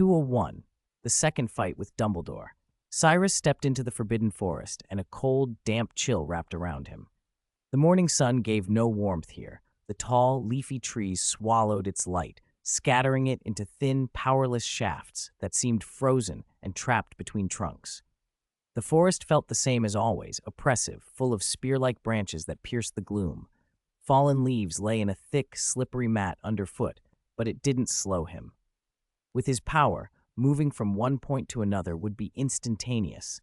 201. The second fight with Dumbledore. Cyrus stepped into the Forbidden Forest, and a cold, damp chill wrapped around him. The morning sun gave no warmth here. The tall, leafy trees swallowed its light, scattering it into thin, powerless shafts that seemed frozen and trapped between trunks. The forest felt the same as always, oppressive, full of spear-like branches that pierced the gloom. Fallen leaves lay in a thick, slippery mat underfoot, but it didn't slow him. With his power, moving from one point to another would be instantaneous.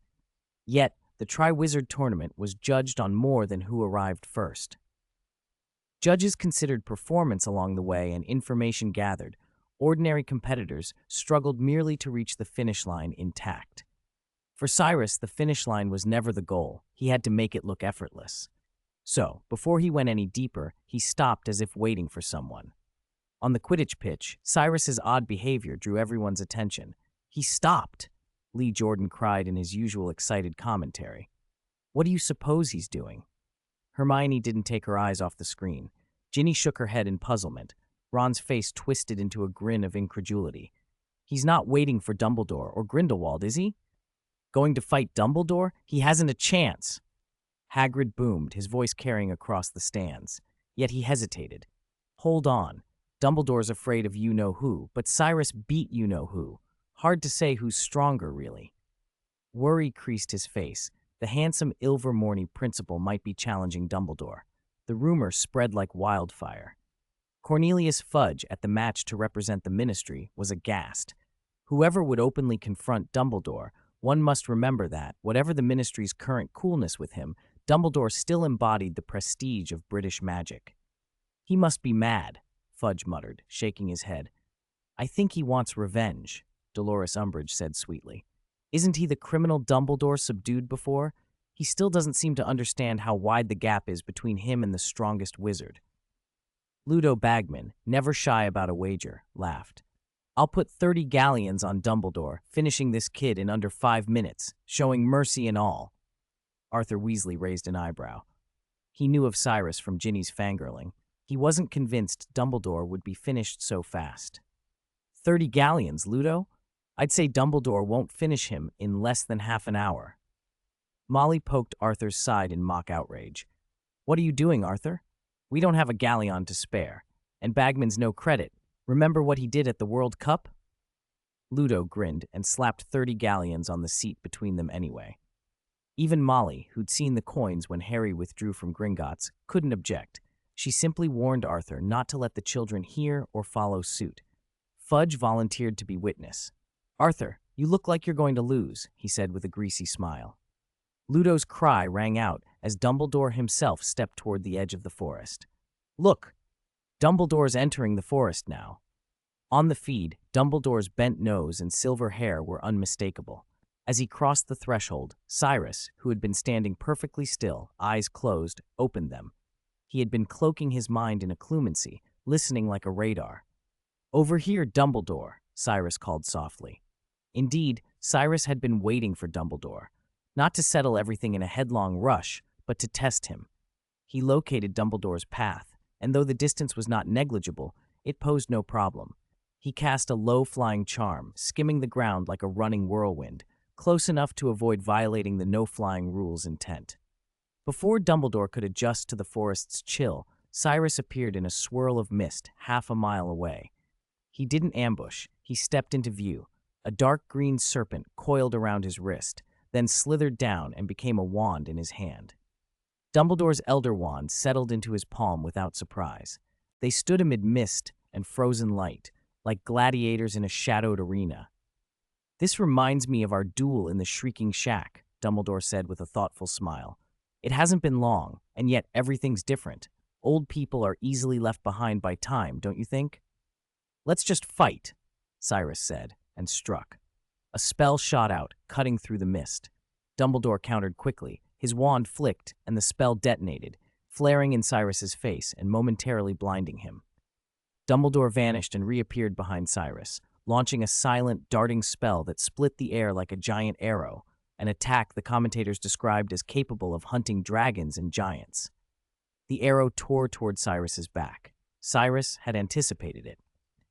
Yet, the Triwizard Tournament was judged on more than who arrived first. Judges considered performance along the way and information gathered. Ordinary competitors struggled merely to reach the finish line intact. For Cyrus, the finish line was never the goal. He had to make it look effortless. So, before he went any deeper, he stopped as if waiting for someone. On the Quidditch pitch, Cyrus's odd behavior drew everyone's attention. He stopped, Lee Jordan cried in his usual excited commentary. What do you suppose he's doing? Hermione didn't take her eyes off the screen. Ginny shook her head in puzzlement. Ron's face twisted into a grin of incredulity. He's not waiting for Dumbledore or Grindelwald, is he? Going to fight Dumbledore? He hasn't a chance. Hagrid boomed, his voice carrying across the stands. Yet he hesitated. Hold on. Dumbledore's afraid of you-know-who, but Cyrus beat you-know-who. Hard to say who's stronger, really. Worry creased his face. The handsome Ilvermorny principal might be challenging Dumbledore. The rumor spread like wildfire. Cornelius Fudge, at the match to represent the Ministry, was aghast. Whoever would openly confront Dumbledore, one must remember that, whatever the Ministry's current coolness with him, Dumbledore still embodied the prestige of British magic. He must be mad, Fudge muttered, shaking his head. I think he wants revenge, Dolores Umbridge said sweetly. Isn't he the criminal Dumbledore subdued before? He still doesn't seem to understand how wide the gap is between him and the strongest wizard. Ludo Bagman, never shy about a wager, laughed. I'll put 30 galleons on Dumbledore, finishing this kid in under 5 minutes, showing mercy and all. Arthur Weasley raised an eyebrow. He knew of Cyrus from Ginny's fangirling. He wasn't convinced Dumbledore would be finished so fast. 30 galleons, Ludo? I'd say Dumbledore won't finish him in less than half an hour. Molly poked Arthur's side in mock outrage. What are you doing, Arthur? We don't have a galleon to spare, and Bagman's no credit. Remember what he did at the World Cup? Ludo grinned and slapped 30 galleons on the seat between them anyway. Even Molly, who'd seen the coins when Harry withdrew from Gringotts, couldn't object. She simply warned Arthur not to let the children hear or follow suit. Fudge volunteered to be witness. Arthur, you look like you're going to lose, he said with a greasy smile. Ludo's cry rang out as Dumbledore himself stepped toward the edge of the forest. Look! Dumbledore's entering the forest now. On the feed, Dumbledore's bent nose and silver hair were unmistakable. As he crossed the threshold, Cyrus, who had been standing perfectly still, eyes closed, opened them. He had been cloaking his mind in occlumency, listening like a radar. Over here, Dumbledore, Cyrus called softly. Indeed, Cyrus had been waiting for Dumbledore, not to settle everything in a headlong rush, but to test him. He located Dumbledore's path, and though the distance was not negligible, it posed no problem. He cast a low-flying charm, skimming the ground like a running whirlwind, close enough to avoid violating the no-flying rule's intent. Before Dumbledore could adjust to the forest's chill, Cyrus appeared in a swirl of mist half a mile away. He didn't ambush, he stepped into view. A dark green serpent coiled around his wrist, then slithered down and became a wand in his hand. Dumbledore's Elder Wand settled into his palm without surprise. They stood amid mist and frozen light, like gladiators in a shadowed arena. This reminds me of our duel in the Shrieking Shack, Dumbledore said with a thoughtful smile. It hasn't been long, and yet everything's different. Old people are easily left behind by time, don't you think? Let's just fight, Cyrus said, and struck. A spell shot out, cutting through the mist. Dumbledore countered quickly. His wand flicked, and the spell detonated, flaring in Cyrus's face and momentarily blinding him. Dumbledore vanished and reappeared behind Cyrus, launching a silent, darting spell that split the air like a giant arrow, an attack the commentators described as capable of hunting dragons and giants. The arrow tore toward Cyrus's back. Cyrus had anticipated it.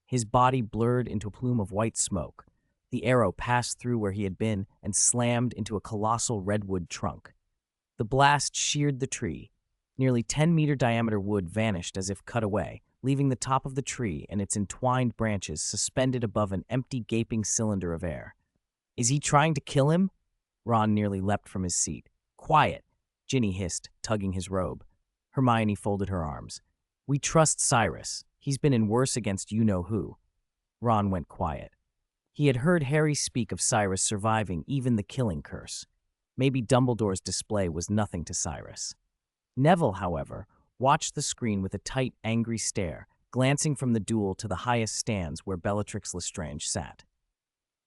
His body blurred into a plume of white smoke. The arrow passed through where he had been and slammed into a colossal redwood trunk. The blast sheared the tree. Nearly 10-meter diameter wood vanished as if cut away, leaving the top of the tree and its entwined branches suspended above an empty, gaping cylinder of air. "Is he trying to kill him?" Ron nearly leapt from his seat. "Quiet," Ginny hissed, tugging his robe. Hermione folded her arms. "We trust Cyrus. He's been in worse against you-know-who." Ron went quiet. He had heard Harry speak of Cyrus surviving even the killing curse. Maybe Dumbledore's display was nothing to Cyrus. Neville, however, watched the screen with a tight, angry stare, glancing from the duel to the highest stands where Bellatrix Lestrange sat.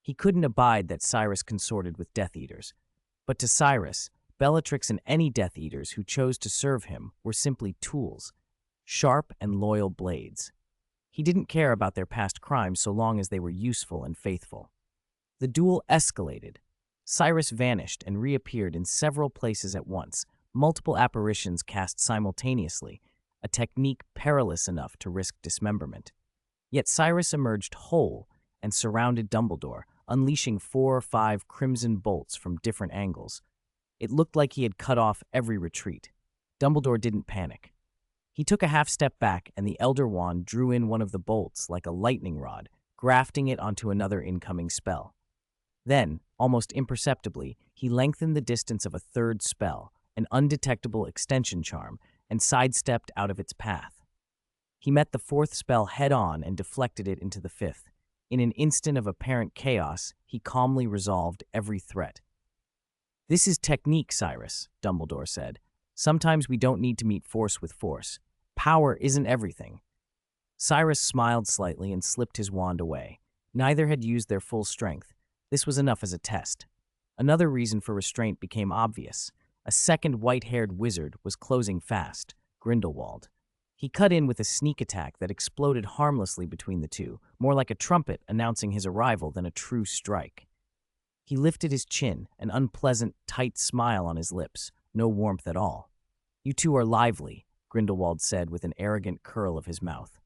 He couldn't abide that Cyrus consorted with Death Eaters, but to Cyrus, Bellatrix and any Death Eaters who chose to serve him were simply tools, sharp and loyal blades. He didn't care about their past crimes so long as they were useful and faithful. The duel escalated. Cyrus vanished and reappeared in several places at once, multiple apparitions cast simultaneously, a technique perilous enough to risk dismemberment. Yet Cyrus emerged whole and surrounded Dumbledore, unleashing 4 or 5 crimson bolts from different angles. It looked like he had cut off every retreat. Dumbledore didn't panic. He took a half step back, and the Elder Wand drew in one of the bolts like a lightning rod, grafting it onto another incoming spell. Then, almost imperceptibly, he lengthened the distance of a third spell, an undetectable extension charm, and sidestepped out of its path. He met the 4th spell head-on and deflected it into the 5th. In an instant of apparent chaos, he calmly resolved every threat. "This is technique, Cyrus," Dumbledore said. "Sometimes we don't need to meet force with force. Power isn't everything." Cyrus smiled slightly and slipped his wand away. Neither had used their full strength. This was enough as a test. Another reason for restraint became obvious. A second white-haired wizard was closing fast, Grindelwald. He cut in with a sneak attack that exploded harmlessly between the two, more like a trumpet announcing his arrival than a true strike. He lifted his chin, an unpleasant, tight smile on his lips, no warmth at all. "You two are lively," Grindelwald said with an arrogant curl of his mouth.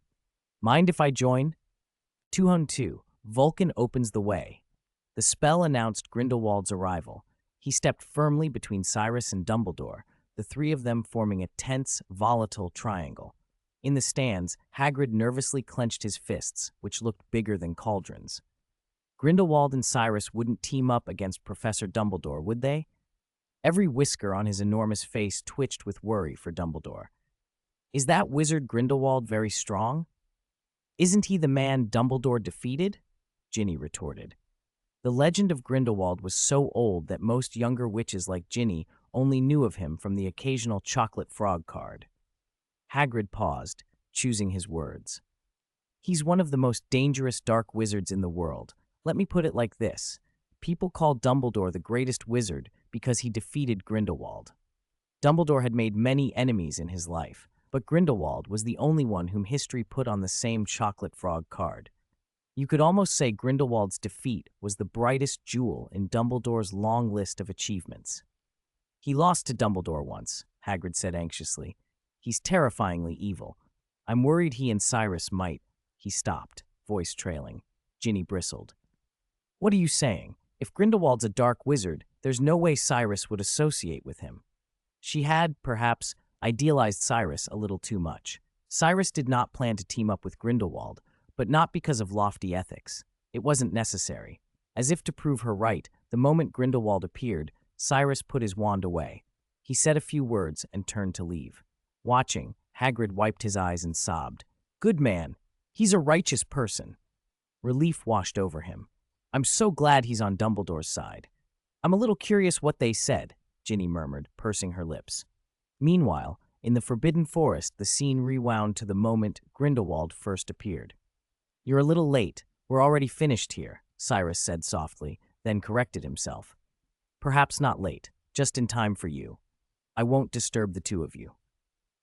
"Mind if I join?" 202. Vulcan opens the way. The spell announced Grindelwald's arrival. He stepped firmly between Cyrus and Dumbledore, the three of them forming a tense, volatile triangle. In the stands, Hagrid nervously clenched his fists, which looked bigger than cauldrons. Grindelwald and Cyrus wouldn't team up against Professor Dumbledore, would they? Every whisker on his enormous face twitched with worry for Dumbledore. "Is that wizard Grindelwald very strong?" "Isn't he the man Dumbledore defeated?" Ginny retorted. The legend of Grindelwald was so old that most younger witches like Ginny only knew of him from the occasional chocolate frog card. Hagrid paused, choosing his words. "He's one of the most dangerous dark wizards in the world. Let me put it like this. People call Dumbledore the greatest wizard because he defeated Grindelwald. Dumbledore had made many enemies in his life, but Grindelwald was the only one whom history put on the same chocolate frog card. You could almost say Grindelwald's defeat was the brightest jewel in Dumbledore's long list of achievements." "He lost to Dumbledore once," Hagrid said anxiously. "He's terrifyingly evil. I'm worried he and Cyrus might—" He stopped, voice trailing. Ginny bristled. "What are you saying? If Grindelwald's a dark wizard, there's no way Cyrus would associate with him." She had, perhaps, idealized Cyrus a little too much. Cyrus did not plan to team up with Grindelwald, but not because of lofty ethics. It wasn't necessary. As if to prove her right, the moment Grindelwald appeared, Cyrus put his wand away. He said a few words and turned to leave. Watching, Hagrid wiped his eyes and sobbed. "Good man. He's a righteous person." Relief washed over him. "I'm so glad he's on Dumbledore's side." "I'm a little curious what they said," Ginny murmured, pursing her lips. Meanwhile, in the Forbidden Forest, the scene rewound to the moment Grindelwald first appeared. "You're a little late. We're already finished here," Cyrus said softly, then corrected himself. "Perhaps not late, just in time for you. I won't disturb the two of you."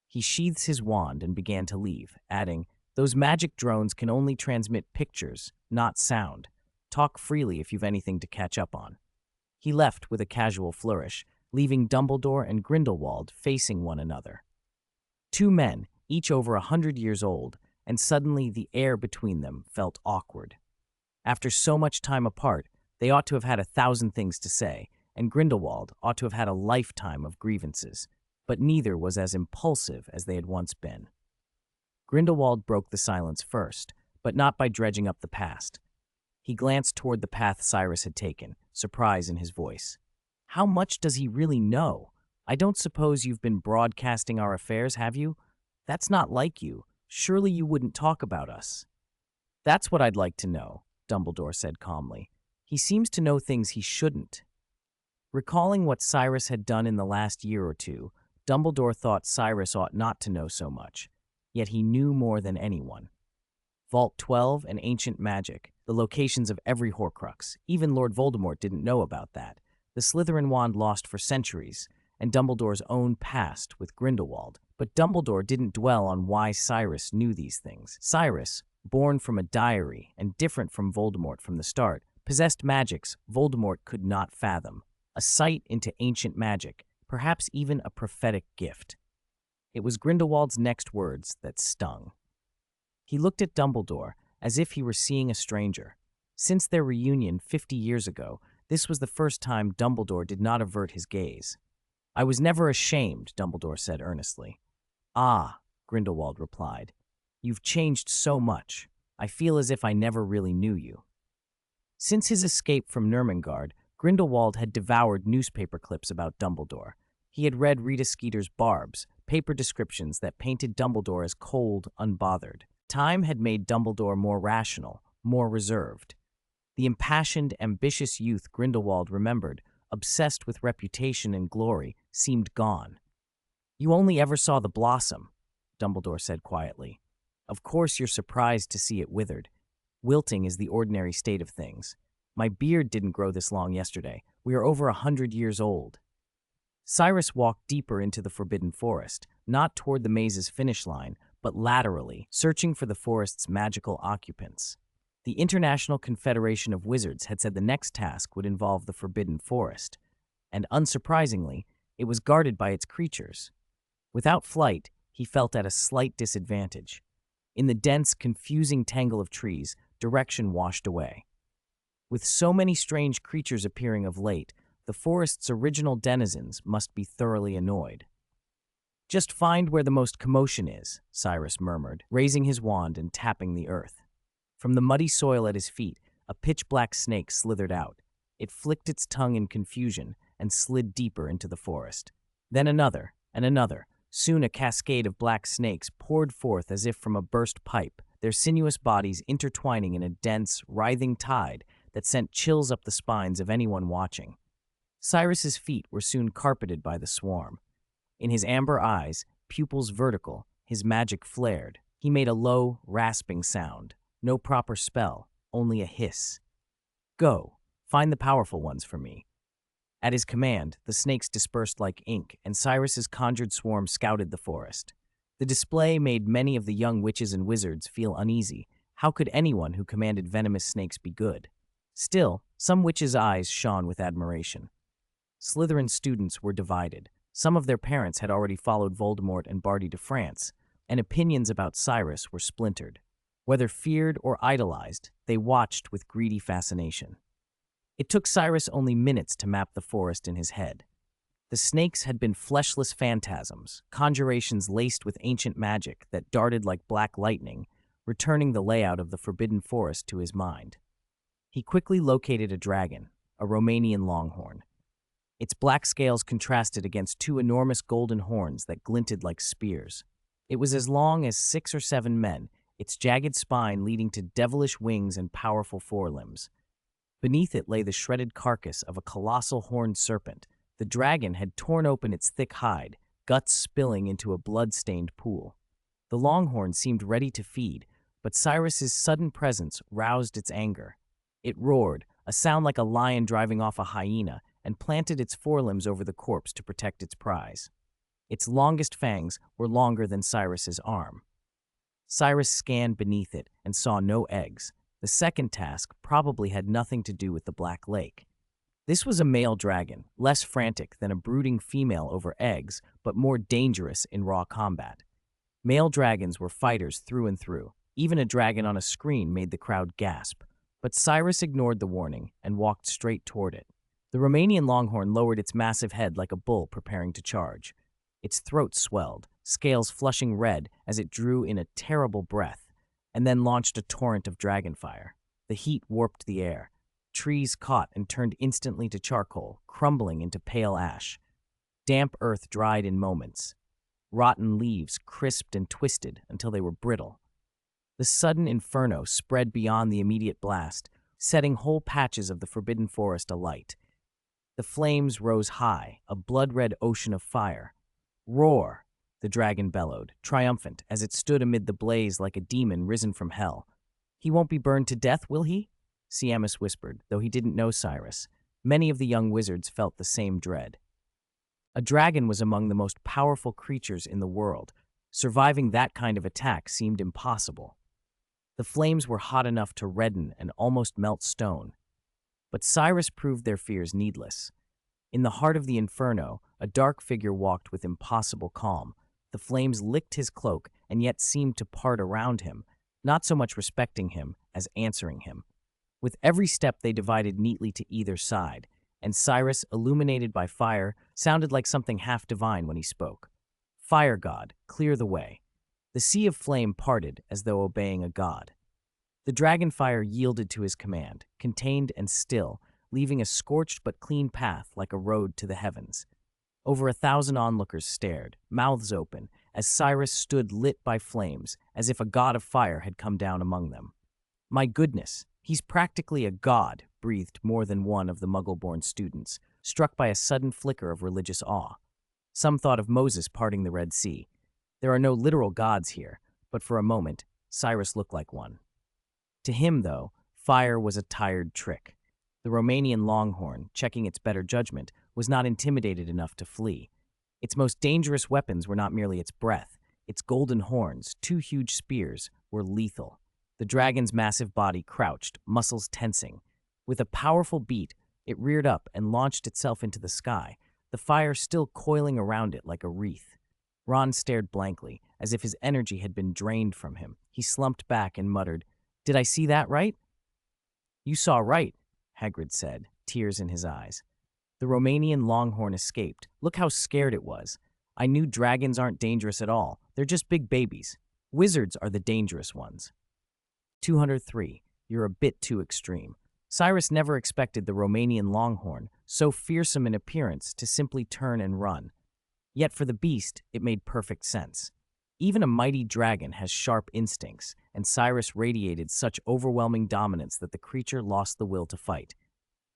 He sheathed his wand and began to leave, adding, "Those magic drones can only transmit pictures, not sound. Talk freely if you've anything to catch up on." He left with a casual flourish, leaving Dumbledore and Grindelwald facing one another. Two men, each over 100 years old, and suddenly the air between them felt awkward. After so much time apart, they ought to have had 1,000 things to say, and Grindelwald ought to have had a lifetime of grievances, but neither was as impulsive as they had once been. Grindelwald broke the silence first, but not by dredging up the past. He glanced toward the path Cyrus had taken, surprise in his voice. How much does he really know? I don't suppose you've been broadcasting our affairs, have you? That's not like you. Surely you wouldn't talk about us. That's what I'd like to know, Dumbledore said calmly. He seems to know things he shouldn't. Recalling what Cyrus had done in the last year or two, Dumbledore thought Cyrus ought not to know so much, yet he knew more than anyone. Vault 12 and ancient magic, the locations of every Horcrux. Even Lord Voldemort didn't know about that. The Slytherin wand lost for centuries, and Dumbledore's own past with Grindelwald. But Dumbledore didn't dwell on why Cyrus knew these things. Cyrus, born from a diary and different from Voldemort from the start, possessed magics Voldemort could not fathom. A sight into ancient magic, perhaps even a prophetic gift. It was Grindelwald's next words that stung. He looked at Dumbledore as if he were seeing a stranger. Since their reunion 50 years ago, this was the first time Dumbledore did not avert his gaze. I was never ashamed, Dumbledore said earnestly. Ah, Grindelwald replied. You've changed so much. I feel as if I never really knew you. Since his escape from Nurmengard, Grindelwald had devoured newspaper clips about Dumbledore. He had read Rita Skeeter's Barbs, paper descriptions that painted Dumbledore as cold, unbothered. Time had made Dumbledore more rational, more reserved. The impassioned, ambitious youth Grindelwald remembered, obsessed with reputation and glory, seemed gone. You only ever saw the blossom, Dumbledore said quietly. Of course you're surprised to see it withered. Wilting is the ordinary state of things. My beard didn't grow this long yesterday. We are over 100 years old. Cyrus walked deeper into the Forbidden Forest, not toward the maze's finish line, but laterally, searching for the forest's magical occupants. The International Confederation of Wizards had said the next task would involve the Forbidden Forest, and unsurprisingly, it was guarded by its creatures. Without flight, he felt at a slight disadvantage. In the dense, confusing tangle of trees, direction washed away. With so many strange creatures appearing of late, the forest's original denizens must be thoroughly annoyed. Just find where the most commotion is, Cyrus murmured, raising his wand and tapping the earth. From the muddy soil at his feet, a pitch-black snake slithered out. It flicked its tongue in confusion and slid deeper into the forest. Then another, and another. Soon a cascade of black snakes poured forth as if from a burst pipe, their sinuous bodies intertwining in a dense, writhing tide that sent chills up the spines of anyone watching. Cyrus's feet were soon carpeted by the swarm. In his amber eyes, pupils vertical, his magic flared. He made a low, rasping sound. No proper spell, only a hiss. Go, find the powerful ones for me. At his command, the snakes dispersed like ink, and Cyrus's conjured swarm scouted the forest. The display made many of the young witches and wizards feel uneasy. How could anyone who commanded venomous snakes be good? Still, some witches' eyes shone with admiration. Slytherin students were divided. Some of their parents had already followed Voldemort and Barty to France, and opinions about Cyrus were splintered. Whether feared or idolized, they watched with greedy fascination. It took Cyrus only minutes to map the forest in his head. The snakes had been fleshless phantasms, conjurations laced with ancient magic that darted like black lightning, returning the layout of the Forbidden Forest to his mind. He quickly located a dragon, a Romanian longhorn. Its black scales contrasted against two enormous golden horns that glinted like spears. It was as long as 6 or 7 men, its jagged spine leading to devilish wings and powerful forelimbs. Beneath it lay the shredded carcass of a colossal horned serpent. The dragon had torn open its thick hide, guts spilling into a blood-stained pool. The longhorn seemed ready to feed, but Cyrus's sudden presence roused its anger. It roared, a sound like a lion driving off a hyena, and planted its forelimbs over the corpse to protect its prize. Its longest fangs were longer than Cyrus's arm. Cyrus scanned beneath it and saw no eggs. The second task probably had nothing to do with the Black Lake. This was a male dragon, less frantic than a brooding female over eggs, but more dangerous in raw combat. Male dragons were fighters through and through. Even a dragon on a screen made the crowd gasp. But Cyrus ignored the warning and walked straight toward it. The Romanian longhorn lowered its massive head like a bull preparing to charge. Its throat swelled, scales flushing red as it drew in a terrible breath, and then launched a torrent of dragonfire. The heat warped the air. Trees caught and turned instantly to charcoal, crumbling into pale ash. Damp earth dried in moments. Rotten leaves crisped and twisted until they were brittle. The sudden inferno spread beyond the immediate blast, setting whole patches of the forbidden forest alight. The flames rose high, a blood-red ocean of fire. "Roar!" the dragon bellowed, triumphant, as it stood amid the blaze like a demon risen from hell. "He won't be burned to death, will he?" Siamus whispered, though he didn't know Cyrus. Many of the young wizards felt the same dread. A dragon was among the most powerful creatures in the world. Surviving that kind of attack seemed impossible. The flames were hot enough to redden and almost melt stone. But Cyrus proved their fears needless. In the heart of the inferno, a dark figure walked with impossible calm. The flames licked his cloak and yet seemed to part around him, not so much respecting him as answering him. With every step they divided neatly to either side, and Cyrus, illuminated by fire, sounded like something half divine when he spoke. "Fire god, clear the way." The sea of flame parted as though obeying a god. The dragonfire yielded to his command, contained and still, leaving a scorched but clean path like a road to the heavens. Over 1,000 onlookers stared, mouths open, as Cyrus stood lit by flames, as if a god of fire had come down among them. "My goodness, he's practically a god," breathed more than one of the Muggle-born students, struck by a sudden flicker of religious awe. Some thought of Moses parting the Red Sea. There are no literal gods here, but for a moment, Cyrus looked like one. To him, though, fire was a tired trick. The Romanian longhorn, checking its better judgment, was not intimidated enough to flee. Its most dangerous weapons were not merely its breath. Its golden horns, 2 huge spears, were lethal. The dragon's massive body crouched, muscles tensing. With a powerful beat, it reared up and launched itself into the sky, the fire still coiling around it like a wreath. Ron stared blankly, as if his energy had been drained from him. He slumped back and muttered, "Did I see that right?" "You saw right," Hagrid said, tears in his eyes. The Romanian longhorn escaped. "Look how scared it was. I knew dragons aren't dangerous at all. They're just big babies. Wizards are the dangerous ones." 203. You're a bit too extreme. Cyrus never expected the Romanian longhorn, so fearsome in appearance, to simply turn and run. Yet for the beast, it made perfect sense. Even a mighty dragon has sharp instincts, and Cyrus radiated such overwhelming dominance that the creature lost the will to fight.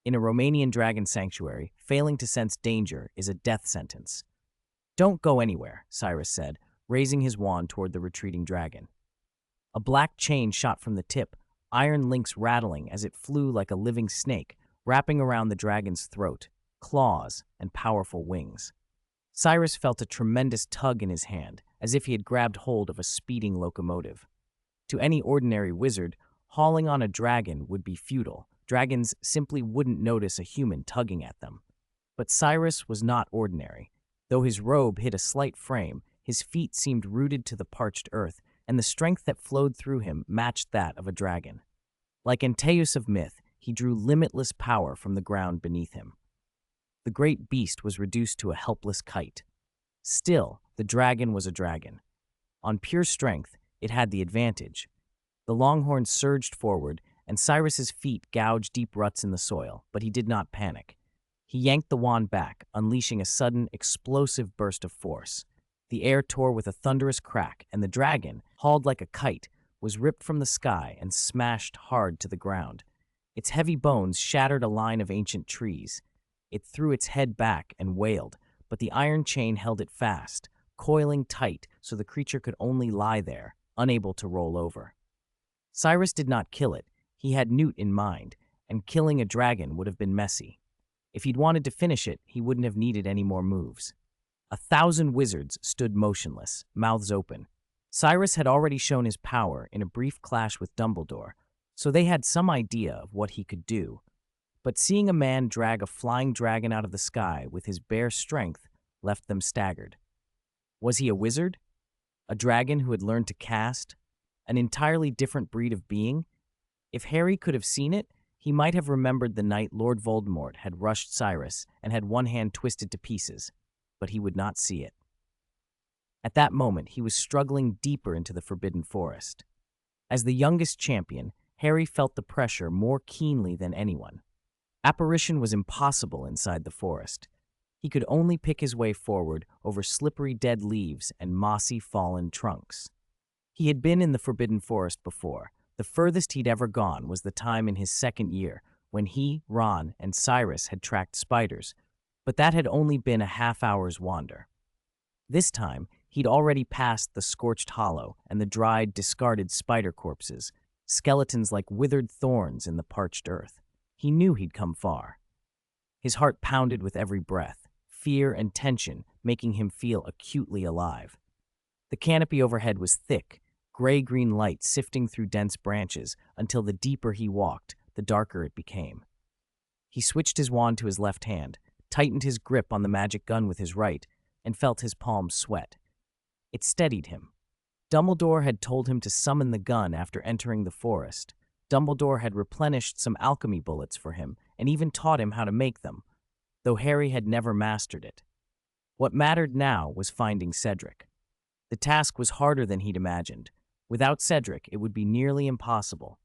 In a Romanian dragon sanctuary, failing to sense danger is a death sentence. "Don't go anywhere," Cyrus said, raising his wand toward the retreating dragon. A black chain shot from the tip, iron links rattling as it flew like a living snake, wrapping around the dragon's throat, claws, and powerful wings. Cyrus felt a tremendous tug in his hand, as if he had grabbed hold of a speeding locomotive. To any ordinary wizard, hauling on a dragon would be futile. Dragons simply wouldn't notice a human tugging at them. But Cyrus was not ordinary. Though his robe hid a slight frame, his feet seemed rooted to the parched earth, and the strength that flowed through him matched that of a dragon. Like Antaeus of myth, he drew limitless power from the ground beneath him. The great beast was reduced to a helpless kite. Still, the dragon was a dragon. On pure strength, it had the advantage. The longhorn surged forward, and Cyrus's feet gouged deep ruts in the soil, but he did not panic. He yanked the wand back, unleashing a sudden, explosive burst of force. The air tore with a thunderous crack, and the dragon, hauled like a kite, was ripped from the sky and smashed hard to the ground. Its heavy bones shattered a line of ancient trees. It threw its head back and wailed, but the iron chain held it fast, coiling tight so the creature could only lie there, unable to roll over. Cyrus did not kill it. He had Newt in mind, and killing a dragon would have been messy. If he'd wanted to finish it, he wouldn't have needed any more moves. 1,000 wizards stood motionless, mouths open. Cyrus had already shown his power in a brief clash with Dumbledore, so they had some idea of what he could do. But seeing a man drag a flying dragon out of the sky with his bare strength left them staggered. Was he a wizard? A dragon who had learned to cast? An entirely different breed of being? If Harry could have seen it, he might have remembered the night Lord Voldemort had rushed Cyrus and had one hand twisted to pieces, but he would not see it. At that moment, he was struggling deeper into the Forbidden Forest. As the youngest champion, Harry felt the pressure more keenly than anyone. Apparition was impossible inside the forest. He could only pick his way forward over slippery dead leaves and mossy fallen trunks. He had been in the Forbidden Forest before. The furthest he'd ever gone was the time in his second year when he, Ron, and Cyrus had tracked spiders, but that had only been a half-hour's wander. This time, he'd already passed the scorched hollow and the dried, discarded spider corpses, skeletons like withered thorns in the parched earth. He knew he'd come far. His heart pounded with every breath, fear and tension making him feel acutely alive. The canopy overhead was thick, gray-green light sifting through dense branches until the deeper he walked, the darker it became. He switched his wand to his left hand, tightened his grip on the magic gun with his right, and felt his palms sweat. It steadied him. Dumbledore had told him to summon the gun after entering the forest. Dumbledore had replenished some alchemy bullets for him and even taught him how to make them, though Harry had never mastered it. What mattered now was finding Cedric. The task was harder than he'd imagined. Without Cedric, it would be nearly impossible.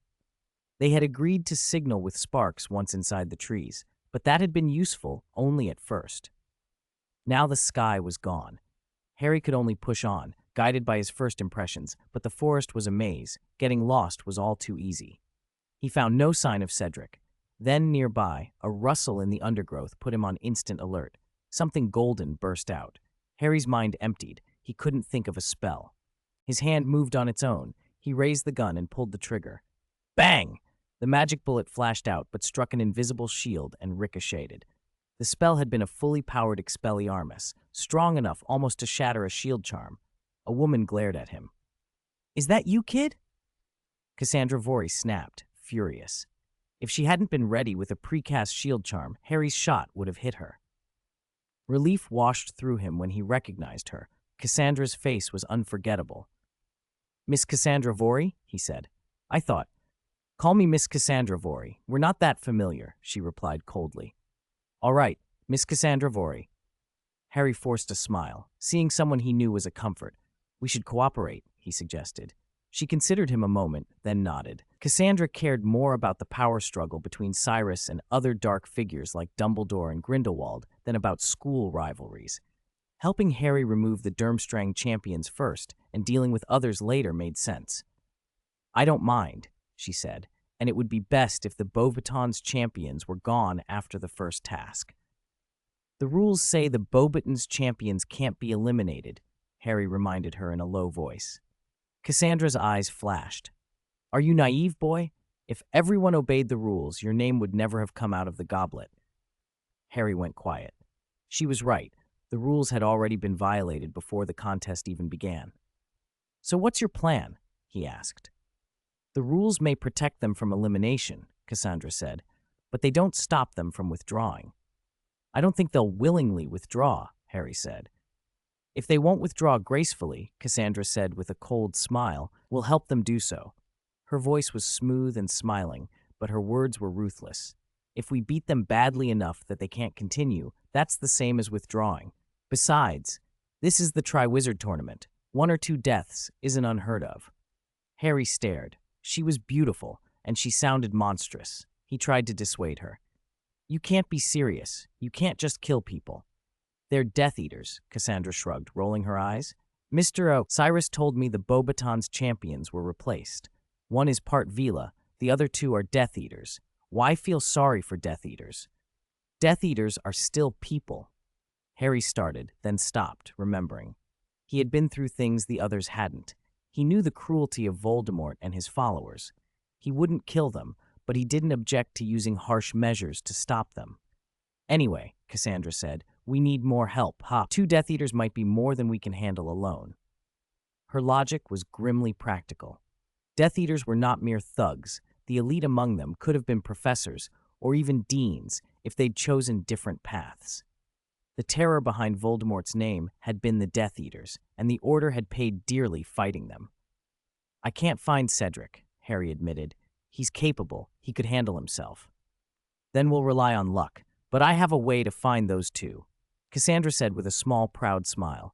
They had agreed to signal with sparks once inside the trees, but that had been useful only at first. Now the sky was gone. Harry could only push on, guided by his first impressions, but the forest was a maze. Getting lost was all too easy. He found no sign of Cedric. Then, nearby, a rustle in the undergrowth put him on instant alert. Something golden burst out. Harry's mind emptied. He couldn't think of a spell. His hand moved on its own. He raised the gun and pulled the trigger. Bang! The magic bullet flashed out but struck an invisible shield and ricocheted. The spell had been a fully powered Expelliarmus, strong enough almost to shatter a shield charm. A woman glared at him. "Is that you, kid?" Cassandra Vori snapped, furious. If she hadn't been ready with a precast shield charm, Harry's shot would have hit her. Relief washed through him when he recognized her. Cassandra's face was unforgettable. "Miss Cassandra Vori?" he said. "I thought." "Call me Miss Cassandra Vori. We're not that familiar," she replied coldly. "All right, Miss Cassandra Vori." Harry forced a smile. Seeing someone he knew was a comfort. "We should cooperate," he suggested. She considered him a moment, then nodded. Cassandra cared more about the power struggle between Cyrus and other dark figures like Dumbledore and Grindelwald than about school rivalries. Helping Harry remove the Durmstrang champions first and dealing with others later made sense. "I don't mind," she said, "and it would be best if the Beauxbatons champions were gone after the first task." "The rules say the Beauxbatons champions can't be eliminated," Harry reminded her in a low voice. Cassandra's eyes flashed. "Are you naive, boy? If everyone obeyed the rules, your name would never have come out of the goblet." Harry went quiet. She was right. The rules had already been violated before the contest even began. "So what's your plan?" he asked. "The rules may protect them from elimination," Cassandra said, "but they don't stop them from withdrawing." "I don't think they'll willingly withdraw," Harry said. "If they won't withdraw gracefully," Cassandra said with a cold smile, "we'll help them do so." Her voice was smooth and smiling, but her words were ruthless. "If we beat them badly enough that they can't continue, that's the same as withdrawing. Besides, this is the Triwizard Tournament. 1 or 2 deaths isn't unheard of." Harry stared. She was beautiful, and she sounded monstrous. He tried to dissuade her. "You can't be serious. You can't just kill people." "They're Death Eaters," Cassandra shrugged, rolling her eyes. "Mr. O. Cyrus told me the Beauxbatons champions were replaced. One is part Vila, the other 2 are Death Eaters. Why feel sorry for Death Eaters? Death Eaters are still people." Harry started, then stopped, remembering. He had been through things the others hadn't. He knew the cruelty of Voldemort and his followers. He wouldn't kill them, but he didn't object to using harsh measures to stop them. "Anyway," Cassandra said, "we need more help. 2 Death Eaters might be more than we can handle alone." Her logic was grimly practical. Death Eaters were not mere thugs. The elite among them could have been professors or even deans if they'd chosen different paths. The terror behind Voldemort's name had been the Death Eaters, and the Order had paid dearly fighting them. "I can't find Cedric," Harry admitted. He's capable. He could handle himself. Then we'll rely on luck. But I have a way to find those two, Cassandra said with a small, proud smile.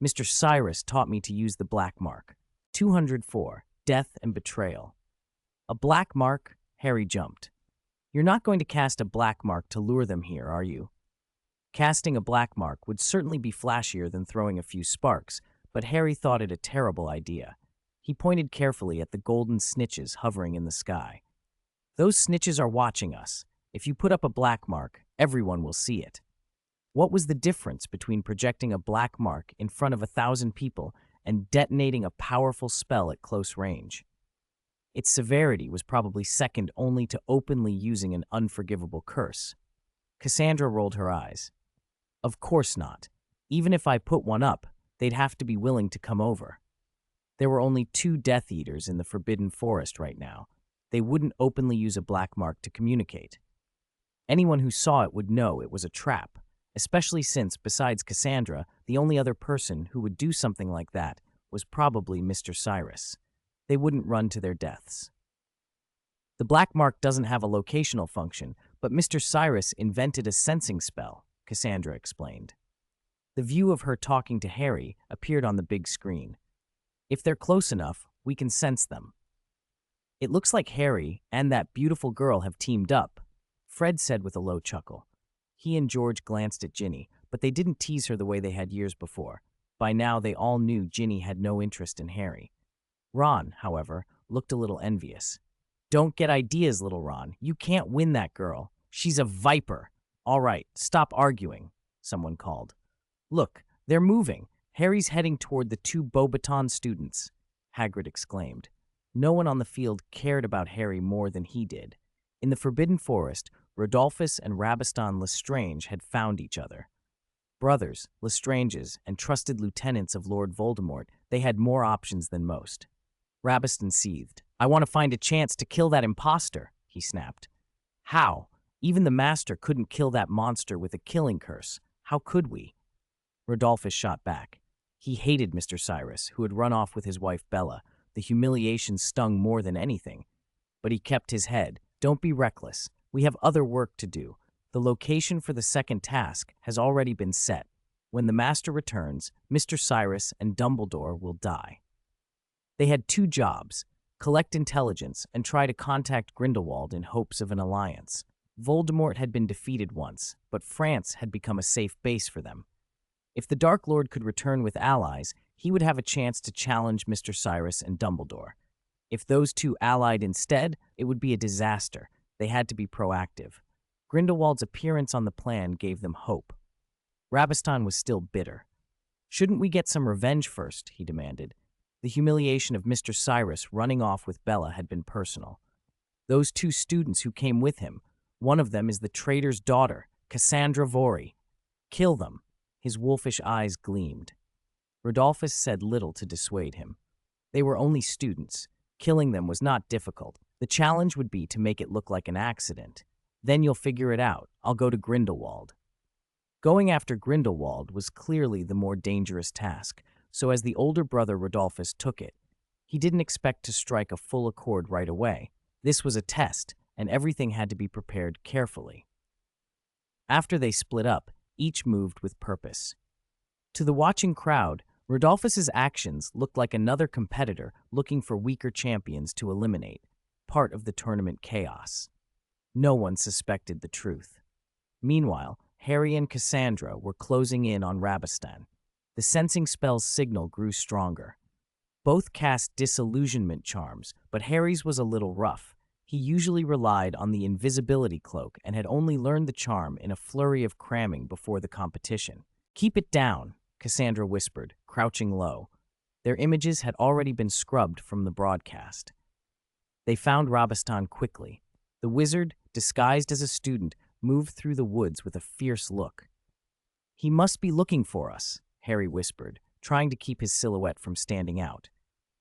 Mr. Cyrus taught me to use the black mark. 204. Death and Betrayal. A black mark? Harry jumped. You're not going to cast a black mark to lure them here, are you? Casting a black mark would certainly be flashier than throwing a few sparks, but Harry thought it a terrible idea. He pointed carefully at the golden snitches hovering in the sky. Those snitches are watching us. If you put up a black mark, everyone will see it. What was the difference between projecting a black mark in front of 1,000 people and detonating a powerful spell at close range? Its severity was probably second only to openly using an unforgivable curse. Cassandra rolled her eyes. Of course not. Even if I put one up, they'd have to be willing to come over. There were only 2 Death Eaters in the Forbidden Forest right now. They wouldn't openly use a black mark to communicate. Anyone who saw it would know it was a trap, especially since, besides Cassandra, the only other person who would do something like that was probably Mr. Cyrus. They wouldn't run to their deaths. The black mark doesn't have a locational function, but Mr. Cyrus invented a sensing spell, Cassandra explained. The view of her talking to Harry appeared on the big screen. If they're close enough, we can sense them. It looks like Harry and that beautiful girl have teamed up, Fred said with a low chuckle. He and George glanced at Ginny, but they didn't tease her the way they had years before. By now, they all knew Ginny had no interest in Harry. Ron, however, looked a little envious. Don't get ideas, little Ron. You can't win that girl. She's a viper. All right, stop arguing, someone called. Look, they're moving. Harry's heading toward the 2 Beauxbaton students, Hagrid exclaimed. No one on the field cared about Harry more than he did. In the Forbidden Forest, Rodolphus and Rabastan Lestrange had found each other. Brothers, Lestranges, and trusted lieutenants of Lord Voldemort, they had more options than most. Rabastan seethed. I want to find a chance to kill that imposter, he snapped. How? Even the Master couldn't kill that monster with a killing curse. How could we? Rodolphus shot back. He hated Mr. Cyrus, who had run off with his wife Bella. The humiliation stung more than anything. But he kept his head. Don't be reckless. We have other work to do. The location for the second task has already been set. When the Master returns, Mr. Cyrus and Dumbledore will die. They had 2 jobs: collect intelligence and try to contact Grindelwald in hopes of an alliance. Voldemort had been defeated once, but France had become a safe base for them. If the Dark Lord could return with allies, he would have a chance to challenge Mr. Cyrus and Dumbledore. If those 2 allied instead, it would be a disaster. They had to be proactive. Grindelwald's appearance on the plan gave them hope. Rabastan was still bitter. Shouldn't we get some revenge first, he demanded. The humiliation of Mr. Cyrus running off with Bella had been personal. Those 2 students who came with him, one of them is the traitor's daughter, Cassandra Vori. Kill them. His wolfish eyes gleamed. Rodolphus said little to dissuade him. They were only students. Killing them was not difficult. The challenge would be to make it look like an accident. Then you'll figure it out. I'll go to Grindelwald. Going after Grindelwald was clearly the more dangerous task, so as the older brother Rodolphus took it, he didn't expect to strike a full accord right away. This was a test, and everything had to be prepared carefully. After they split up, each moved with purpose. To the watching crowd, Rodolphus's actions looked like another competitor looking for weaker champions to eliminate, part of the tournament chaos. No one suspected the truth. Meanwhile, Harry and Cassandra were closing in on Rabastan. The sensing spell's signal grew stronger. Both cast disillusionment charms, but Harry's was a little rough. He usually relied on the invisibility cloak and had only learned the charm in a flurry of cramming before the competition. Keep it down, Cassandra whispered, crouching low. Their images had already been scrubbed from the broadcast. They found Rabastan quickly. The wizard, disguised as a student, moved through the woods with a fierce look. He must be looking for us, Harry whispered, trying to keep his silhouette from standing out.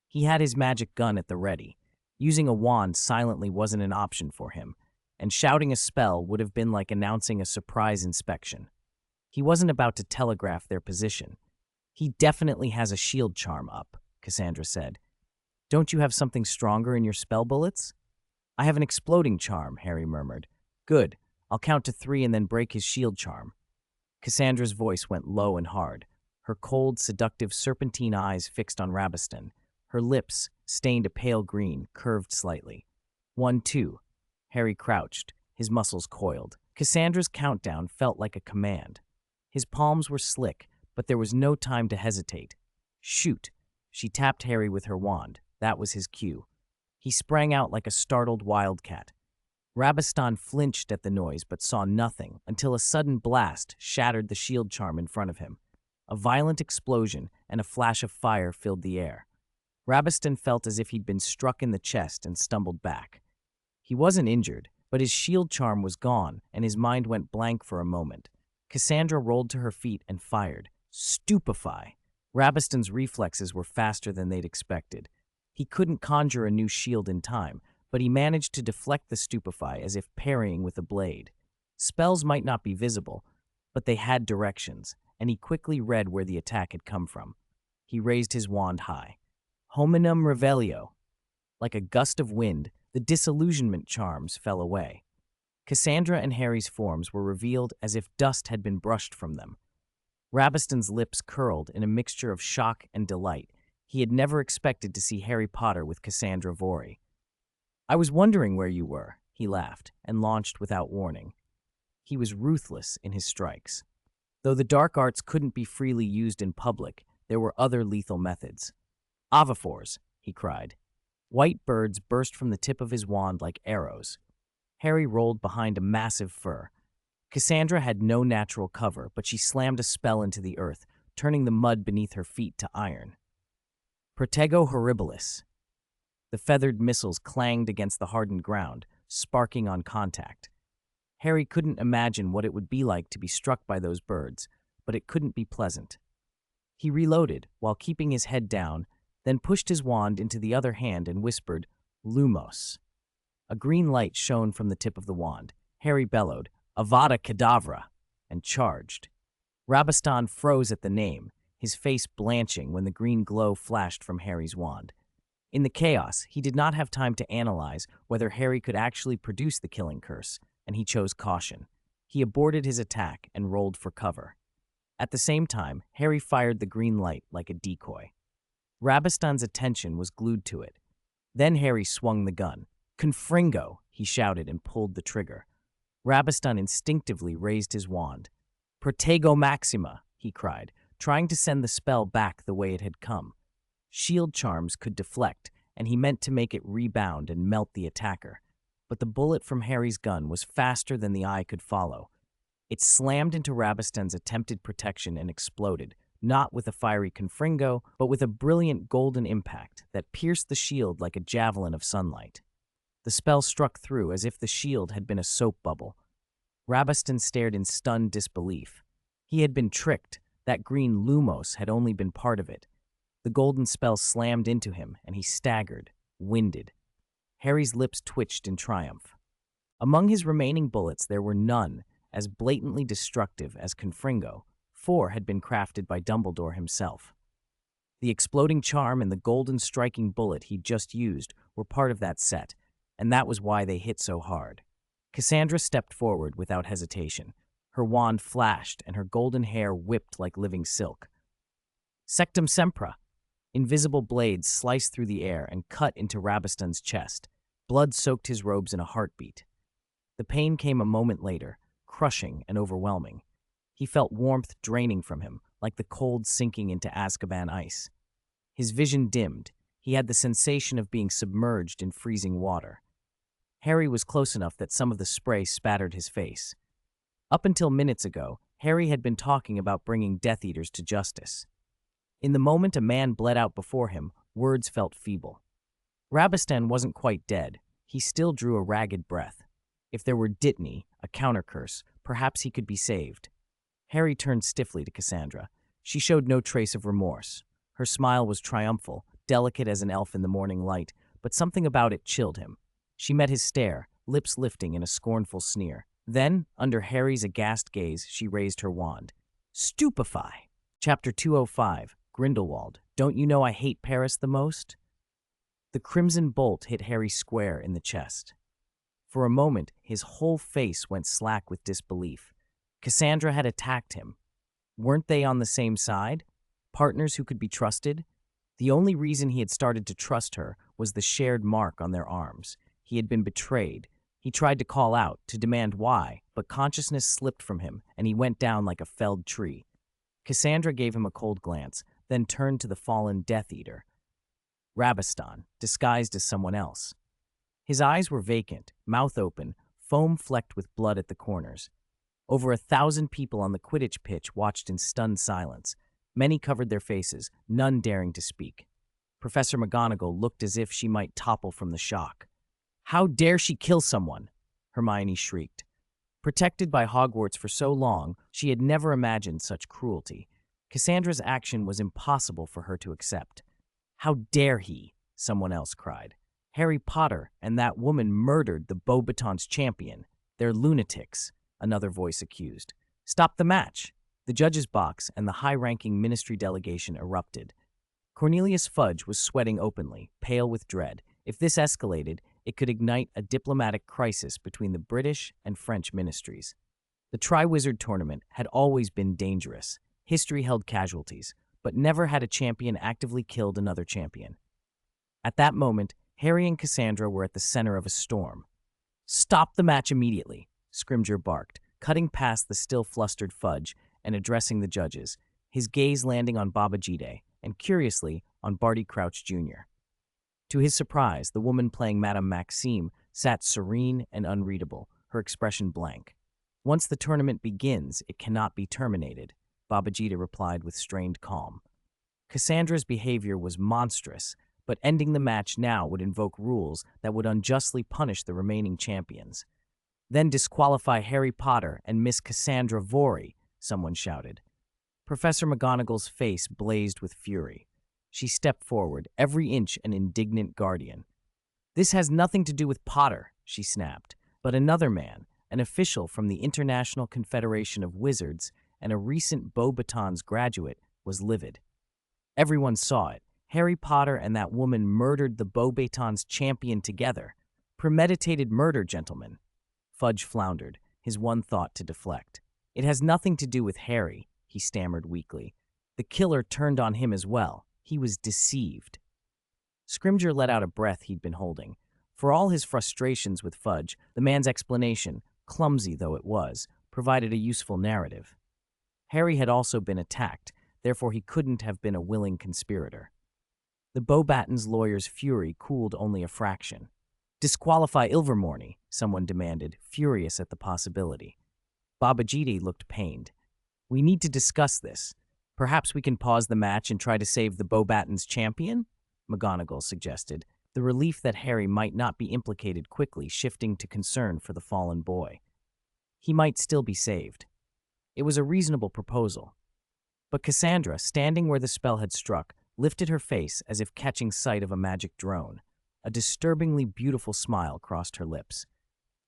He had his magic gun at the ready. Using a wand silently wasn't an option for him, and shouting a spell would have been like announcing a surprise inspection. He wasn't about to telegraph their position. He definitely has a shield charm up, Cassandra said. Don't you have something stronger in your spell bullets? I have an exploding charm, Harry murmured. Good. I'll count to 3 and then break his shield charm. Cassandra's voice went low and hard, her cold, seductive serpentine eyes fixed on Rabiston. Her lips, stained a pale green, curved slightly. 1, 2. Harry crouched, his muscles coiled. Cassandra's countdown felt like a command. His palms were slick, but there was no time to hesitate. Shoot! She tapped Harry with her wand. That was his cue. He sprang out like a startled wildcat. Rabiston flinched at the noise but saw nothing until a sudden blast shattered the shield charm in front of him. A violent explosion and a flash of fire filled the air. Rabiston felt as if he'd been struck in the chest and stumbled back. He wasn't injured, but his shield charm was gone and his mind went blank for a moment. Cassandra rolled to her feet and fired. Stupefy! Rabiston's reflexes were faster than they'd expected. He couldn't conjure a new shield in time, but he managed to deflect the stupefy as if parrying with a blade. Spells might not be visible, but they had directions, and he quickly read where the attack had come from. He raised his wand high. Hominum revelio. Like a gust of wind, the disillusionment charms fell away. Cassandra and Harry's forms were revealed as if dust had been brushed from them. Rabiston's lips curled in a mixture of shock and delight. He had never expected to see Harry Potter with Cassandra Vori. I was wondering where you were, he laughed, and launched without warning. He was ruthless in his strikes. Though the dark arts couldn't be freely used in public, there were other lethal methods. Avifors, he cried. White birds burst from the tip of his wand like arrows. Harry rolled behind a massive fir. Cassandra had no natural cover, but she slammed a spell into the earth, turning the mud beneath her feet to iron. Protego horribilis. The feathered missiles clanged against the hardened ground, sparking on contact. Harry couldn't imagine what it would be like to be struck by those birds, but it couldn't be pleasant. He reloaded while keeping his head down, then pushed his wand into the other hand and whispered, Lumos. A green light shone from the tip of the wand. Harry bellowed, Avada Kedavra, and charged. Rabiston froze at the name, his face blanching when the green glow flashed from Harry's wand. In the chaos, he did not have time to analyze whether Harry could actually produce the killing curse, and he chose caution. He aborted his attack and rolled for cover. At the same time, Harry fired the green light like a decoy. Rabiston's attention was glued to it. Then Harry swung the gun. Confringo, he shouted and pulled the trigger. Rabiston instinctively raised his wand. Protego Maxima, he cried, trying to send the spell back the way it had come. Shield charms could deflect, and he meant to make it rebound and melt the attacker. But the bullet from Harry's gun was faster than the eye could follow. It slammed into Rabiston's attempted protection and exploded, not with a fiery confringo, but with a brilliant golden impact that pierced the shield like a javelin of sunlight. The spell struck through as if the shield had been a soap bubble. Rabiston stared in stunned disbelief. He had been tricked. That green lumos had only been part of it. The golden spell slammed into him, and he staggered, winded. Harry's lips twitched in triumph. Among his remaining bullets there were none as blatantly destructive as confringo. 4 had been crafted by Dumbledore himself. The exploding charm and the golden striking bullet he'd just used were part of that set, and that was why they hit so hard. Cassandra stepped forward without hesitation. Her wand flashed, and her golden hair whipped like living silk. Sectum Sempra! Invisible blades sliced through the air and cut into Rabiston's chest. Blood soaked his robes in a heartbeat. The pain came a moment later, crushing and overwhelming. He felt warmth draining from him, like the cold sinking into Azkaban ice. His vision dimmed. He had the sensation of being submerged in freezing water. Harry was close enough that some of the spray spattered his face. Up until minutes ago, Harry had been talking about bringing Death Eaters to justice. In the moment a man bled out before him, words felt feeble. Rabiston wasn't quite dead. He still drew a ragged breath. If there were Ditney, a counter-curse, perhaps he could be saved. Harry turned stiffly to Cassandra. She showed no trace of remorse. Her smile was triumphal, delicate as an elf in the morning light, but something about it chilled him. She met his stare, lips lifting in a scornful sneer. Then, under Harry's aghast gaze, she raised her wand. Stupefy! Chapter 205, Grindelwald. Don't you know I hate Paris the most? The crimson bolt hit Harry square in the chest. For a moment, his whole face went slack with disbelief. Cassandra had attacked him. Weren't they on the same side? Partners who could be trusted? The only reason he had started to trust her was the shared mark on their arms. He had been betrayed. He tried to call out, to demand why, but consciousness slipped from him, and he went down like a felled tree. Cassandra gave him a cold glance, then turned to the fallen Death Eater, Rabastan, disguised as someone else. His eyes were vacant, mouth open, foam flecked with blood at the corners. Over 1,000 people on the Quidditch pitch watched in stunned silence. Many covered their faces, none daring to speak. Professor McGonagall looked as if she might topple from the shock. "How dare she kill someone?" Hermione shrieked. Protected by Hogwarts for so long, she had never imagined such cruelty. Cassandra's action was impossible for her to accept. "How dare he?" someone else cried. "Harry Potter and that woman murdered the Beauxbatons champion. They're lunatics," another voice accused. "Stop the match." The judge's box and the high-ranking ministry delegation erupted. Cornelius Fudge was sweating openly, pale with dread. If this escalated, it could ignite a diplomatic crisis between the British and French ministries. The Triwizard Tournament had always been dangerous. History held casualties, but never had a champion actively killed another champion. At that moment, Harry and Cassandra were at the center of a storm. "Stop the match immediately," Scrimgeour barked, cutting past the still flustered Fudge and addressing the judges, his gaze landing on Babajide and, curiously, on Barty Crouch Jr. To his surprise, the woman playing Madame Maxime sat serene and unreadable, her expression blank. "Once the tournament begins, it cannot be terminated," Babajide replied with strained calm. Cassandra's behavior was monstrous, but ending the match now would invoke rules that would unjustly punish the remaining champions. "Then disqualify Harry Potter and Miss Cassandra Vorey," someone shouted. Professor McGonagall's face blazed with fury. She stepped forward, every inch an indignant guardian. "This has nothing to do with Potter," she snapped, but another man, an official from the International Confederation of Wizards and a recent Beauxbatons graduate, was livid. Everyone saw it. Harry Potter and that woman murdered the Beauxbatons champion together. Premeditated murder, gentlemen. Fudge floundered, his one thought to deflect. "It has nothing to do with Harry," he stammered weakly. "The killer turned on him as well. He was deceived." Scrimgeour let out a breath he'd been holding. For all his frustrations with Fudge, the man's explanation, clumsy though it was, provided a useful narrative. Harry had also been attacked, therefore he couldn't have been a willing conspirator. The Beauxbatons lawyer's fury cooled only a fraction. "Disqualify Ilvermorny," someone demanded, furious at the possibility. Babajide looked pained. "We need to discuss this. Perhaps we can pause the match and try to save the Beauxbatons champion?" McGonagall suggested, the relief that Harry might not be implicated quickly shifting to concern for the fallen boy. He might still be saved. It was a reasonable proposal. But Cassandra, standing where the spell had struck, lifted her face as if catching sight of a magic drone. A disturbingly beautiful smile crossed her lips.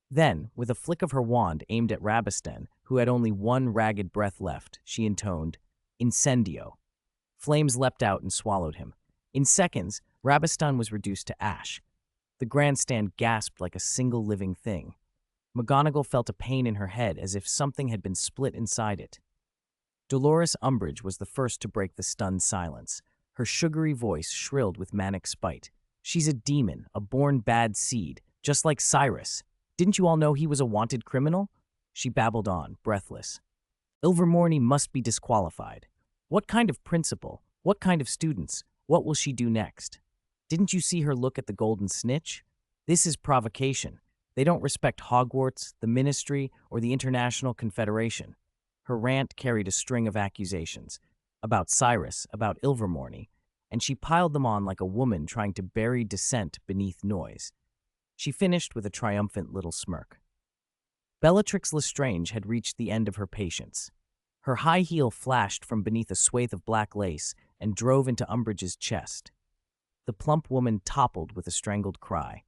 Then, with a flick of her wand aimed at Rabastan, who had only one ragged breath left, she intoned, "Incendio." Flames leapt out and swallowed him. In seconds, Rabastan was reduced to ash. The grandstand gasped like a single living thing. McGonagall felt a pain in her head as if something had been split inside it. Dolores Umbridge was the first to break the stunned silence. Her sugary voice shrilled with manic spite. "She's a demon, a born bad seed, just like Cyrus. Didn't you all know he was a wanted criminal?" She babbled on, breathless. "Ilvermorny must be disqualified. What kind of principal? What kind of students? What will she do next? Didn't you see her look at the golden snitch? This is provocation. They don't respect Hogwarts, the Ministry, or the International Confederation." Her rant carried a string of accusations. About Cyrus, about Ilvermorny, and she piled them on like a woman trying to bury dissent beneath noise. She finished with a triumphant little smirk. Bellatrix Lestrange had reached the end of her patience. Her high heel flashed from beneath a swathe of black lace and drove into Umbridge's chest. The plump woman toppled with a strangled cry.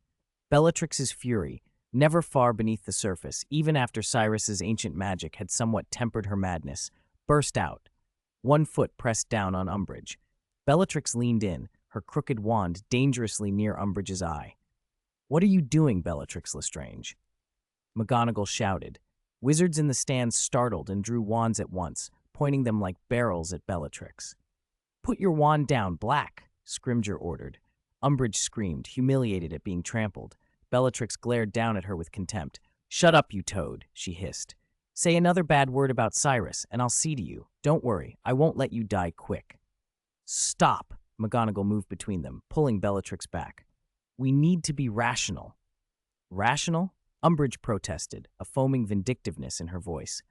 Bellatrix's fury, never far beneath the surface, even after Cyrus's ancient magic had somewhat tempered her madness, burst out. One foot pressed down on Umbridge. Bellatrix leaned in, her crooked wand dangerously near Umbridge's eye. "What are you doing, Bellatrix Lestrange?" McGonagall shouted. Wizards in the stands startled and drew wands at once, pointing them like barrels at Bellatrix. "Put your wand down, Black," Scrimgeour ordered. Umbridge screamed, humiliated at being trampled. Bellatrix glared down at her with contempt. "Shut up, you toad," she hissed. "Say another bad word about Cyrus, and I'll see to you. Don't worry, I won't let you die quick." "Stop," McGonagall moved between them, pulling Bellatrix back. "We need to be rational." "Rational?" Umbridge protested, a foaming vindictiveness in her voice.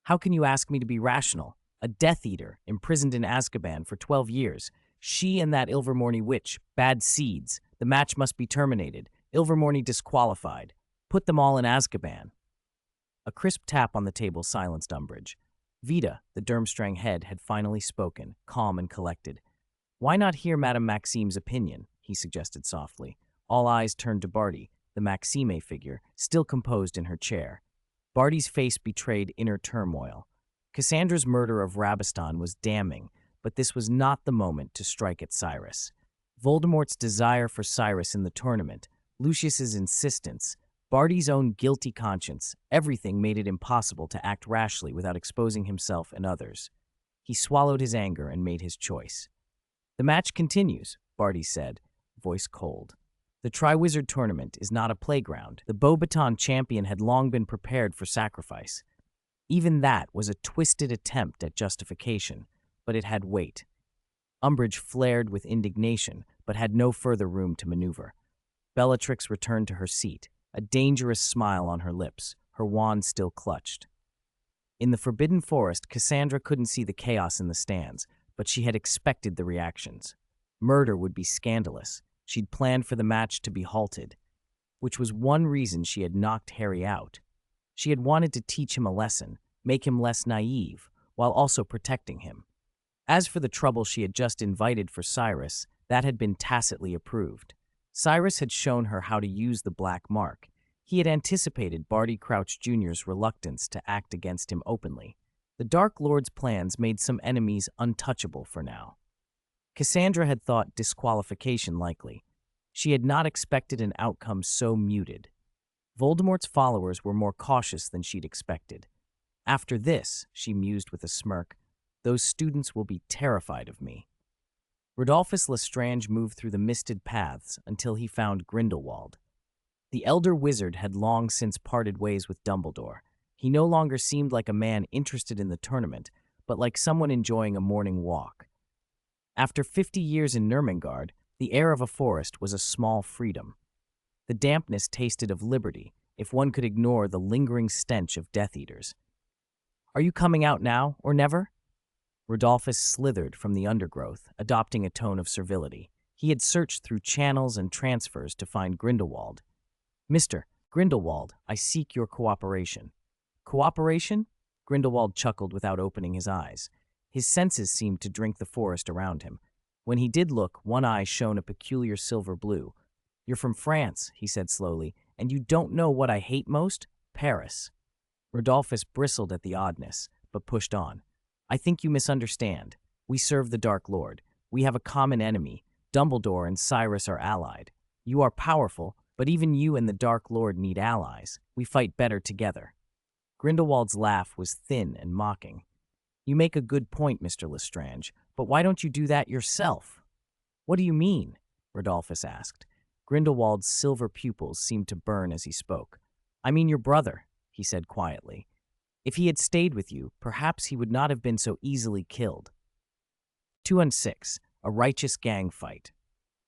"How can you ask me to be rational? A Death Eater, imprisoned in Azkaban for 12 years. She and that Ilvermorny witch, bad seeds. The match must be terminated. Ilvermorny disqualified. Put them all in Azkaban." A crisp tap on the table silenced Umbridge. Vita, the Durmstrang head, had finally spoken, calm and collected. "Why not hear Madame Maxime's opinion?" he suggested softly. All eyes turned to Barty, the Maxime figure, still composed in her chair. Barty's face betrayed inner turmoil. Cassandra's murder of Rabastan was damning, but this was not the moment to strike at Cyrus. Voldemort's desire for Cyrus in the tournament, Lucius's insistence, Barty's own guilty conscience, everything made it impossible to act rashly without exposing himself and others. He swallowed his anger and made his choice. "The match continues," Barty said, voice cold. "The Triwizard Tournament is not a playground. The Beauxbaton champion had long been prepared for sacrifice. Even that was a twisted attempt at justification, but it had weight." Umbridge flared with indignation, but had no further room to maneuver. Bellatrix returned to her seat, a dangerous smile on her lips, her wand still clutched. In the Forbidden Forest, Cassandra couldn't see the chaos in the stands, but she had expected the reactions. Murder would be scandalous. She'd planned for the match to be halted, which was one reason she had knocked Harry out. She had wanted to teach him a lesson, make him less naive, while also protecting him. As for the trouble she had just invited for Cyrus, that had been tacitly approved. Cyrus had shown her how to use the black mark. He had anticipated Barty Crouch Jr.'s reluctance to act against him openly. The Dark Lord's plans made some enemies untouchable for now. Cassandra had thought disqualification likely. She had not expected an outcome so muted. Voldemort's followers were more cautious than she'd expected. "After this," she mused with a smirk, "those students will be terrified of me." Rodolphus Lestrange moved through the misted paths until he found Grindelwald. The elder wizard had long since parted ways with Dumbledore. He no longer seemed like a man interested in the tournament, but like someone enjoying a morning walk. After 50 years in Nurmengard, the air of a forest was a small freedom. The dampness tasted of liberty, if one could ignore the lingering stench of Death Eaters. "Are you coming out now, or never?" Rodolphus slithered from the undergrowth, adopting a tone of servility. He had searched through channels and transfers to find Grindelwald. "Mr. Grindelwald, I seek your cooperation." "Cooperation?" Grindelwald chuckled without opening his eyes. His senses seemed to drink the forest around him. When he did look, one eye shone a peculiar silver blue. "You're from France," he said slowly, "and you don't know what I hate most? Paris." Rodolphus bristled at the oddness, but pushed on. "I think you misunderstand. We serve the Dark Lord. We have a common enemy. Dumbledore and Cyrus are allied. You are powerful, but even you and the Dark Lord need allies. We fight better together." Grindelwald's laugh was thin and mocking. "You make a good point, Mr. Lestrange, but why don't you do that yourself?" "What do you mean?" Rodolphus asked. Grindelwald's silver pupils seemed to burn as he spoke. "I mean your brother," he said quietly. "If he had stayed with you, perhaps he would not have been so easily killed." 206. A righteous gang fight.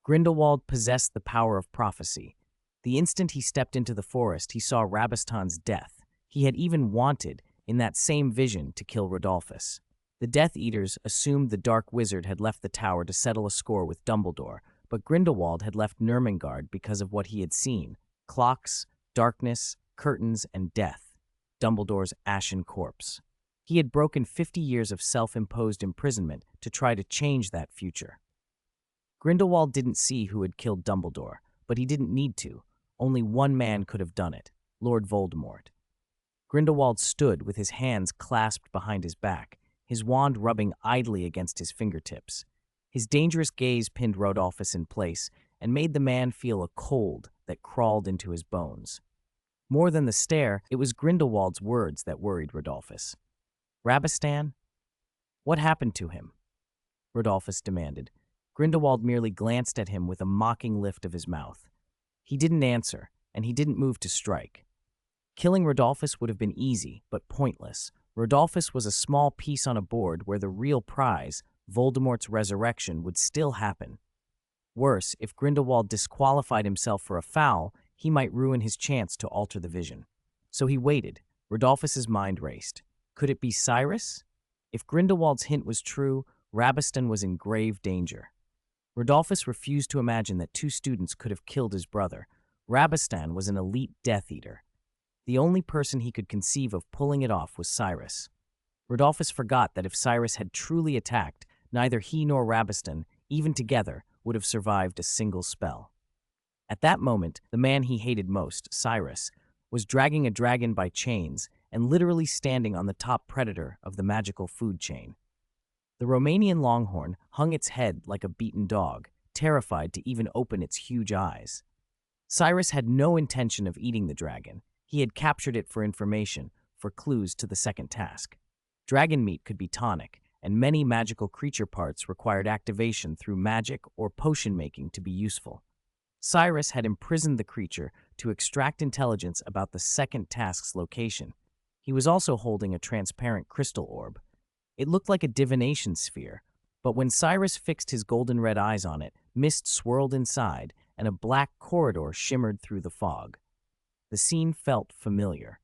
Grindelwald possessed the power of prophecy. The instant he stepped into the forest, he saw Rabastan's death. He had even wanted, in that same vision, to kill Rodolphus. The Death Eaters assumed the Dark Wizard had left the tower to settle a score with Dumbledore, but Grindelwald had left Nurmengard because of what he had seen: clocks, darkness, curtains, and death. Dumbledore's ashen corpse. He had broken 50 years of self-imposed imprisonment to try to change that future. Grindelwald didn't see who had killed Dumbledore, but he didn't need to. Only one man could have done it: Lord Voldemort. Grindelwald stood with his hands clasped behind his back, his wand rubbing idly against his fingertips. His dangerous gaze pinned Rodolphus in place and made the man feel a cold that crawled into his bones. More than the stare, it was Grindelwald's words that worried Rodolphus. Rabistan? What happened to him? Rodolphus demanded. Grindelwald merely glanced at him with a mocking lift of his mouth. He didn't answer, and he didn't move to strike. Killing Rodolphus would have been easy, but pointless. Rodolphus was a small piece on a board where the real prize, Voldemort's resurrection, would still happen. Worse, if Grindelwald disqualified himself for a foul, he might ruin his chance to alter the vision. So he waited. Rodolphus's mind raced. Could it be Cyrus? If Grindelwald's hint was true, Rabistan was in grave danger. Rodolphus refused to imagine that two students could have killed his brother. Rabistan was an elite Death Eater. The only person he could conceive of pulling it off was Cyrus. Rodolphus forgot that if Cyrus had truly attacked, neither he nor Rabistan, even together, would have survived a single spell. At that moment, the man he hated most, Cyrus, was dragging a dragon by chains and literally standing on the top predator of the magical food chain. The Romanian longhorn hung its head like a beaten dog, terrified to even open its huge eyes. Cyrus had no intention of eating the dragon. He had captured it for information, for clues to the second task. Dragon meat could be tonic, and many magical creature parts required activation through magic or potion making to be useful. Cyrus had imprisoned the creature to extract intelligence about the second task's location. He was also holding a transparent crystal orb. It looked like a divination sphere, but when Cyrus fixed his golden red eyes on it, mist swirled inside, and a black corridor shimmered through the fog. The scene felt familiar.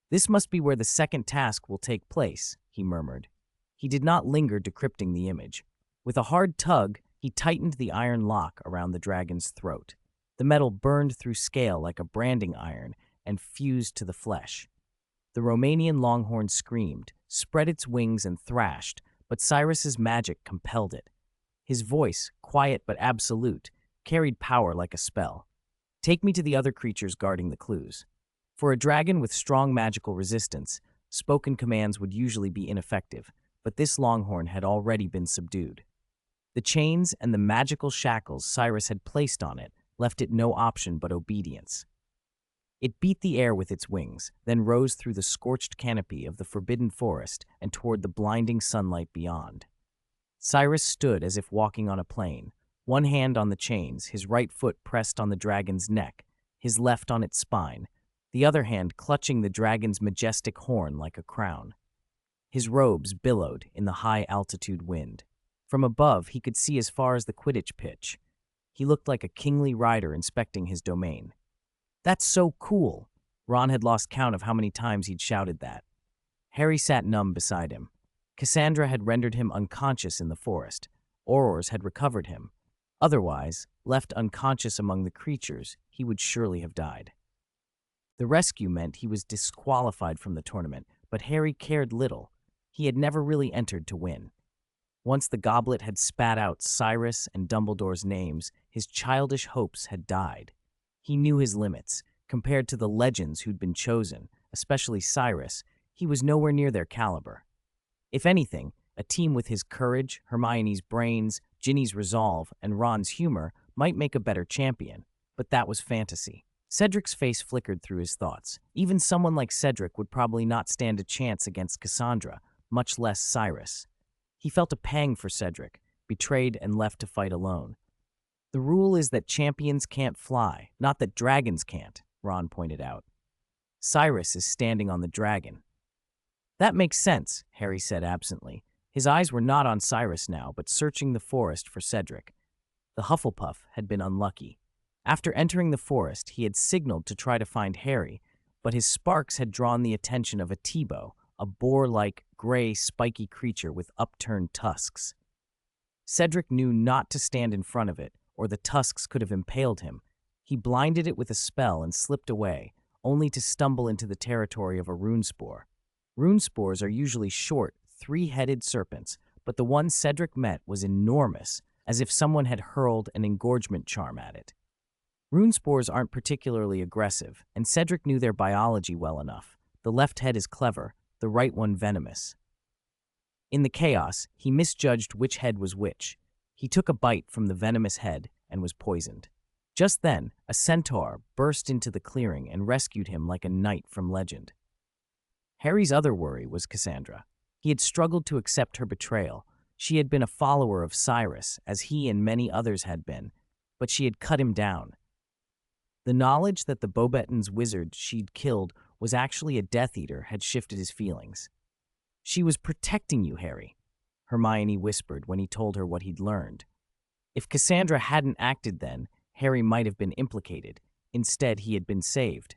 "This must be where the second task will take place," he murmured. He did not linger decrypting the image. With a hard tug, he tightened the iron lock around the dragon's throat. The metal burned through scale like a branding iron and fused to the flesh. The Romanian longhorn screamed, spread its wings and thrashed, but Cyrus's magic compelled it. His voice, quiet but absolute, carried power like a spell. "Take me to the other creatures guarding the clues." For a dragon with strong magical resistance, spoken commands would usually be ineffective, but this longhorn had already been subdued. The chains and the magical shackles Cyrus had placed on it left it no option but obedience. It beat the air with its wings, then rose through the scorched canopy of the forbidden forest and toward the blinding sunlight beyond. Cyrus stood as if walking on a plane, one hand on the chains, his right foot pressed on the dragon's neck, his left on its spine, the other hand clutching the dragon's majestic horn like a crown. His robes billowed in the high-altitude wind. From above, he could see as far as the Quidditch pitch. He looked like a kingly rider inspecting his domain. "That's so cool!" Ron had lost count of how many times he'd shouted that. Harry sat numb beside him. Cassandra had rendered him unconscious in the forest. Aurors had recovered him. Otherwise, left unconscious among the creatures, he would surely have died. The rescue meant he was disqualified from the tournament, but Harry cared little. He had never really entered to win. Once the goblet had spat out Cyrus and Dumbledore's names, his childish hopes had died. He knew his limits. Compared to the legends who'd been chosen, especially Cyrus, he was nowhere near their caliber. If anything, a team with his courage, Hermione's brains, Ginny's resolve, and Ron's humor might make a better champion, but that was fantasy. Cedric's face flickered through his thoughts. Even someone like Cedric would probably not stand a chance against Cassandra, much less Cyrus. He felt a pang for Cedric, betrayed and left to fight alone. "The rule is that champions can't fly, not that dragons can't," Ron pointed out. "Cyrus is standing on the dragon." "That makes sense," Harry said absently. His eyes were not on Cyrus now, but searching the forest for Cedric. The Hufflepuff had been unlucky. After entering the forest, he had signaled to try to find Harry, but his sparks had drawn the attention of a T-bow, a boar-like, gray, spiky creature with upturned tusks. Cedric knew not to stand in front of it, or the tusks could have impaled him. He blinded it with a spell and slipped away, only to stumble into the territory of a runespore. Runespores are usually short, three-headed serpents, but the one Cedric met was enormous, as if someone had hurled an engorgement charm at it. Runespores aren't particularly aggressive, and Cedric knew their biology well enough. The left head is clever, the right one venomous. In the chaos, he misjudged which head was which. He took a bite from the venomous head and was poisoned. Just then, a centaur burst into the clearing and rescued him like a knight from legend. Harry's other worry was Cassandra. He had struggled to accept her betrayal. She had been a follower of Cyrus, as he and many others had been, but she had cut him down. The knowledge that the Beauxbatons wizard she'd killed was actually a Death Eater had shifted his feelings. "She was protecting you, Harry," Hermione whispered when he told her what he'd learned. If Cassandra hadn't acted then, Harry might have been implicated. Instead, he had been saved.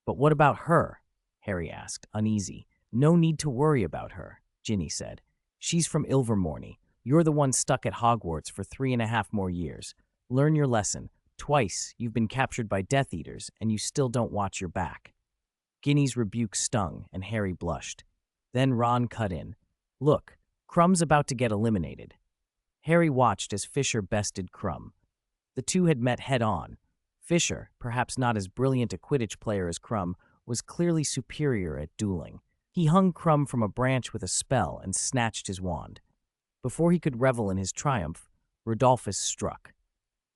"But what about her?" Harry asked, uneasy. "No need to worry about her," Ginny said. "She's from Ilvermorny. You're the one stuck at Hogwarts for 3.5 more years. Learn your lesson. Twice, you've been captured by Death Eaters, and you still don't watch your back." Ginny's rebuke stung, and Harry blushed. Then Ron cut in. "Look, Crumb's about to get eliminated." Harry watched as Fisher bested Crumb. The two had met head-on. Fisher, perhaps not as brilliant a Quidditch player as Crumb, was clearly superior at dueling. He hung Crumb from a branch with a spell and snatched his wand. Before he could revel in his triumph, Rodolphus struck.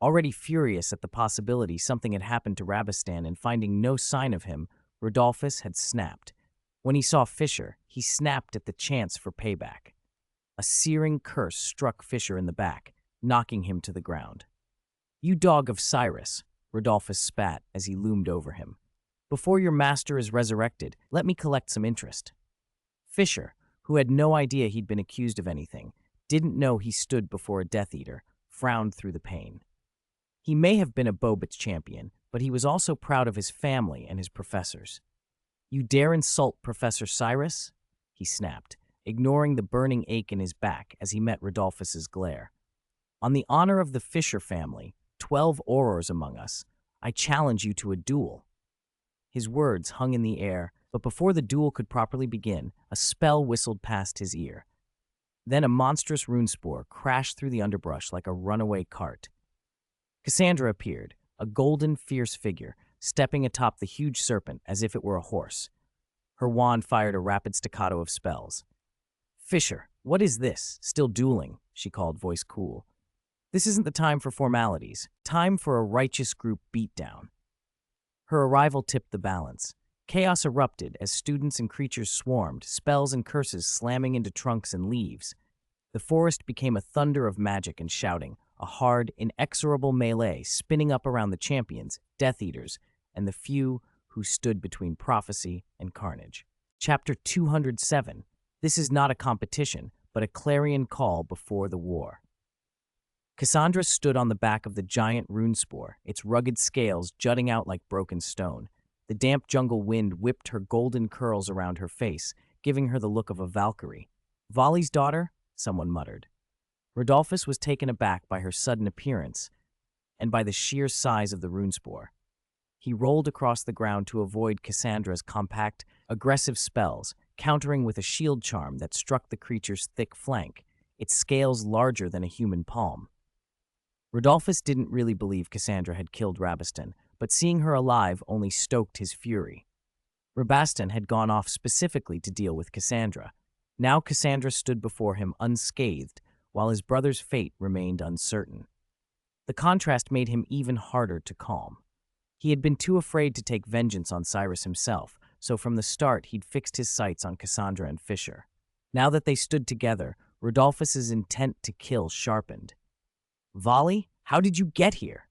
Already furious at the possibility something had happened to Rabastan and finding no sign of him, Rodolphus had snapped. When he saw Fisher, he snapped at the chance for payback. A searing curse struck Fisher in the back, knocking him to the ground. "You dog of Cyrus," Rodolphus spat as he loomed over him. "Before your master is resurrected, let me collect some interest." Fisher, who had no idea he'd been accused of anything, didn't know he stood before a Death Eater, frowned through the pain. He may have been a Beauxbat's champion, but he was also proud of his family and his professors. "You dare insult Professor Cyrus?" he snapped, ignoring the burning ache in his back as he met Rodolphus's glare. "On the honor of the Fisher family, 12 Aurors among us, I challenge you to a duel." His words hung in the air, but before the duel could properly begin, a spell whistled past his ear. Then a monstrous runespore crashed through the underbrush like a runaway cart. Cassandra appeared, a golden, fierce figure, stepping atop the huge serpent as if it were a horse. Her wand fired a rapid staccato of spells. "Fisher, what is this? Still dueling?" she called, voice cool. "This isn't the time for formalities. Time for a righteous group beatdown." Her arrival tipped the balance. Chaos erupted as students and creatures swarmed, spells and curses slamming into trunks and leaves. The forest became a thunder of magic and shouting, a hard, inexorable melee spinning up around the champions, Death Eaters, and the few who stood between prophecy and carnage. Chapter 207. This is not a competition, but a clarion call before the war. Cassandra stood on the back of the giant runespore, its rugged scales jutting out like broken stone. The damp jungle wind whipped her golden curls around her face, giving her the look of a Valkyrie. "Volley's daughter?" someone muttered. Rodolphus was taken aback by her sudden appearance and by the sheer size of the runespore. He rolled across the ground to avoid Cassandra's compact, aggressive spells, countering with a shield charm that struck the creature's thick flank, its scales larger than a human palm. Rodolphus didn't really believe Cassandra had killed Rabastan, but seeing her alive only stoked his fury. Rabastan had gone off specifically to deal with Cassandra. Now Cassandra stood before him unscathed, while his brother's fate remained uncertain. The contrast made him even harder to calm. He had been too afraid to take vengeance on Cyrus himself, so from the start he'd fixed his sights on Cassandra and Fisher. Now that they stood together, Rodolphus's intent to kill sharpened. "Volley, how did you get here?"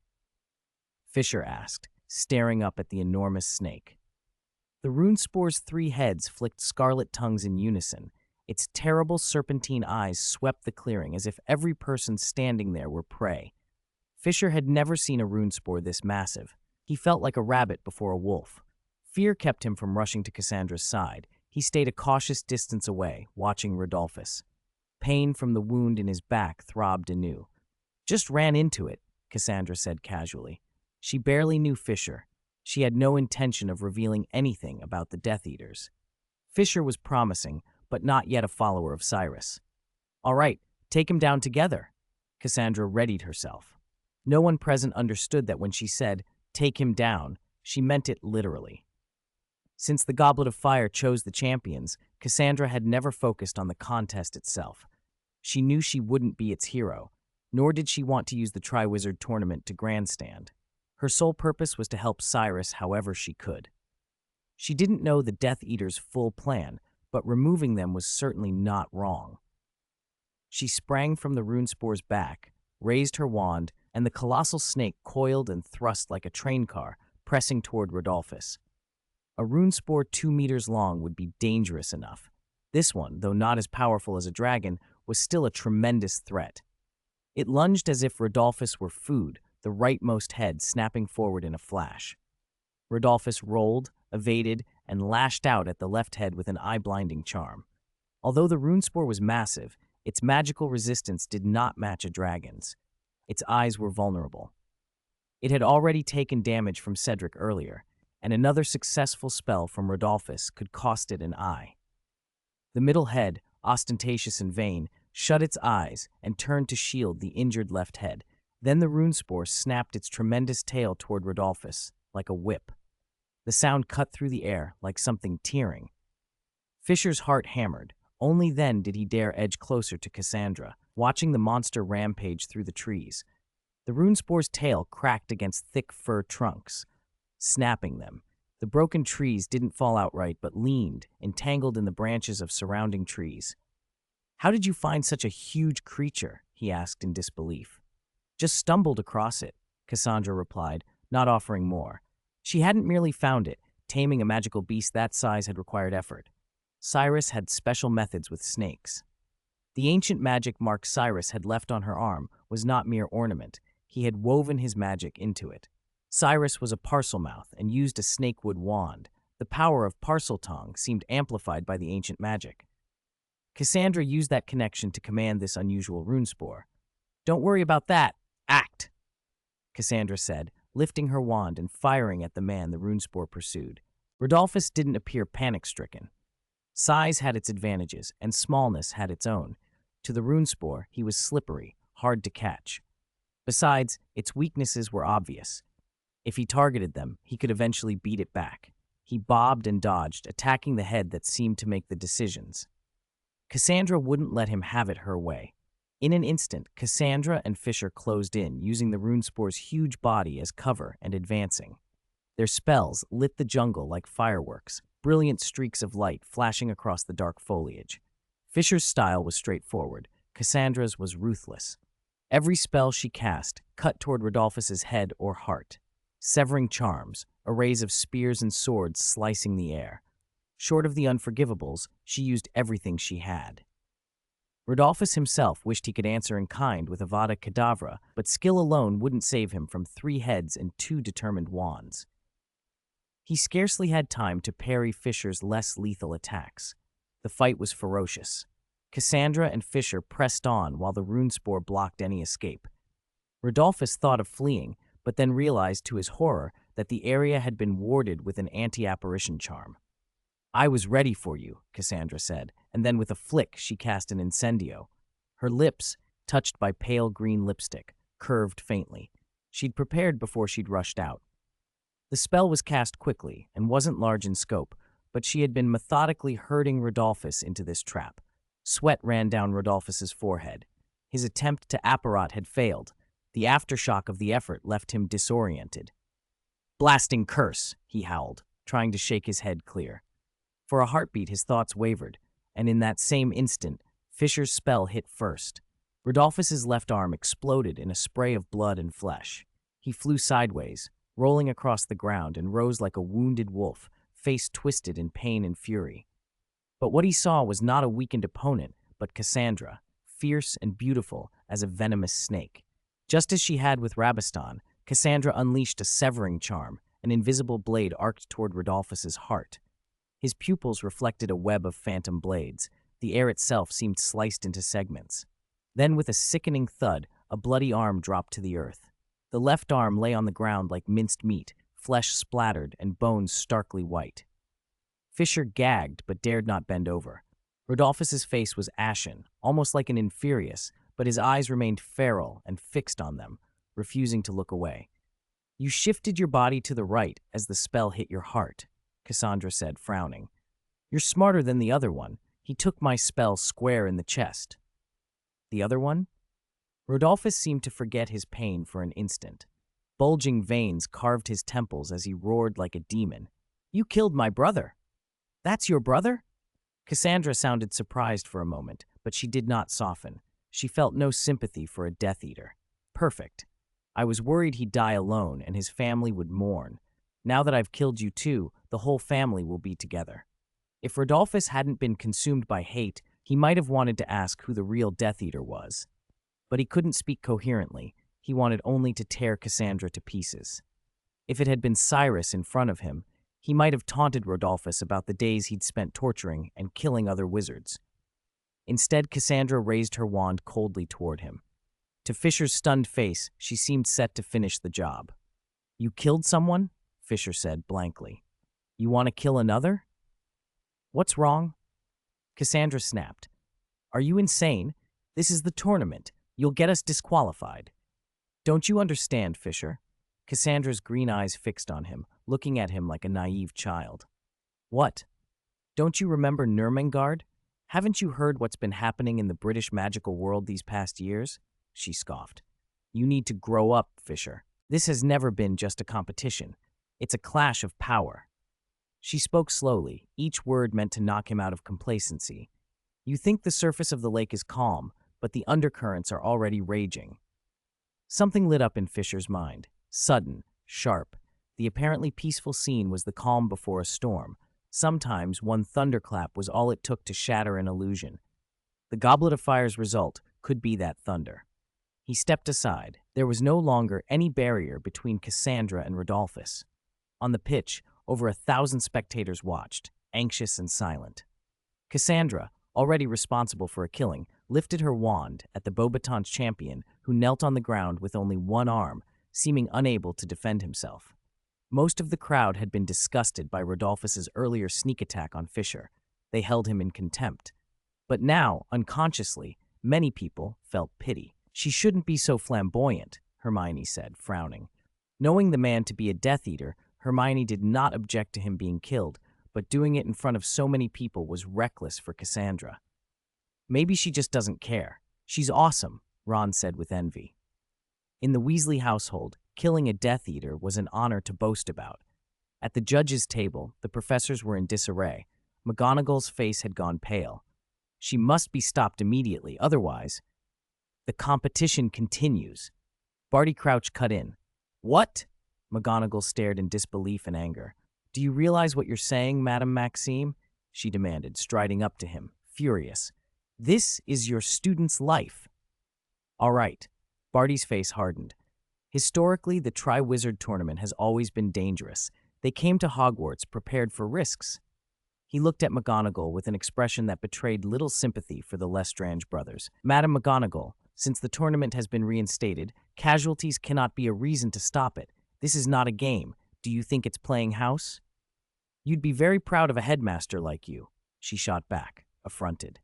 Fisher asked, staring up at the enormous snake. The runespore's 3 heads flicked scarlet tongues in unison. Its terrible serpentine eyes swept the clearing as if every person standing there were prey. Fisher had never seen a runespore this massive. He felt like a rabbit before a wolf. Fear kept him from rushing to Cassandra's side. He stayed a cautious distance away, watching Rodolphus. Pain from the wound in his back throbbed anew. "Just ran into it," Cassandra said casually. She barely knew Fisher. She had no intention of revealing anything about the Death Eaters. Fisher was promising, but not yet a follower of Cyrus. "All right, take him down together." Cassandra readied herself. No one present understood that when she said, "take him down," she meant it literally. Since the Goblet of Fire chose the champions, Cassandra had never focused on the contest itself. She knew she wouldn't be its hero, nor did she want to use the Triwizard Tournament to grandstand. Her sole purpose was to help Cyrus however she could. She didn't know the Death Eater's full plan, but removing them was certainly not wrong. She sprang from the runespore's back, raised her wand, and the colossal snake coiled and thrust like a train car, pressing toward Rodolphus. A runespore 2 meters long would be dangerous enough. This one, though not as powerful as a dragon, was still a tremendous threat. It lunged as if Rodolphus were food, the rightmost head snapping forward in a flash. Rodolphus rolled, evaded, and lashed out at the left head with an eye-blinding charm. Although the runespore was massive, its magical resistance did not match a dragon's. Its eyes were vulnerable. It had already taken damage from Cedric earlier, and another successful spell from Rodolphus could cost it an eye. The middle head, ostentatious and vain, shut its eyes and turned to shield the injured left head. Then the runespore snapped its tremendous tail toward Rodolphus, like a whip. The sound cut through the air like something tearing. Fisher's heart hammered. Only then did he dare edge closer to Cassandra, watching the monster rampage through the trees. The runespore's tail cracked against thick fir trunks, snapping them. The broken trees didn't fall outright but leaned, entangled in the branches of surrounding trees. "How did you find such a huge creature?" he asked in disbelief. "Just stumbled across it," Cassandra replied, not offering more. She hadn't merely found it. Taming a magical beast that size had required effort. Cyrus had special methods with snakes. The ancient magic mark Cyrus had left on her arm was not mere ornament. He had woven his magic into it. Cyrus was a Parselmouth and used a snakewood wand. The power of Parseltongue seemed amplified by the ancient magic. Cassandra used that connection to command this unusual runespore. "Don't worry about that. Act!" Cassandra said, lifting her wand and firing at the man the runespore pursued. Rodolphus didn't appear panic-stricken. Size had its advantages, and smallness had its own. To the runespore, he was slippery, hard to catch. Besides, its weaknesses were obvious. If he targeted them, he could eventually beat it back. He bobbed and dodged, attacking the head that seemed to make the decisions. Cassandra wouldn't let him have it her way. In an instant, Cassandra and Fisher closed in, using the runespore's huge body as cover and advancing. Their spells lit the jungle like fireworks, brilliant streaks of light flashing across the dark foliage. Fisher's style was straightforward. Cassandra's was ruthless. Every spell she cast cut toward Rodolphus's head or heart. Severing charms, arrays of spears and swords slicing the air. Short of the unforgivables, she used everything she had. Rodolphus himself wished he could answer in kind with Avada Kedavra, but skill alone wouldn't save him from 3 heads and 2 determined wands. He scarcely had time to parry Fisher's less lethal attacks. The fight was ferocious. Cassandra and Fisher pressed on while the runespore blocked any escape. Rodolphus thought of fleeing, but then realized to his horror that the area had been warded with an anti-apparition charm. "I was ready for you," Cassandra said, and then with a flick she cast an incendio. Her lips, touched by pale green lipstick, curved faintly. She'd prepared before she'd rushed out. The spell was cast quickly and wasn't large in scope, but she had been methodically herding Rodolphus into this trap. Sweat ran down Rodolphus's forehead. His attempt to apparat had failed. The aftershock of the effort left him disoriented. "Blasting curse," he howled, trying to shake his head clear. For a heartbeat his thoughts wavered, and in that same instant, Fisher's spell hit first. Rodolphus's left arm exploded in a spray of blood and flesh. He flew sideways, rolling across the ground, and rose like a wounded wolf, face twisted in pain and fury. But what he saw was not a weakened opponent, but Cassandra, fierce and beautiful as a venomous snake. Just as she had with Rabiston, Cassandra unleashed a severing charm, an invisible blade arced toward Rodolphus's heart. His pupils reflected a web of phantom blades. The air itself seemed sliced into segments. Then, with a sickening thud, a bloody arm dropped to the earth. The left arm lay on the ground like minced meat, flesh splattered and bones starkly white. Fisher gagged but dared not bend over. Rodolphus's face was ashen, almost like an infurious, but his eyes remained feral and fixed on them, refusing to look away. "You shifted your body to the right as the spell hit your heart," Cassandra said, frowning. "You're smarter than the other one. He took my spell square in the chest." "The other one?" Rodolphus seemed to forget his pain for an instant. Bulging veins carved his temples as he roared like a demon. "You killed my brother! That's your brother?" Cassandra sounded surprised for a moment, but she did not soften. She felt no sympathy for a Death Eater. "Perfect. I was worried he'd die alone and his family would mourn. Now that I've killed you too, the whole family will be together." If Rodolphus hadn't been consumed by hate, he might have wanted to ask who the real Death Eater was. But he couldn't speak coherently. He wanted only to tear Cassandra to pieces. If it had been Cyrus in front of him, he might have taunted Rodolphus about the days he'd spent torturing and killing other wizards. Instead, Cassandra raised her wand coldly toward him. To Fisher's stunned face, she seemed set to finish the job. "You killed someone?" Fisher said blankly. "You want to kill another? What's wrong?" Cassandra snapped. "Are you insane? This is the tournament. You'll get us disqualified." "Don't you understand, Fisher?" Cassandra's green eyes fixed on him, looking at him like a naive child. "What? Don't you remember Nurmengard? Haven't you heard what's been happening in the British magical world these past years?" She scoffed. "You need to grow up, Fisher. This has never been just a competition. It's a clash of power." She spoke slowly, each word meant to knock him out of complacency. "You think the surface of the lake is calm, but the undercurrents are already raging." Something lit up in Fisher's mind. Sudden, sharp. The apparently peaceful scene was the calm before a storm. Sometimes one thunderclap was all it took to shatter an illusion. The Goblet of Fire's result could be that thunder. He stepped aside. There was no longer any barrier between Cassandra and Rodolphus. On the pitch, over 1,000 spectators watched, anxious and silent. Cassandra, already responsible for a killing, lifted her wand at the Beauxbatons champion, who knelt on the ground with only one arm, seeming unable to defend himself. Most of the crowd had been disgusted by Rodolphus's earlier sneak attack on Fisher. They held him in contempt. But now, unconsciously, many people felt pity. "She shouldn't be so flamboyant," Hermione said, frowning. Knowing the man to be a Death Eater, Hermione did not object to him being killed, but doing it in front of so many people was reckless for Cassandra. "Maybe she just doesn't care. She's awesome," Ron said with envy. In the Weasley household, killing a Death Eater was an honor to boast about. At the judges' table, the professors were in disarray. McGonagall's face had gone pale. She must be stopped immediately, otherwise... "The competition continues." Barty Crouch cut in. "What?" McGonagall stared in disbelief and anger. "Do you realize what you're saying, Madame Maxime?" she demanded, striding up to him, furious. "This is your student's life." "All right." Barty's face hardened. Historically, the Triwizard Tournament has always been dangerous. They came to Hogwarts prepared for risks. He looked at McGonagall with an expression that betrayed little sympathy for the Lestrange brothers. "Madame McGonagall, since the tournament has been reinstated, casualties cannot be a reason to stop it. This is not a game. Do you think it's playing house?" "You'd be very proud of a headmaster like you," she shot back, affronted.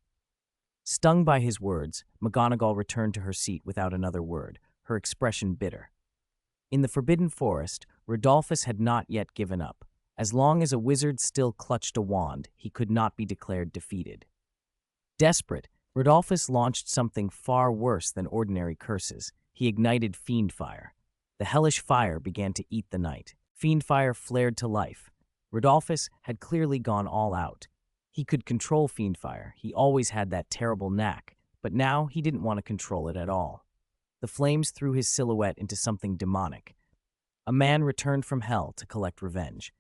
Stung by his words, McGonagall returned to her seat without another word, her expression bitter. In the Forbidden Forest, Rodolphus had not yet given up. As long as a wizard still clutched a wand, he could not be declared defeated. Desperate, Rodolphus launched something far worse than ordinary curses. He ignited Fiendfire. The hellish fire began to eat the night. Fiendfire flared to life. Rodolphus had clearly gone all out. He could control Fiendfire. He always had that terrible knack, but now he didn't want to control it at all. The flames threw his silhouette into something demonic. A man returned from hell to collect revenge.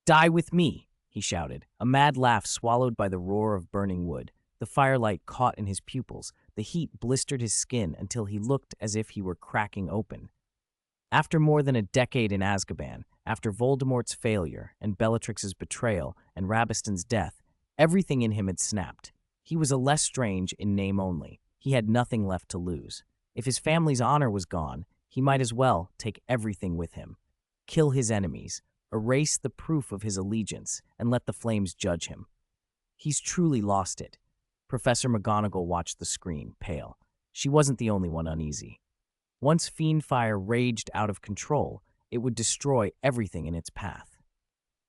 "Die with me!" he shouted, a mad laugh swallowed by the roar of burning wood. The firelight caught in his pupils. The heat blistered his skin until he looked as if he were cracking open. After more than a decade in Azkaban, after Voldemort's failure and Bellatrix's betrayal and Rabaston's death, everything in him had snapped. He was a Lestrange in name only. He had nothing left to lose. If his family's honor was gone, he might as well take everything with him. Kill his enemies, erase the proof of his allegiance, and let the flames judge him. He's truly lost it. Professor McGonagall watched the screen, pale. She wasn't the only one uneasy. Once Fiendfire raged out of control, it would destroy everything in its path.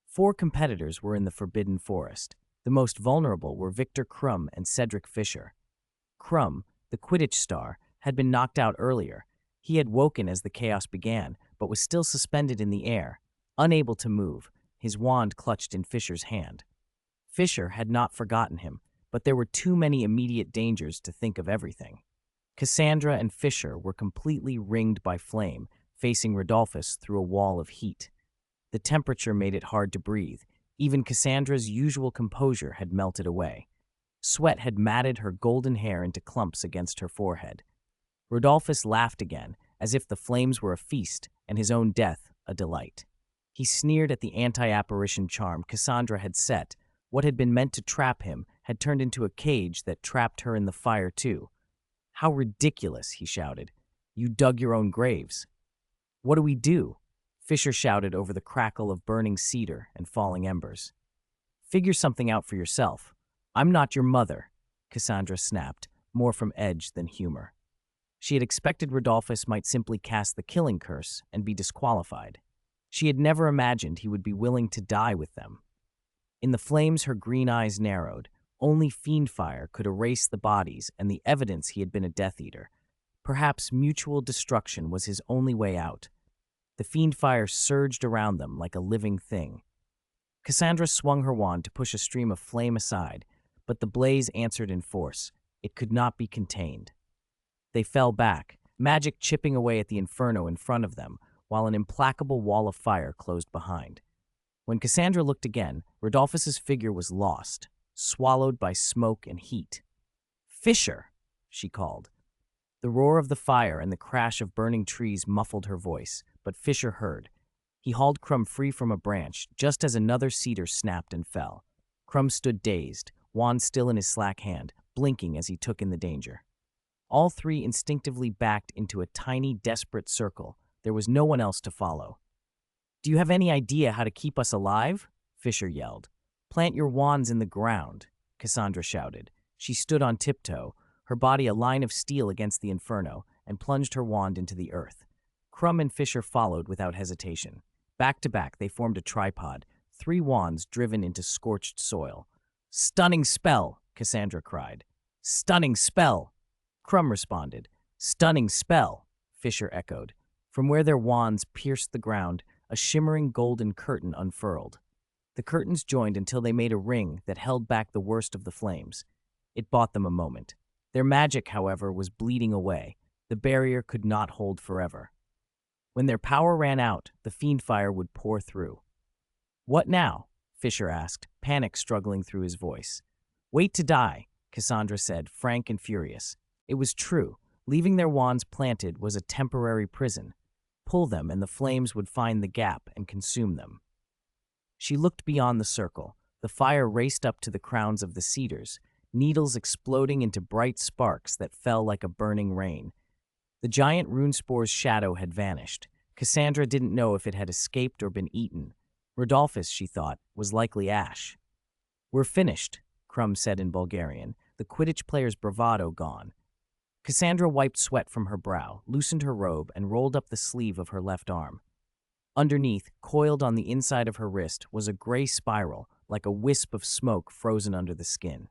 4 competitors were in the Forbidden Forest. The most vulnerable were Victor Krum and Cedric Fisher. Krum, the Quidditch star, had been knocked out earlier. He had woken as the chaos began, but was still suspended in the air, unable to move, his wand clutched in Fisher's hand. Fisher had not forgotten him, but there were too many immediate dangers to think of everything. Cassandra and Fisher were completely ringed by flame, facing Rodolphus through a wall of heat. The temperature made it hard to breathe. Even Cassandra's usual composure had melted away. Sweat had matted her golden hair into clumps against her forehead. Rodolphus laughed again, as if the flames were a feast and his own death a delight. He sneered at the anti-apparition charm Cassandra had set. What had been meant to trap him had turned into a cage that trapped her in the fire too. "How ridiculous," he shouted. "You dug your own graves." "What do we do?" Fisher shouted over the crackle of burning cedar and falling embers. "Figure something out for yourself. I'm not your mother," Cassandra snapped, more from edge than humor. She had expected Rodolphus might simply cast the killing curse and be disqualified. She had never imagined he would be willing to die with them. In the flames, her green eyes narrowed. Only fiend fire could erase the bodies and the evidence he had been a Death Eater. Perhaps mutual destruction was his only way out. The fiend fire surged around them like a living thing. Cassandra swung her wand to push a stream of flame aside, but the blaze answered in force. It could not be contained. They fell back, magic chipping away at the inferno in front of them, while an implacable wall of fire closed behind. When Cassandra looked again, Rodolphus's figure was lost, swallowed by smoke and heat. "Fisher!" she called. The roar of the fire and the crash of burning trees muffled her voice, but Fisher heard. He hauled Crumb free from a branch just as another cedar snapped and fell. Crumb stood dazed, wand still in his slack hand, blinking as he took in the danger. All three instinctively backed into a tiny, desperate circle. There was no one else to follow. "Do you have any idea how to keep us alive?" Fisher yelled. "Plant your wands in the ground," Cassandra shouted. She stood on tiptoe, her body a line of steel against the inferno, and plunged her wand into the earth. Crumb and Fisher followed without hesitation. Back to back, they formed a tripod, 3 wands driven into scorched soil. "Stunning spell!" Cassandra cried. "Stunning spell!" Crumb responded. "Stunning spell!" Fisher echoed. From where their wands pierced the ground, a shimmering golden curtain unfurled. The curtains joined until they made a ring that held back the worst of the flames. It bought them a moment. Their magic, however, was bleeding away. The barrier could not hold forever. When their power ran out, the fiend fire would pour through. "What now?" Fisher asked, panic struggling through his voice. "Wait to die," Cassandra said, frank and furious. It was true. Leaving their wands planted was a temporary prison. Pull them and the flames would find the gap and consume them. She looked beyond the circle. The fire raced up to the crowns of the cedars, needles exploding into bright sparks that fell like a burning rain. The giant runespore's shadow had vanished. Cassandra didn't know if it had escaped or been eaten. Rodolphus, she thought, was likely ash. "We're finished," Crumb said in Bulgarian, the Quidditch player's bravado gone. Cassandra wiped sweat from her brow, loosened her robe, and rolled up the sleeve of her left arm. Underneath, coiled on the inside of her wrist, was a gray spiral, like a wisp of smoke frozen under the skin.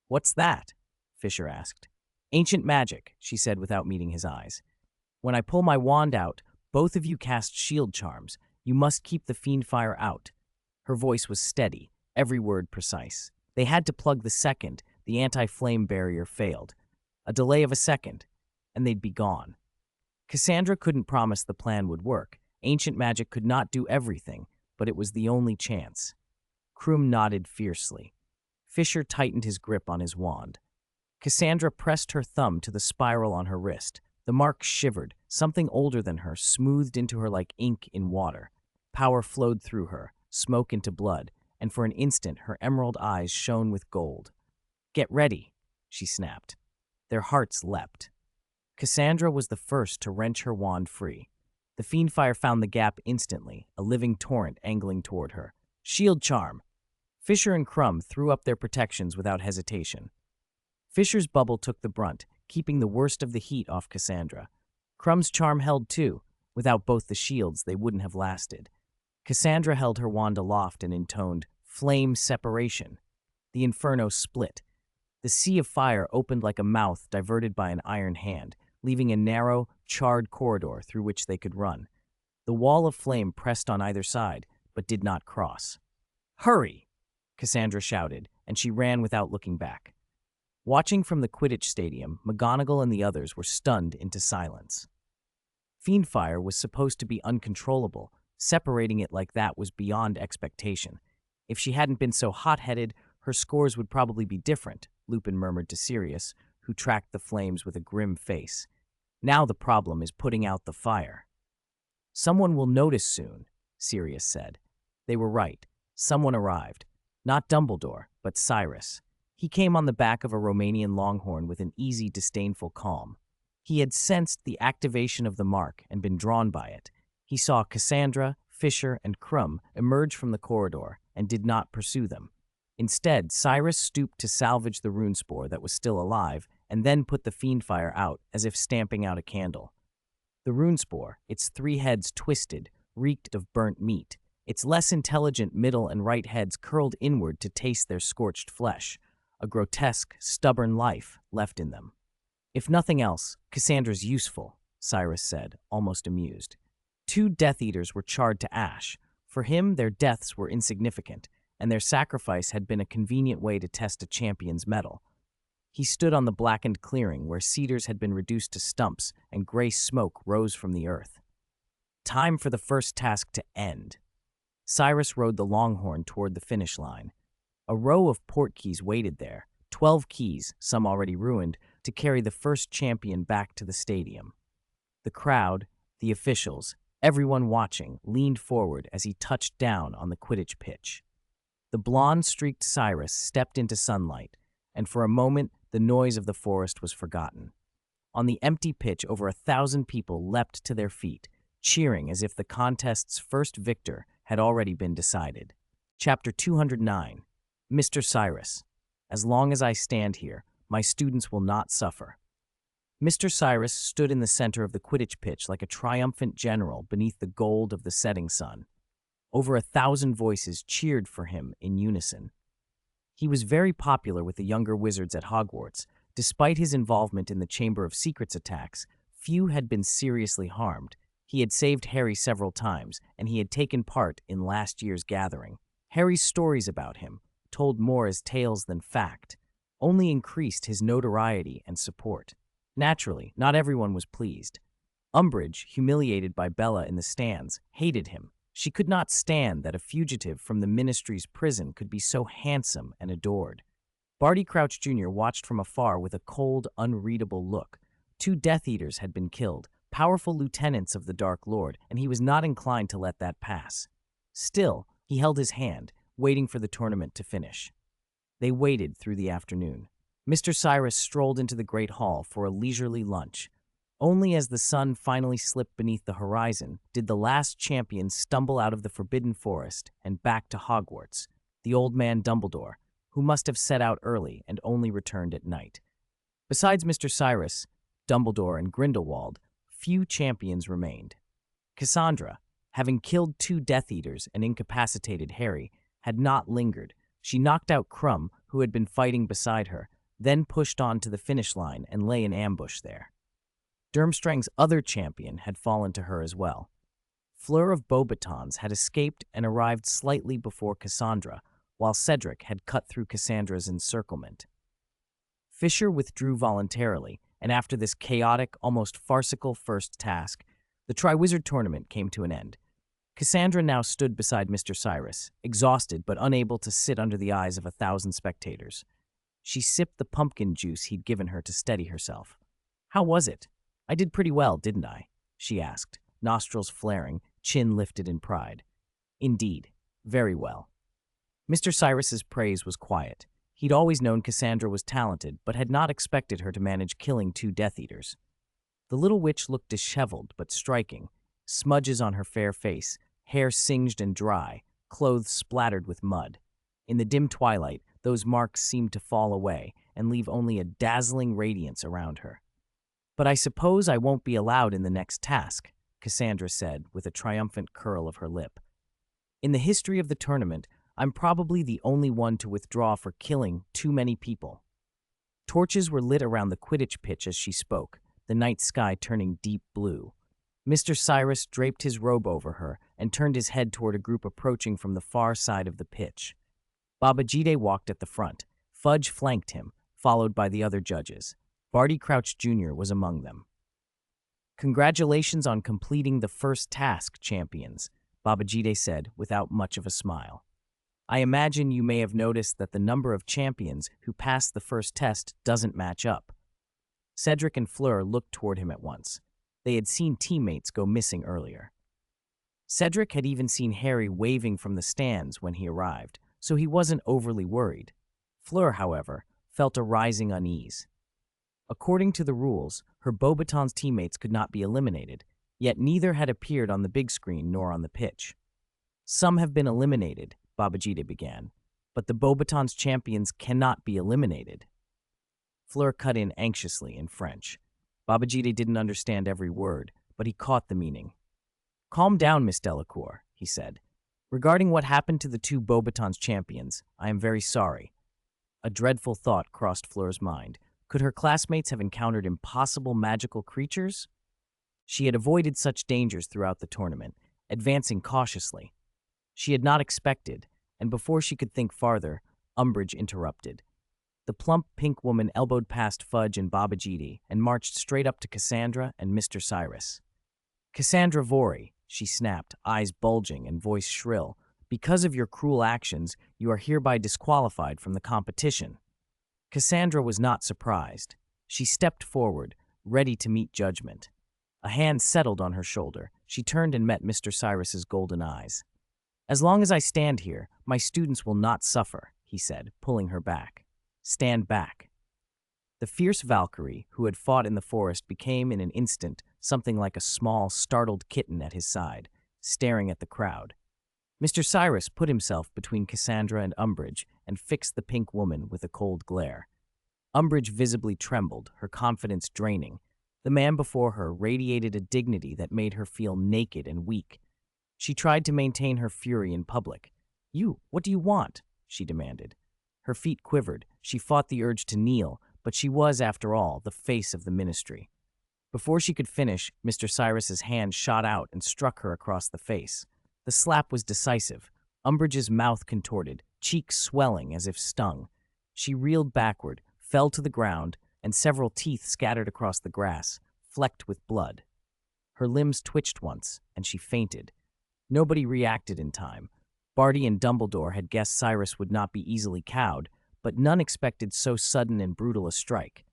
"What's that?" Fisher asked. "Ancient magic," she said without meeting his eyes. "When I pull my wand out, both of you cast shield charms. You must keep the fiend fire out." Her voice was steady, every word precise. They had to plug the second the anti-flame barrier failed. A delay of a second, and they'd be gone. Cassandra couldn't promise the plan would work. Ancient magic could not do everything, but it was the only chance. Krum nodded fiercely. Fisher tightened his grip on his wand. Cassandra pressed her thumb to the spiral on her wrist. The mark shivered. Something older than her smoothed into her like ink in water. Power flowed through her, smoke into blood, and for an instant her emerald eyes shone with gold. "Get ready," she snapped. Their hearts leapt. Cassandra was the first to wrench her wand free. The fiend fire found the gap instantly, a living torrent angling toward her. "Shield charm!" Fisher and Crumb threw up their protections without hesitation. Fisher's bubble took the brunt, keeping the worst of the heat off Cassandra. Crumb's charm held too. Without both the shields, they wouldn't have lasted. Cassandra held her wand aloft and intoned, "Flame separation." The inferno split. The sea of fire opened like a mouth diverted by an iron hand, leaving a narrow, charred corridor through which they could run. The wall of flame pressed on either side, but did not cross. "Hurry!" Cassandra shouted, and she ran without looking back. Watching from the Quidditch stadium, McGonagall and the others were stunned into silence. Fiendfire was supposed to be uncontrollable. Separating it like that was beyond expectation. If she hadn't been so hot-headed, her scores would probably be different, Lupin murmured to Sirius, who tracked the flames with a grim face. Now the problem is putting out the fire. "Someone will notice soon," Sirius said. They were right. Someone arrived. Not Dumbledore, but Cyrus. He came on the back of a Romanian longhorn with an easy, disdainful calm. He had sensed the activation of the mark and been drawn by it. He saw Cassandra, Fisher, and Crumb emerge from the corridor and did not pursue them. Instead, Cyrus stooped to salvage the rune spore that was still alive and then put the fiendfire out as if stamping out a candle. The rune spore, its 3 heads twisted, reeked of burnt meat. Its less intelligent middle and right heads curled inward to taste their scorched flesh, a grotesque, stubborn life left in them. "If nothing else, Cassandra's useful," Cyrus said, almost amused. 2 Death Eaters were charred to ash. For him, their deaths were insignificant, and their sacrifice had been a convenient way to test a champion's mettle. He stood on the blackened clearing where cedars had been reduced to stumps and gray smoke rose from the earth. Time for the first task to end. Cyrus rode the longhorn toward the finish line. A row of portkeys waited there, 12 keys, some already ruined, to carry the first champion back to the stadium. The crowd, the officials, everyone watching, leaned forward as he touched down on the Quidditch pitch. The blonde-streaked Cyrus stepped into sunlight, and for a moment the noise of the forest was forgotten. On the empty pitch, over 1,000 people leapt to their feet, cheering as if the contest's first victor had already been decided. Chapter 209. Mr. Cyrus. As long as I stand here, my students will not suffer. Mr. Cyrus stood in the center of the Quidditch pitch like a triumphant general beneath the gold of the setting sun. Over 1,000 voices cheered for him in unison. He was very popular with the younger wizards at Hogwarts. Despite his involvement in the Chamber of Secrets attacks, few had been seriously harmed. He had saved Harry several times, and he had taken part in last year's gathering. Harry's stories about him, told more as tales than fact, only increased his notoriety and support. Naturally, not everyone was pleased. Umbridge, humiliated by Bella in the stands, hated him. She could not stand that a fugitive from the Ministry's prison could be so handsome and adored. Barty Crouch Jr. watched from afar with a cold, unreadable look. 2 Death Eaters had been killed, powerful lieutenants of the Dark Lord, and he was not inclined to let that pass. Still, he held his hand, waiting for the tournament to finish. They waited through the afternoon. Mr. Cyrus strolled into the Great Hall for a leisurely lunch. Only as the sun finally slipped beneath the horizon did the last champion stumble out of the Forbidden Forest and back to Hogwarts, the old man Dumbledore, who must have set out early and only returned at night. Besides Mr. Cyrus, Dumbledore, and Grindelwald, few champions remained. Cassandra, having killed 2 Death Eaters and incapacitated Harry, had not lingered. She knocked out Crumb, who had been fighting beside her, then pushed on to the finish line and lay in ambush there. Durmstrang's other champion had fallen to her as well. Fleur of Beauxbatons had escaped and arrived slightly before Cassandra, while Cedric had cut through Cassandra's encirclement. Fisher withdrew voluntarily, and after this chaotic, almost farcical first task, the Triwizard Tournament came to an end. Cassandra now stood beside Mr. Cyrus, exhausted but unable to sit under the eyes of 1,000 spectators. She sipped the pumpkin juice he'd given her to steady herself. "How was it? I did pretty well, didn't I?" she asked, nostrils flaring, chin lifted in pride. "Indeed, very well." Mr. Cyrus's praise was quiet. He'd always known Cassandra was talented, but had not expected her to manage killing 2 Death Eaters. The little witch looked disheveled but striking, smudges on her fair face, hair singed and dry, clothes splattered with mud. In the dim twilight, those marks seemed to fall away and leave only a dazzling radiance around her. "But I suppose I won't be allowed in the next task," Cassandra said with a triumphant curl of her lip. "In the history of the tournament, I'm probably the only one to withdraw for killing too many people." Torches were lit around the Quidditch pitch as she spoke, the night sky turning deep blue. Mr. Cyrus draped his robe over her and turned his head toward a group approaching from the far side of the pitch. Babajide walked at the front. Fudge flanked him, followed by the other judges. Barty Crouch Jr. was among them. "Congratulations on completing the first task, champions," Babajide said without much of a smile. "I imagine you may have noticed that the number of champions who passed the first test doesn't match up." Cedric and Fleur looked toward him at once. They had seen teammates go missing earlier. Cedric had even seen Harry waving from the stands when he arrived, so he wasn't overly worried. Fleur, however, felt a rising unease. According to the rules, her Beauxbatons teammates could not be eliminated, yet neither had appeared on the big screen nor on the pitch. "Some have been eliminated," Babajide began, "but the Beauxbatons champions cannot be eliminated." Fleur cut in anxiously in French. Babajide didn't understand every word, but he caught the meaning. "Calm down, Miss Delacour," he said. "Regarding what happened to the two Beauxbatons champions, I am very sorry." A dreadful thought crossed Fleur's mind. Could her classmates have encountered impossible magical creatures? She had avoided such dangers throughout the tournament, advancing cautiously. She had not expected, and before she could think farther, Umbridge interrupted. The plump pink woman elbowed past Fudge and Babajide and marched straight up to Cassandra and Mr. Cyrus. "Cassandra Vorey," she snapped, eyes bulging and voice shrill, "because of your cruel actions, you are hereby disqualified from the competition." Cassandra was not surprised. She stepped forward, ready to meet judgment. A hand settled on her shoulder. She turned and met Mr. Cyrus's golden eyes. "As long as I stand here, my students will not suffer," he said, pulling her back. "Stand back." The fierce Valkyrie, who had fought in the forest, became in an instant something like a small, startled kitten at his side, staring at the crowd. Mr. Cyrus put himself between Cassandra and Umbridge and fixed the pink woman with a cold glare. Umbridge visibly trembled, her confidence draining. The man before her radiated a dignity that made her feel naked and weak. She tried to maintain her fury in public. What do you want?" she demanded. Her feet quivered. She fought the urge to kneel, but she was, after all, the face of the ministry. Before she could finish, Mr. Cyrus's hand shot out and struck her across the face. The slap was decisive. Umbridge's mouth contorted, cheeks swelling as if stung. She reeled backward, fell to the ground, and several teeth scattered across the grass, flecked with blood. Her limbs twitched once, and she fainted. Nobody reacted in time. Barty and Dumbledore had guessed Cyrus would not be easily cowed, but none expected so sudden and brutal a strike.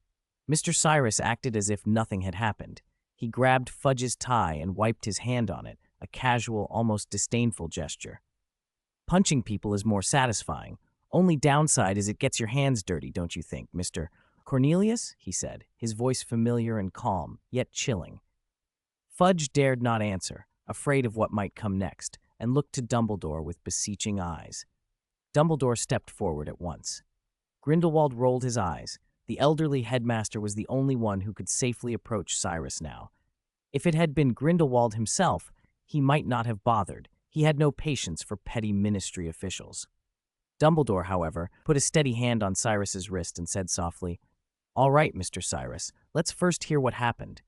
Mr. Cyrus acted as if nothing had happened. He grabbed Fudge's tie and wiped his hand on it, a casual, almost disdainful gesture. "Punching people is more satisfying. Only downside is it gets your hands dirty, don't you think, Mr. Cornelius?" he said, his voice familiar and calm, yet chilling. Fudge dared not answer, afraid of what might come next, and looked to Dumbledore with beseeching eyes. Dumbledore stepped forward at once. Grindelwald rolled his eyes. The elderly headmaster was the only one who could safely approach Cyrus now. If it had been Grindelwald himself, he might not have bothered. He had no patience for petty ministry officials. Dumbledore, however, put a steady hand on Cyrus's wrist and said softly, "All right, Mr. Cyrus, let's first hear what happened."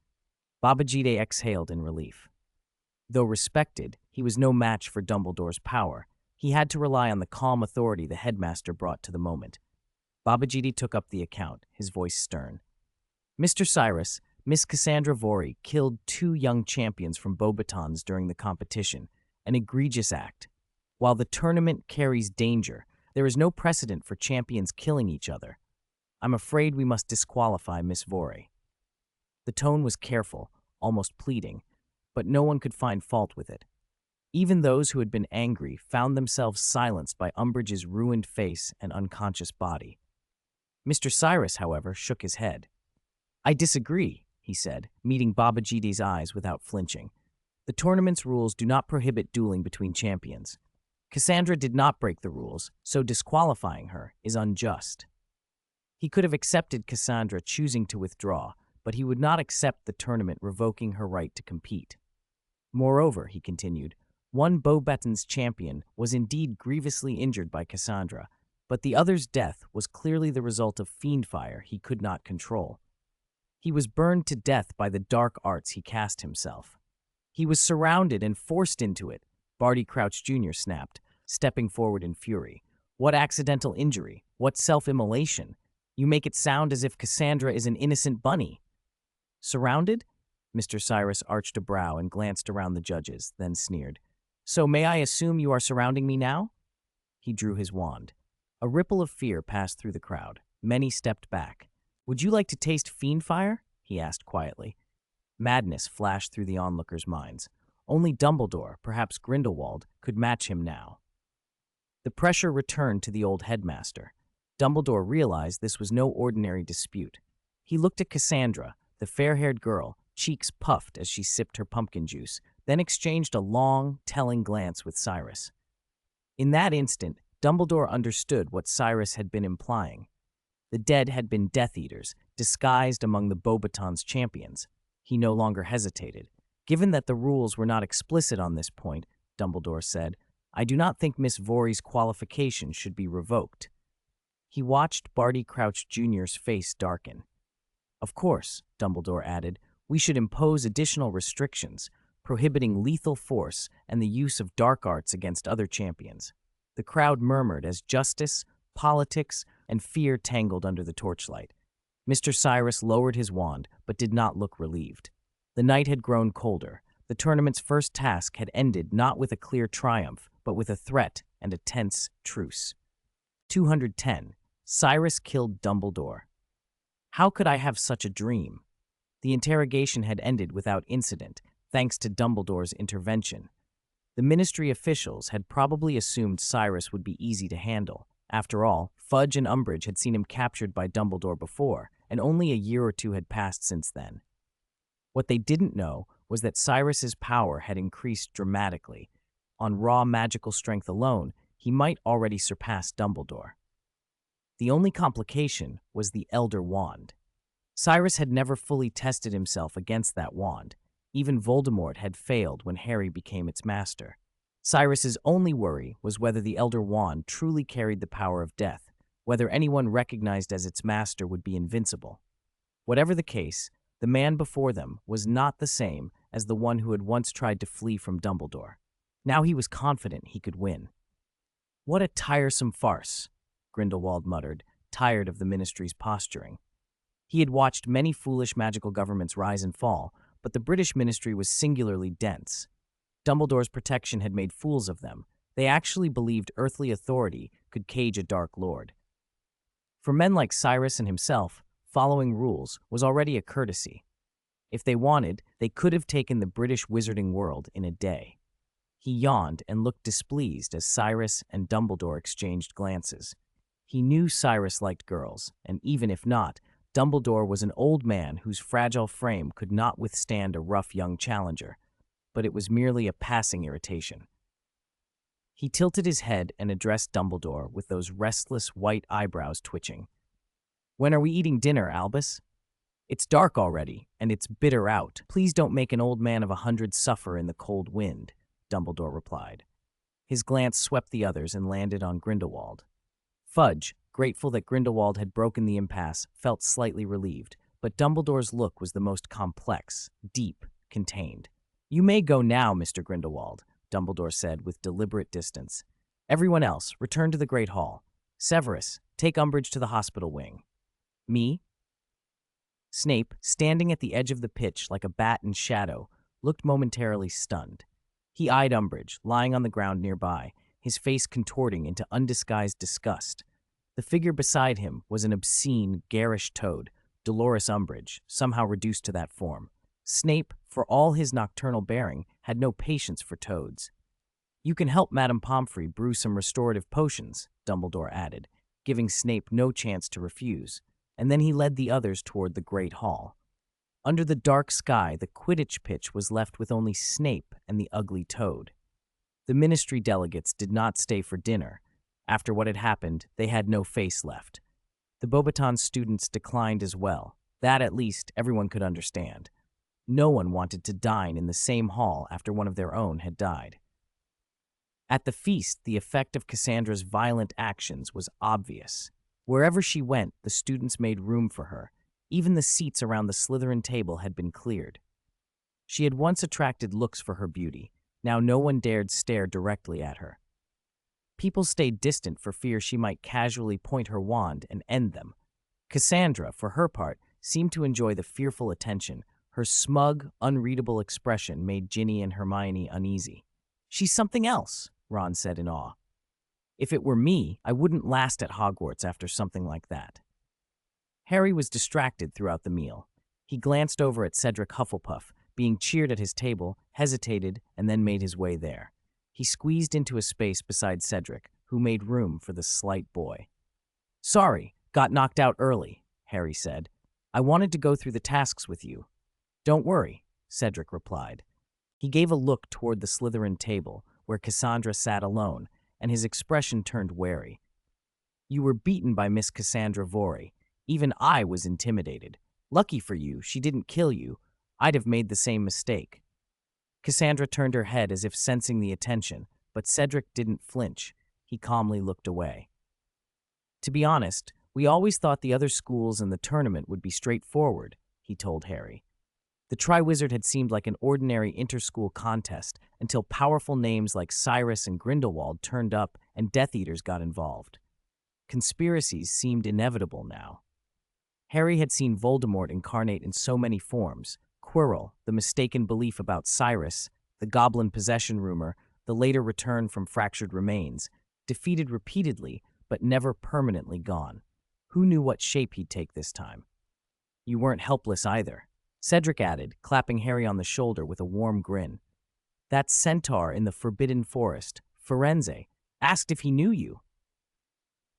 Babajide exhaled in relief. Though respected, he was no match for Dumbledore's power. He had to rely on the calm authority the headmaster brought to the moment. Babajide took up the account, his voice stern. "Mr. Cyrus, Miss Cassandra Vorey killed 2 young champions from Beauxbatons during the competition, an egregious act. While the tournament carries danger, there is no precedent for champions killing each other. I'm afraid we must disqualify Miss Vorey." The tone was careful, almost pleading, but no one could find fault with it. Even those who had been angry found themselves silenced by Umbridge's ruined face and unconscious body. Mr. Cyrus, however, shook his head. "I disagree," he said, meeting Babajide's eyes without flinching. "The tournament's rules do not prohibit dueling between champions. Cassandra did not break the rules, so disqualifying her is unjust." He could have accepted Cassandra choosing to withdraw, but he would not accept the tournament revoking her right to compete. Moreover, he continued, one Beauxbatons champion was indeed grievously injured by Cassandra, but the other's death was clearly the result of fiend fire he could not control. He was burned to death by the dark arts he cast himself. He was surrounded and forced into it, Barty Crouch Jr. snapped, stepping forward in fury. What accidental injury? What self-immolation? You make it sound as if Cassandra is an innocent bunny. Surrounded? Mr. Cyrus arched a brow and glanced around the judges, then sneered. So may I assume you are surrounding me now? He drew his wand. A ripple of fear passed through the crowd. Many stepped back. Would you like to taste fiend fire? He asked quietly. Madness flashed through the onlookers' minds. Only Dumbledore, perhaps Grindelwald, could match him now. The pressure returned to the old headmaster. Dumbledore realized this was no ordinary dispute. He looked at Cassandra, the fair-haired girl, cheeks puffed as she sipped her pumpkin juice, then exchanged a long, telling glance with Cyrus. In that instant, Dumbledore understood what Cyrus had been implying. The dead had been Death Eaters, disguised among the Beauxbatons champions. He no longer hesitated. Given that the rules were not explicit on this point, Dumbledore said, I do not think Miss Vorey's qualification should be revoked. He watched Barty Crouch Jr.'s face darken. Of course, Dumbledore added, we should impose additional restrictions, prohibiting lethal force and the use of dark arts against other champions. The crowd murmured as justice, politics, and fear tangled under the torchlight. Mr. Cyrus lowered his wand, but did not look relieved. The night had grown colder. The tournament's first task had ended not with a clear triumph, but with a threat and a tense truce. 210. Cyrus killed Dumbledore. How could I have such a dream? The interrogation had ended without incident, thanks to Dumbledore's intervention. The ministry officials had probably assumed Cyrus would be easy to handle. After all, Fudge and Umbridge had seen him captured by Dumbledore before, and only a year or two had passed since then. What they didn't know was that Cyrus's power had increased dramatically. On raw magical strength alone, he might already surpass Dumbledore. The only complication was the Elder Wand. Cyrus had never fully tested himself against that wand. Even Voldemort had failed when Harry became its master. Cyrus's only worry was whether the Elder Wand truly carried the power of death, whether anyone recognized as its master would be invincible. Whatever the case, the man before them was not the same as the one who had once tried to flee from Dumbledore. Now he was confident he could win. What a tiresome farce, Grindelwald muttered, tired of the ministry's posturing. He had watched many foolish magical governments rise and fall, but the British ministry was singularly dense. Dumbledore's protection had made fools of them. They actually believed earthly authority could cage a Dark Lord. For men like Cyrus and himself, following rules was already a courtesy. If they wanted, they could have taken the British wizarding world in a day. He yawned and looked displeased as Cyrus and Dumbledore exchanged glances. He knew Cyrus liked girls, and even if not, Dumbledore was an old man whose fragile frame could not withstand a rough young challenger, but it was merely a passing irritation. He tilted his head and addressed Dumbledore with those restless white eyebrows twitching. When are we eating dinner, Albus? It's dark already, and it's bitter out. Please don't make an old man of 100 suffer in the cold wind, Dumbledore replied. His glance swept the others and landed on Grindelwald. Fudge, grateful that Grindelwald had broken the impasse, felt slightly relieved, but Dumbledore's look was the most complex, deep, contained. You may go now, Mr. Grindelwald, Dumbledore said with deliberate distance. Everyone else, return to the Great Hall. Severus, take Umbridge to the hospital wing. Me? Snape, standing at the edge of the pitch like a bat in shadow, looked momentarily stunned. He eyed Umbridge, lying on the ground nearby, his face contorting into undisguised disgust. The figure beside him was an obscene, garish toad, Dolores Umbridge, somehow reduced to that form. Snape, for all his nocturnal bearing, had no patience for toads. You can help Madame Pomfrey brew some restorative potions, Dumbledore added, giving Snape no chance to refuse, and then he led the others toward the Great Hall. Under the dark sky, the Quidditch pitch was left with only Snape and the ugly toad. The ministry delegates did not stay for dinner. After what had happened, they had no face left. The Beauxbatons students declined as well. That, at least, everyone could understand. No one wanted to dine in the same hall after one of their own had died. At the feast, the effect of Cassandra's violent actions was obvious. Wherever she went, the students made room for her. Even the seats around the Slytherin table had been cleared. She had once attracted looks for her beauty. Now no one dared stare directly at her. People stayed distant for fear she might casually point her wand and end them. Cassandra, for her part, seemed to enjoy the fearful attention. Her smug, unreadable expression made Ginny and Hermione uneasy. "She's something else," Ron said in awe. "If it were me, I wouldn't last at Hogwarts after something like that." Harry was distracted throughout the meal. He glanced over at Cedric Hufflepuff, being cheered at his table, hesitated, and then made his way there. He squeezed into a space beside Cedric, who made room for the slight boy. "Sorry, got knocked out early," Harry said. "I wanted to go through the tasks with you." "Don't worry," Cedric replied. He gave a look toward the Slytherin table, where Cassandra sat alone, and his expression turned wary. "You were beaten by Miss Cassandra Vorey. Even I was intimidated. Lucky for you, she didn't kill you. I'd have made the same mistake." Cassandra turned her head as if sensing the attention, but Cedric didn't flinch. He calmly looked away. "To be honest, we always thought the other schools and the tournament would be straightforward," he told Harry. The Triwizard had seemed like an ordinary inter-school contest until powerful names like Cyrus and Grindelwald turned up and Death Eaters got involved. Conspiracies seemed inevitable now. Harry had seen Voldemort incarnate in so many forms: Quirrell, the mistaken belief about Cyrus, the goblin possession rumor, the later return from fractured remains, defeated repeatedly but never permanently gone. Who knew what shape he'd take this time? "You weren't helpless either," Cedric added, clapping Harry on the shoulder with a warm grin. "That centaur in the Forbidden Forest, Firenze, asked if he knew you."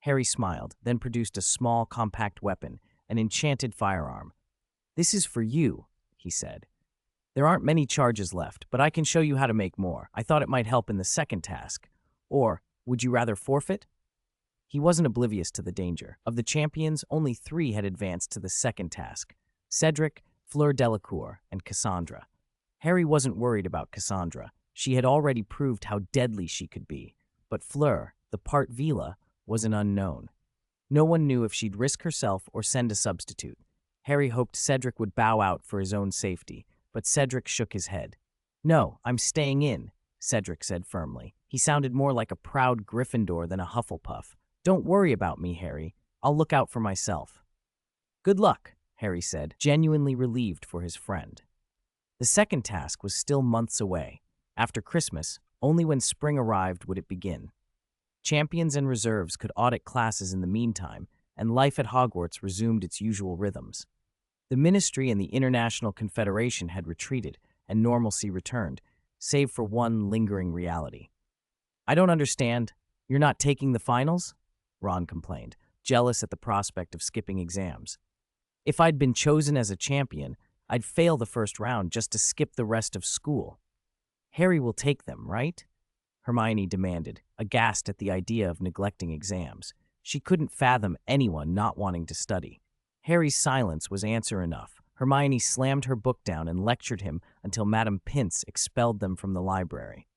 Harry smiled, then produced a small, compact weapon, an enchanted firearm. "This is for you," he said. "There aren't many charges left, but I can show you how to make more. I thought it might help in the second task. Or, would you rather forfeit?" He wasn't oblivious to the danger. Of the champions, only 3 had advanced to the second task: Cedric, Fleur Delacour, and Cassandra. Harry wasn't worried about Cassandra. She had already proved how deadly she could be. But Fleur, the part Vila, was an unknown. No one knew if she'd risk herself or send a substitute. Harry hoped Cedric would bow out for his own safety, but Cedric shook his head. "No, I'm staying in," Cedric said firmly. He sounded more like a proud Gryffindor than a Hufflepuff. "Don't worry about me, Harry. I'll look out for myself." "Good luck," Harry said, genuinely relieved for his friend. The second task was still months away. After Christmas, only when spring arrived would it begin. Champions and reserves could audit classes in the meantime, and life at Hogwarts resumed its usual rhythms. The Ministry and the International Confederation had retreated, and normalcy returned, save for one lingering reality. "I don't understand. You're not taking the finals?" Ron complained, jealous at the prospect of skipping exams. "If I'd been chosen as a champion, I'd fail the first round just to skip the rest of school." "Harry will take them, right?" Hermione demanded, aghast at the idea of neglecting exams. She couldn't fathom anyone not wanting to study. Harry's silence was answer enough. Hermione slammed her book down and lectured him until Madame Pince expelled them from the library.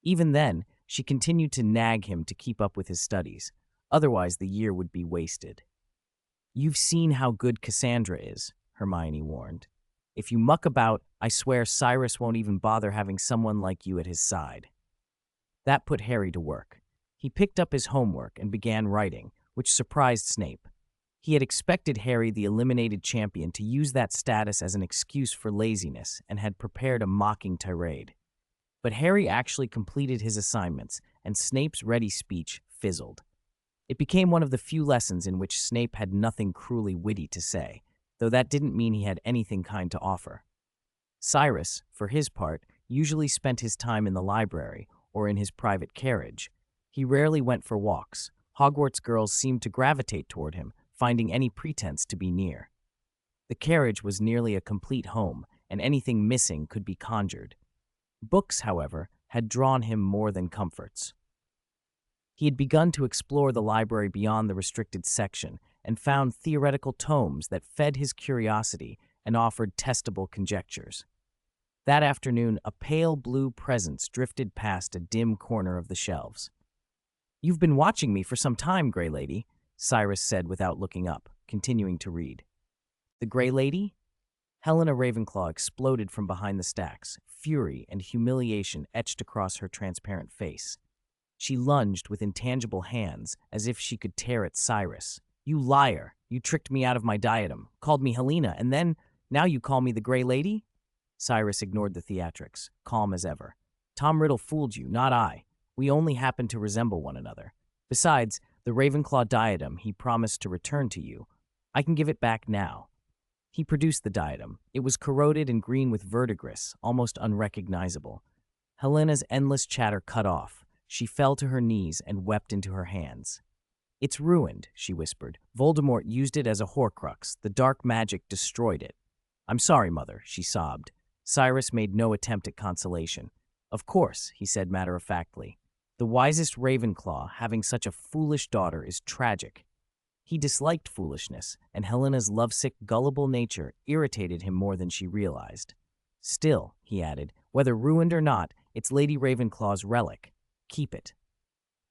Even then, she continued to nag him to keep up with his studies. Otherwise, the year would be wasted. "You've seen how good Cassandra is," Hermione warned. "If you muck about, I swear Cyrus won't even bother having someone like you at his side." That put Harry to work. He picked up his homework and began writing, which surprised Snape. He had expected Harry, the eliminated champion, to use that status as an excuse for laziness and had prepared a mocking tirade. But Harry actually completed his assignments, and Snape's ready speech fizzled. It became one of the few lessons in which Snape had nothing cruelly witty to say, though that didn't mean he had anything kind to offer. Cyrus, for his part, usually spent his time in the library or in his private carriage. He rarely went for walks. Hogwarts girls seemed to gravitate toward him, finding any pretense to be near. The carriage was nearly a complete home, and anything missing could be conjured. Books, however, had drawn him more than comforts. He had begun to explore the library beyond the restricted section and found theoretical tomes that fed his curiosity and offered testable conjectures. That afternoon, a pale blue presence drifted past a dim corner of the shelves. "You've been watching me for some time, Grey Lady," Cyrus said without looking up, continuing to read. "The Grey Lady?" Helena Ravenclaw exploded from behind the stacks, fury and humiliation etched across her transparent face. She lunged with intangible hands as if she could tear at Cyrus. "You liar! You tricked me out of my diadem, called me Helena, and now you call me the Grey Lady?" Cyrus ignored the theatrics, calm as ever. "Tom Riddle fooled you, not I. We only happen to resemble one another. Besides, the Ravenclaw diadem he promised to return to you. I can give it back now." He produced the diadem. It was corroded and green with verdigris, almost unrecognizable. Helena's endless chatter cut off. She fell to her knees and wept into her hands. "It's ruined," she whispered. "Voldemort used it as a Horcrux. The dark magic destroyed it." "I'm sorry, Mother," she sobbed. Cyrus made no attempt at consolation. "Of course," he said matter-of-factly. "The wisest Ravenclaw having such a foolish daughter is tragic." He disliked foolishness, and Helena's lovesick, gullible nature irritated him more than she realized. "Still," he added, "whether ruined or not, it's Lady Ravenclaw's relic. Keep it."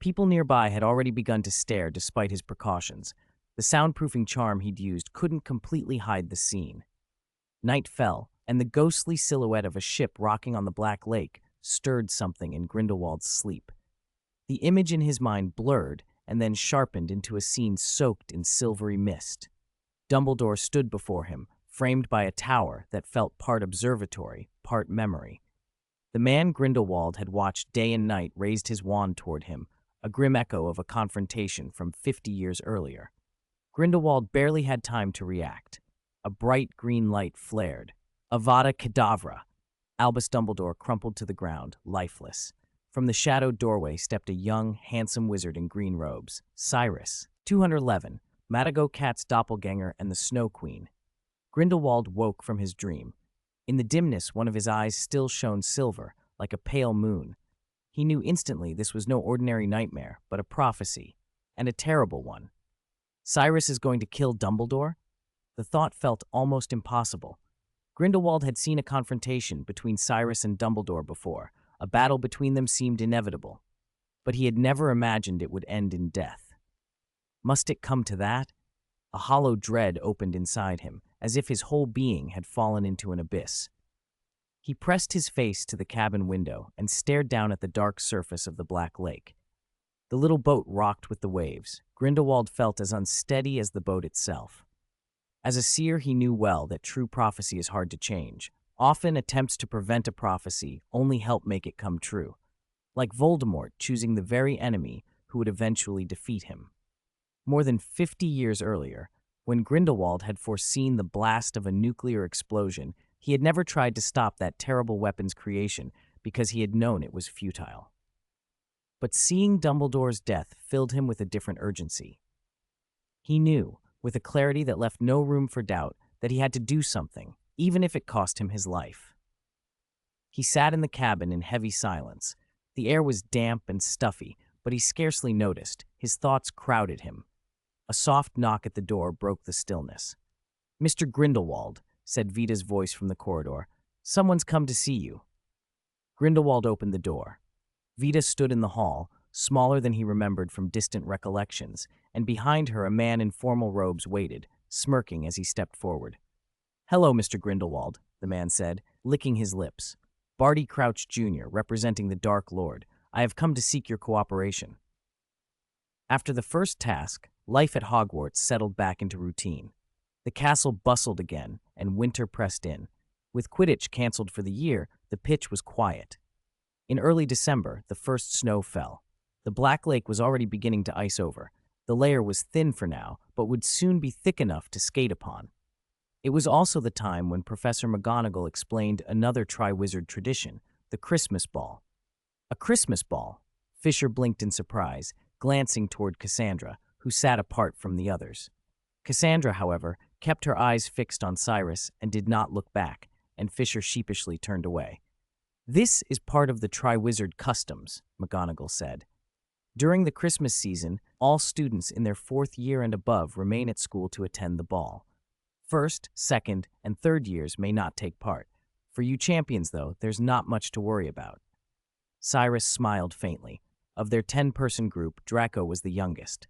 People nearby had already begun to stare despite his precautions. The soundproofing charm he'd used couldn't completely hide the scene. Night fell, and the ghostly silhouette of a ship rocking on the Black Lake stirred something in Grindelwald's sleep. The image in his mind blurred and then sharpened into a scene soaked in silvery mist. Dumbledore stood before him, framed by a tower that felt part observatory, part memory. The man Grindelwald had watched day and night raised his wand toward him, a grim echo of a confrontation from 50 years earlier. Grindelwald barely had time to react. A bright green light flared. Avada Kedavra! Albus Dumbledore crumpled to the ground, lifeless. From the shadowed doorway stepped a young, handsome wizard in green robes, Cyrus. 211, Madigo Cat's doppelganger and the Snow Queen. Grindelwald woke from his dream. In the dimness, one of his eyes still shone silver, like a pale moon. He knew instantly this was no ordinary nightmare, but a prophecy, and a terrible one. Cyrus is going to kill Dumbledore? The thought felt almost impossible. Grindelwald had seen a confrontation between Cyrus and Dumbledore before. A battle between them seemed inevitable, but he had never imagined it would end in death. Must it come to that? A hollow dread opened inside him, as if his whole being had fallen into an abyss. He pressed his face to the cabin window and stared down at the dark surface of the Black Lake. The little boat rocked with the waves. Grindelwald felt as unsteady as the boat itself. As a seer, he knew well that true prophecy is hard to change. Often, attempts to prevent a prophecy only help make it come true, like Voldemort choosing the very enemy who would eventually defeat him. More than 50 years earlier, when Grindelwald had foreseen the blast of a nuclear explosion, he had never tried to stop that terrible weapon's creation because he had known it was futile. But seeing Dumbledore's death filled him with a different urgency. He knew, with a clarity that left no room for doubt, that he had to do something, even if it cost him his life. He sat in the cabin in heavy silence. The air was damp and stuffy, but he scarcely noticed. His thoughts crowded him. A soft knock at the door broke the stillness. "Mr. Grindelwald," said Vita's voice from the corridor. "Someone's come to see you." Grindelwald opened the door. Vita stood in the hall, smaller than he remembered from distant recollections, and behind her a man in formal robes waited, smirking as he stepped forward. "Hello, Mr. Grindelwald," the man said, licking his lips. "Barty Crouch Jr., representing the Dark Lord. I have come to seek your cooperation." After the first task, life at Hogwarts settled back into routine. The castle bustled again, and winter pressed in. With Quidditch canceled for the year, the pitch was quiet. In early December, the first snow fell. The Black Lake was already beginning to ice over. The layer was thin for now, but would soon be thick enough to skate upon. It was also the time when Professor McGonagall explained another Triwizard tradition, the Christmas Ball. A Christmas ball? Fisher blinked in surprise, glancing toward Cassandra, who sat apart from the others. Cassandra, however, kept her eyes fixed on Cyrus and did not look back, and Fisher sheepishly turned away. "This is part of the Triwizard customs," McGonagall said. "During the Christmas season, all students in their 4th year and above remain at school to attend the ball. 1st, 2nd, and 3rd years may not take part. For you champions, though, there's not much to worry about." Cyrus smiled faintly. Of their 10-person group, Draco was the youngest.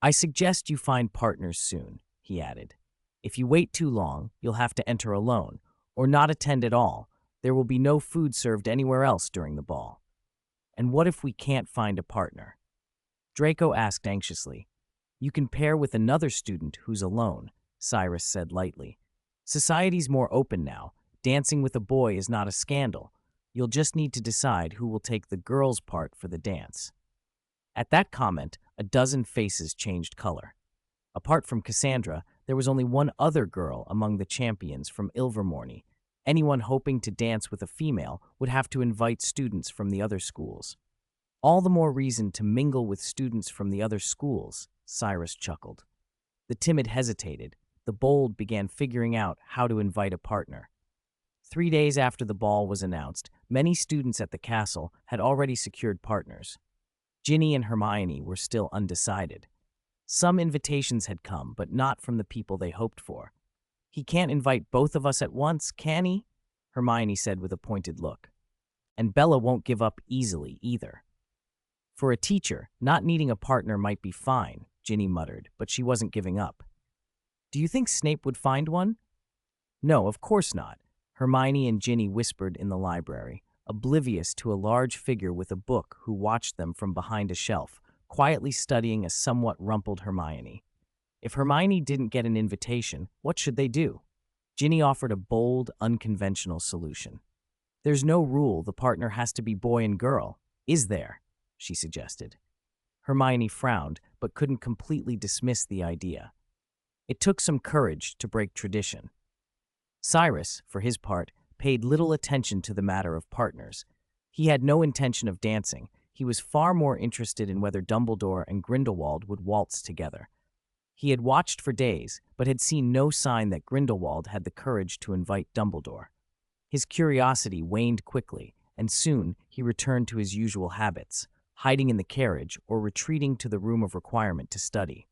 "I suggest you find partners soon," he added. If you wait too long, you'll have to enter alone, or not attend at all. There will be no food served anywhere else during the ball. And what if we can't find a partner? Draco asked anxiously. You can pair with another student who's alone, Cyrus said lightly. Society's more open now. Dancing with a boy is not a scandal. You'll just need to decide who will take the girl's part for the dance. At that comment, a dozen faces changed color. Apart from Cassandra, there was only one other girl among the champions from Ilvermorny. Anyone hoping to dance with a female would have to invite students from the other schools. All the more reason to mingle with students from the other schools, Cyrus chuckled. The timid hesitated. The bold began figuring out how to invite a partner. 3 days after the ball was announced, many students at the castle had already secured partners. Ginny and Hermione were still undecided. Some invitations had come, but not from the people they hoped for. He can't invite both of us at once, can he? Hermione said with a pointed look. And Bella won't give up easily either. For a teacher, not needing a partner might be fine, Ginny muttered, but she wasn't giving up. Do you think Snape would find one? No, of course not, Hermione and Ginny whispered in the library, oblivious to a large figure with a book who watched them from behind a shelf, quietly studying a somewhat rumpled Hermione. If Hermione didn't get an invitation, what should they do? Ginny offered a bold, unconventional solution. There's no rule the partner has to be boy and girl, is there? She suggested. Hermione frowned, but couldn't completely dismiss the idea. It took some courage to break tradition. Cyrus, for his part, paid little attention to the matter of partners. He had no intention of dancing. He was far more interested in whether Dumbledore and Grindelwald would waltz together. He had watched for days, but had seen no sign that Grindelwald had the courage to invite Dumbledore. His curiosity waned quickly, and soon he returned to his usual habits, hiding in the carriage or retreating to the room of requirement to study.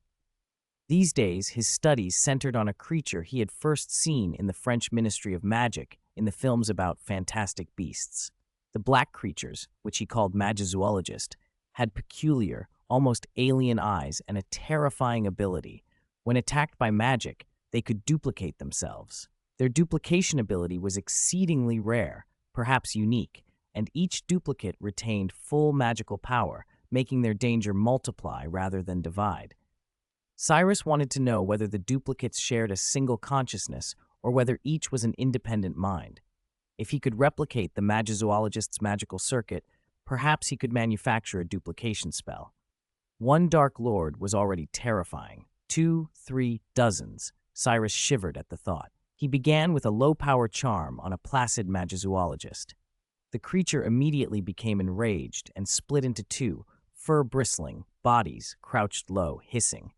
These days, his studies centered on a creature he had first seen in the French Ministry of Magic in the films about fantastic beasts. The black creatures, which he called magizoologist, had peculiar, almost alien eyes and a terrifying ability. When attacked by magic, they could duplicate themselves. Their duplication ability was exceedingly rare, perhaps unique, and each duplicate retained full magical power, making their danger multiply rather than divide. Cyrus wanted to know whether the duplicates shared a single consciousness or whether each was an independent mind. If he could replicate the magizoologist's magical circuit, perhaps he could manufacture a duplication spell. One Dark Lord was already terrifying. 2, 3, dozens. Cyrus shivered at the thought. He began with a low-power charm on a placid magizoologist. The creature immediately became enraged and split into two, fur bristling, bodies crouched low, hissing.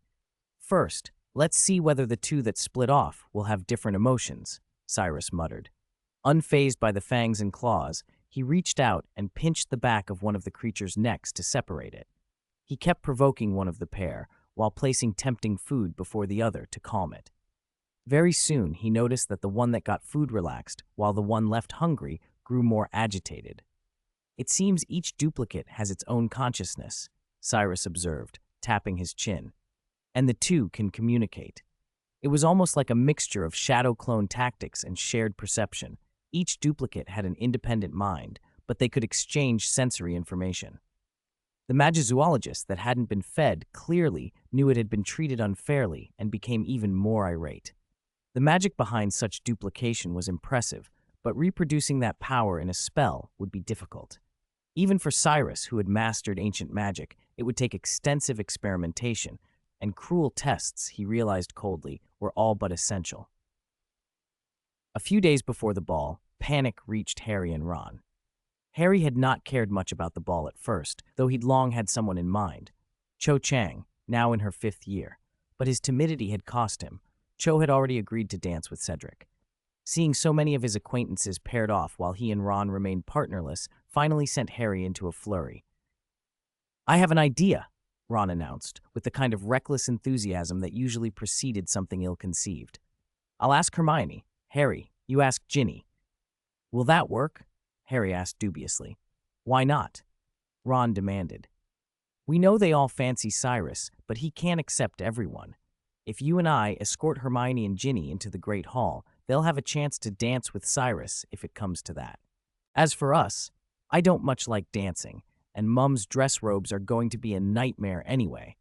First, let's see whether the two that split off will have different emotions, Cyrus muttered. Unfazed by the fangs and claws, he reached out and pinched the back of one of the creature's necks to separate it. He kept provoking one of the pair, while placing tempting food before the other to calm it. Very soon, he noticed that the one that got food relaxed, while the one left hungry grew more agitated. It seems each duplicate has its own consciousness, Cyrus observed, tapping his chin. And the two can communicate. It was almost like a mixture of shadow clone tactics and shared perception. Each duplicate had an independent mind, but they could exchange sensory information. The magizoologist that hadn't been fed clearly knew it had been treated unfairly and became even more irate. The magic behind such duplication was impressive, but reproducing that power in a spell would be difficult. Even for Cyrus, who had mastered ancient magic, it would take extensive experimentation, and cruel tests, he realized coldly, were all but essential. A few days before the ball, panic reached Harry and Ron. Harry had not cared much about the ball at first, though he'd long had someone in mind. Cho Chang, now in her 5th year. But his timidity had cost him. Cho had already agreed to dance with Cedric. Seeing so many of his acquaintances paired off while he and Ron remained partnerless finally sent Harry into a flurry. "I have an idea," Ron announced, with the kind of reckless enthusiasm that usually preceded something ill-conceived. "I'll ask Hermione. Harry, you ask Ginny." "Will that work?" Harry asked dubiously. "Why not?" Ron demanded. "We know they all fancy Cyrus, but he can't accept everyone. If you and I escort Hermione and Ginny into the Great Hall, they'll have a chance to dance with Cyrus if it comes to that. As for us, I don't much like dancing, and Mum's dress robes are going to be a nightmare anyway.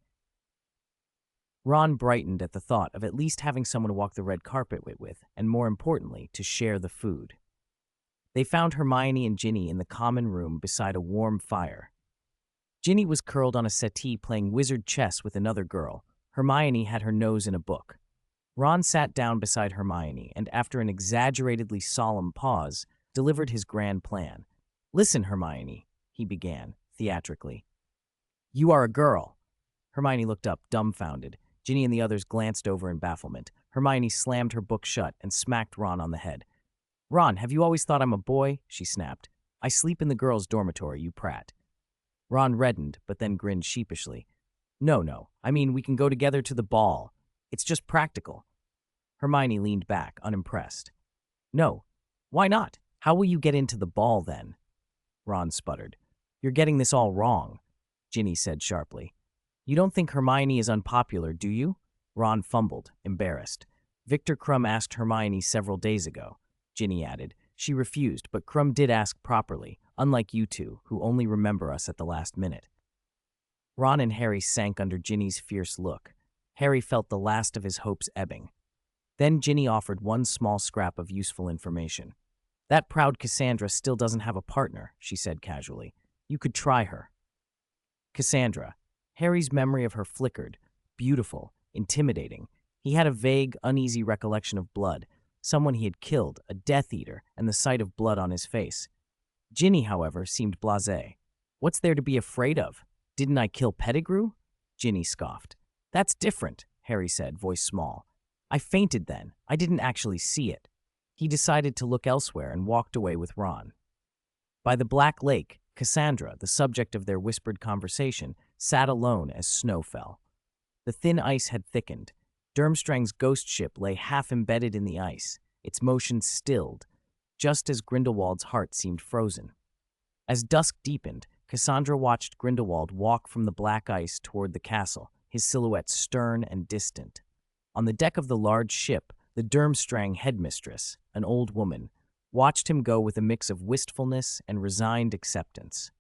Ron brightened at the thought of at least having someone to walk the red carpet with, and more importantly, to share the food. They found Hermione and Ginny in the common room beside a warm fire. Ginny was curled on a settee playing wizard chess with another girl. Hermione had her nose in a book. Ron sat down beside Hermione and, after an exaggeratedly solemn pause, delivered his grand plan. "Listen, Hermione," he began, theatrically. "You are a girl." Hermione looked up, dumbfounded. Ginny and the others glanced over in bafflement. Hermione slammed her book shut and smacked Ron on the head. "Ron, have you always thought I'm a boy?" she snapped. "I sleep in the girls' dormitory, you prat." Ron reddened, but then grinned sheepishly. No, I mean we can go together to the ball. It's just practical." Hermione leaned back, unimpressed. "No, why not? How will you get into the ball then?" Ron sputtered. "You're getting this all wrong," Ginny said sharply. "You don't think Hermione is unpopular, do you?" Ron fumbled, embarrassed. "Victor Crumb asked Hermione several days ago," Ginny added. "She refused, but Crumb did ask properly, unlike you two, who only remember us at the last minute." Ron and Harry sank under Ginny's fierce look. Harry felt the last of his hopes ebbing. Then Ginny offered one small scrap of useful information. "That proud Cassandra still doesn't have a partner," she said casually. "You could try her." Cassandra. Harry's memory of her flickered. Beautiful, intimidating. He had a vague, uneasy recollection of blood, someone he had killed, a Death Eater, and the sight of blood on his face. Ginny, however, seemed blasé. "What's there to be afraid of? Didn't I kill Pettigrew?" Ginny scoffed. "That's different," Harry said, voice small. "I fainted then. I didn't actually see it." He decided to look elsewhere and walked away with Ron. By the Black Lake, Cassandra, the subject of their whispered conversation, sat alone as snow fell. The thin ice had thickened. Durmstrang's ghost ship lay half embedded in the ice, its motion stilled, just as Grindelwald's heart seemed frozen. As dusk deepened, Cassandra watched Grindelwald walk from the black ice toward the castle, his silhouette stern and distant. On the deck of the large ship, the Durmstrang headmistress, an old woman, watched him go with a mix of wistfulness and resigned acceptance.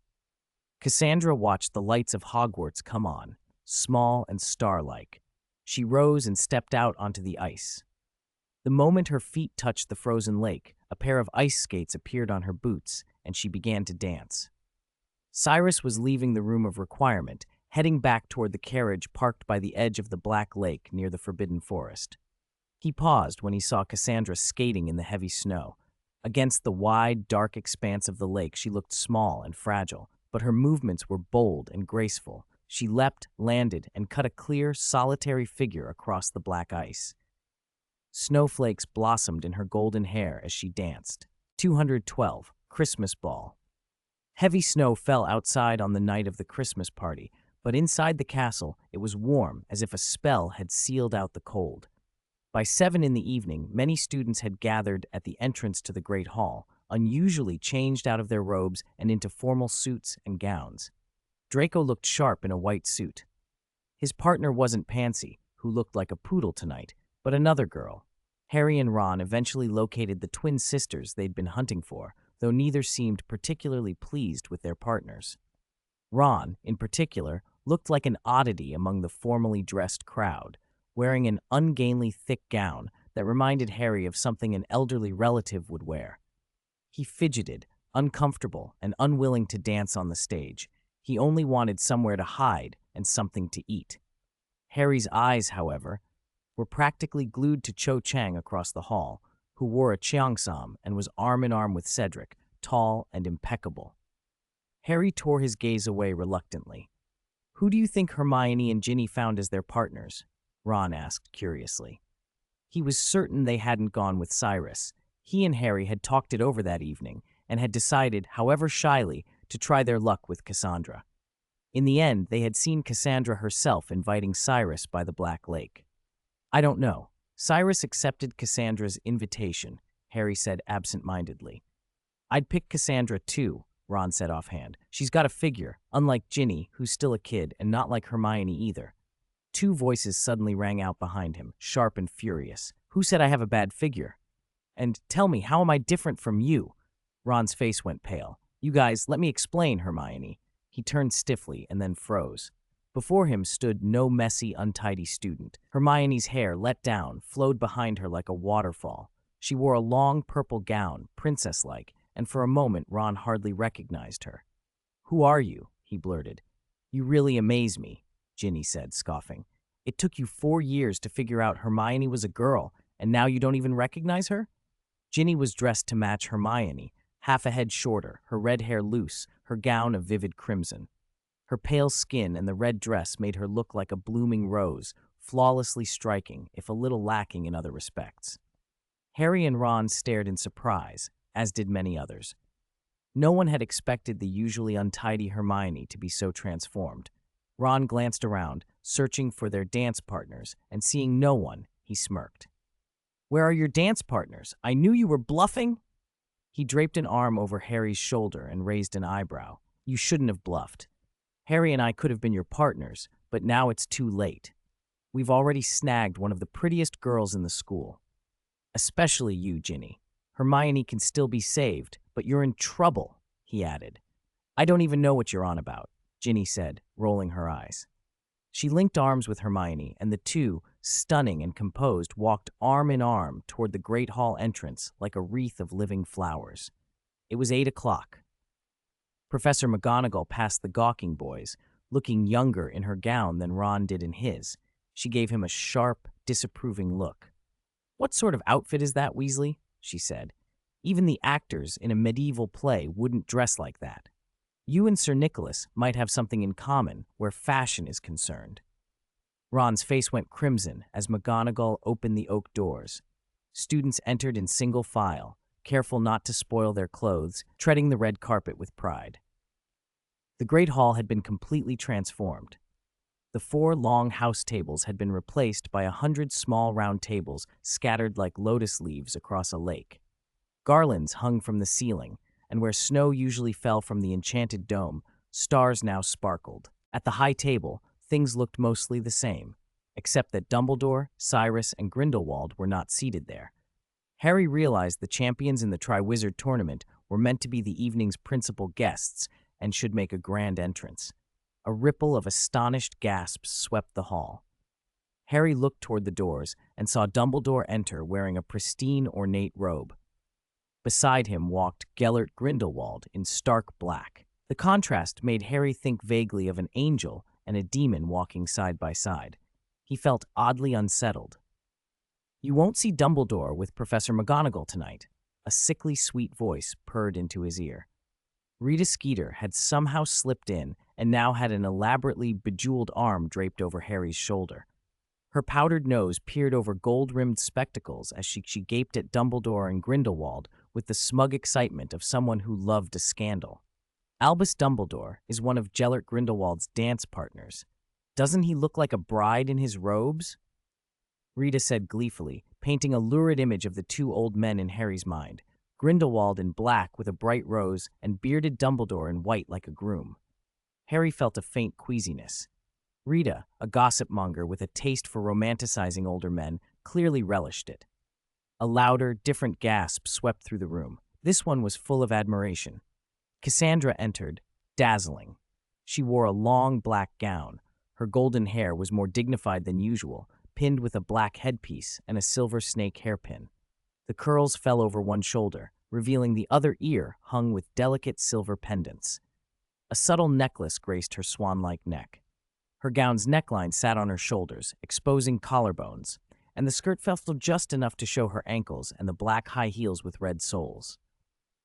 Cassandra watched the lights of Hogwarts come on, small and star-like. She rose and stepped out onto the ice. The moment her feet touched the frozen lake, a pair of ice skates appeared on her boots, and she began to dance. Cyrus was leaving the room of requirement, heading back toward the carriage parked by the edge of the Black Lake near the Forbidden Forest. He paused when he saw Cassandra skating in the heavy snow. Against the wide, dark expanse of the lake, she looked small and fragile, but her movements were bold and graceful. She leapt, landed, and cut a clear, solitary figure across the black ice. Snowflakes blossomed in her golden hair as she danced. 212. Christmas Ball. Heavy snow fell outside on the night of the Christmas party, but inside the castle it was warm, as if a spell had sealed out the cold. By 7 in the evening, many students had gathered at the entrance to the Great Hall, unusually changed out of their robes and into formal suits and gowns. Draco looked sharp in a white suit. His partner wasn't Pansy, who looked like a poodle tonight, but another girl. Harry and Ron eventually located the twin sisters they'd been hunting for, though neither seemed particularly pleased with their partners. Ron, in particular, looked like an oddity among the formally dressed crowd, wearing an ungainly thick gown that reminded Harry of something an elderly relative would wear. He fidgeted, uncomfortable and unwilling to dance on the stage. He only wanted somewhere to hide and something to eat. Harry's eyes, however, were practically glued to Cho Chang across the hall, who wore a cheongsam and was arm in arm with Cedric, tall and impeccable. Harry tore his gaze away reluctantly. "Who do you think Hermione and Ginny found as their partners?" Ron asked curiously. He was certain they hadn't gone with Cyrus. He and Harry had talked it over that evening and had decided, however shyly, to try their luck with Cassandra. In the end, they had seen Cassandra herself inviting Cyrus by the Black Lake. "I don't know. Cyrus accepted Cassandra's invitation," Harry said absent-mindedly. "I'd pick Cassandra too," Ron said offhand. "She's got a figure, unlike Ginny, who's still a kid, and not like Hermione either." Two voices suddenly rang out behind him, sharp and furious. Who said I have a bad figure? And tell me, how am I different from you? Ron's face went pale. You guys, let me explain, Hermione. He turned stiffly and then froze. Before him stood no messy, untidy student. Hermione's hair, let down, flowed behind her like a waterfall. She wore a long purple gown, princess-like, and for a moment Ron hardly recognized her. Who are you? He blurted. You really amaze me, Ginny said, scoffing. It took you 4 years to figure out Hermione was a girl, and now you don't even recognize her? Ginny was dressed to match Hermione, half a head shorter, her red hair loose, her gown of vivid crimson. Her pale skin and the red dress made her look like a blooming rose, flawlessly striking, if a little lacking in other respects. Harry and Ron stared in surprise, as did many others. No one had expected the usually untidy Hermione to be so transformed. Ron glanced around, searching for their dance partners, and seeing no one, he smirked. Where are your dance partners? I knew you were bluffing. He draped an arm over Harry's shoulder and raised an eyebrow. You shouldn't have bluffed. Harry and I could have been your partners, but now it's too late. We've already snagged one of the prettiest girls in the school. Especially you, Ginny. Hermione can still be saved, but you're in trouble, he added. I don't even know what you're on about, Ginny said, rolling her eyes. She linked arms with Hermione, and the two, stunning and composed, walked arm in arm toward the Great Hall entrance like a wreath of living flowers. It was 8 o'clock. Professor McGonagall passed the gawking boys, looking younger in her gown than Ron did in his. She gave him a sharp, disapproving look. What sort of outfit is that, Weasley? She said. Even the actors in a medieval play wouldn't dress like that. You and Sir Nicholas might have something in common where fashion is concerned. Ron's face went crimson as McGonagall opened the oak doors. Students entered in single file, careful not to spoil their clothes, treading the red carpet with pride. The Great Hall had been completely transformed. The 4 long house tables had been replaced by 100 small round tables scattered like lotus leaves across a lake. Garlands hung from the ceiling, and where snow usually fell from the enchanted dome, stars now sparkled. At the high table, things looked mostly the same, except that Dumbledore, Cyrus, and Grindelwald were not seated there. Harry realized the champions in the Triwizard Tournament were meant to be the evening's principal guests and should make a grand entrance. A ripple of astonished gasps swept the hall. Harry looked toward the doors and saw Dumbledore enter wearing a pristine, ornate robe. Beside him walked Gellert Grindelwald in stark black. The contrast made Harry think vaguely of an angel and a demon walking side by side. He felt oddly unsettled. You won't see Dumbledore with Professor McGonagall tonight, a sickly sweet voice purred into his ear. Rita Skeeter had somehow slipped in and now had an elaborately bejeweled arm draped over Harry's shoulder. Her powdered nose peered over gold-rimmed spectacles as she gaped at Dumbledore and Grindelwald with the smug excitement of someone who loved a scandal. Albus Dumbledore is one of Gellert Grindelwald's dance partners. Doesn't he look like a bride in his robes? Rita said gleefully, painting a lurid image of the 2 old men in Harry's mind, Grindelwald in black with a bright rose and bearded Dumbledore in white like a groom. Harry felt a faint queasiness. Rita, a gossip monger with a taste for romanticizing older men, clearly relished it. A louder, different gasp swept through the room. This one was full of admiration. Cassandra entered, dazzling. She wore a long black gown. Her golden hair was more dignified than usual, pinned with a black headpiece and a silver snake hairpin. The curls fell over one shoulder, revealing the other ear hung with delicate silver pendants. A subtle necklace graced her swan-like neck. Her gown's neckline sat on her shoulders, exposing collarbones, and the skirt fell just enough to show her ankles and the black high heels with red soles.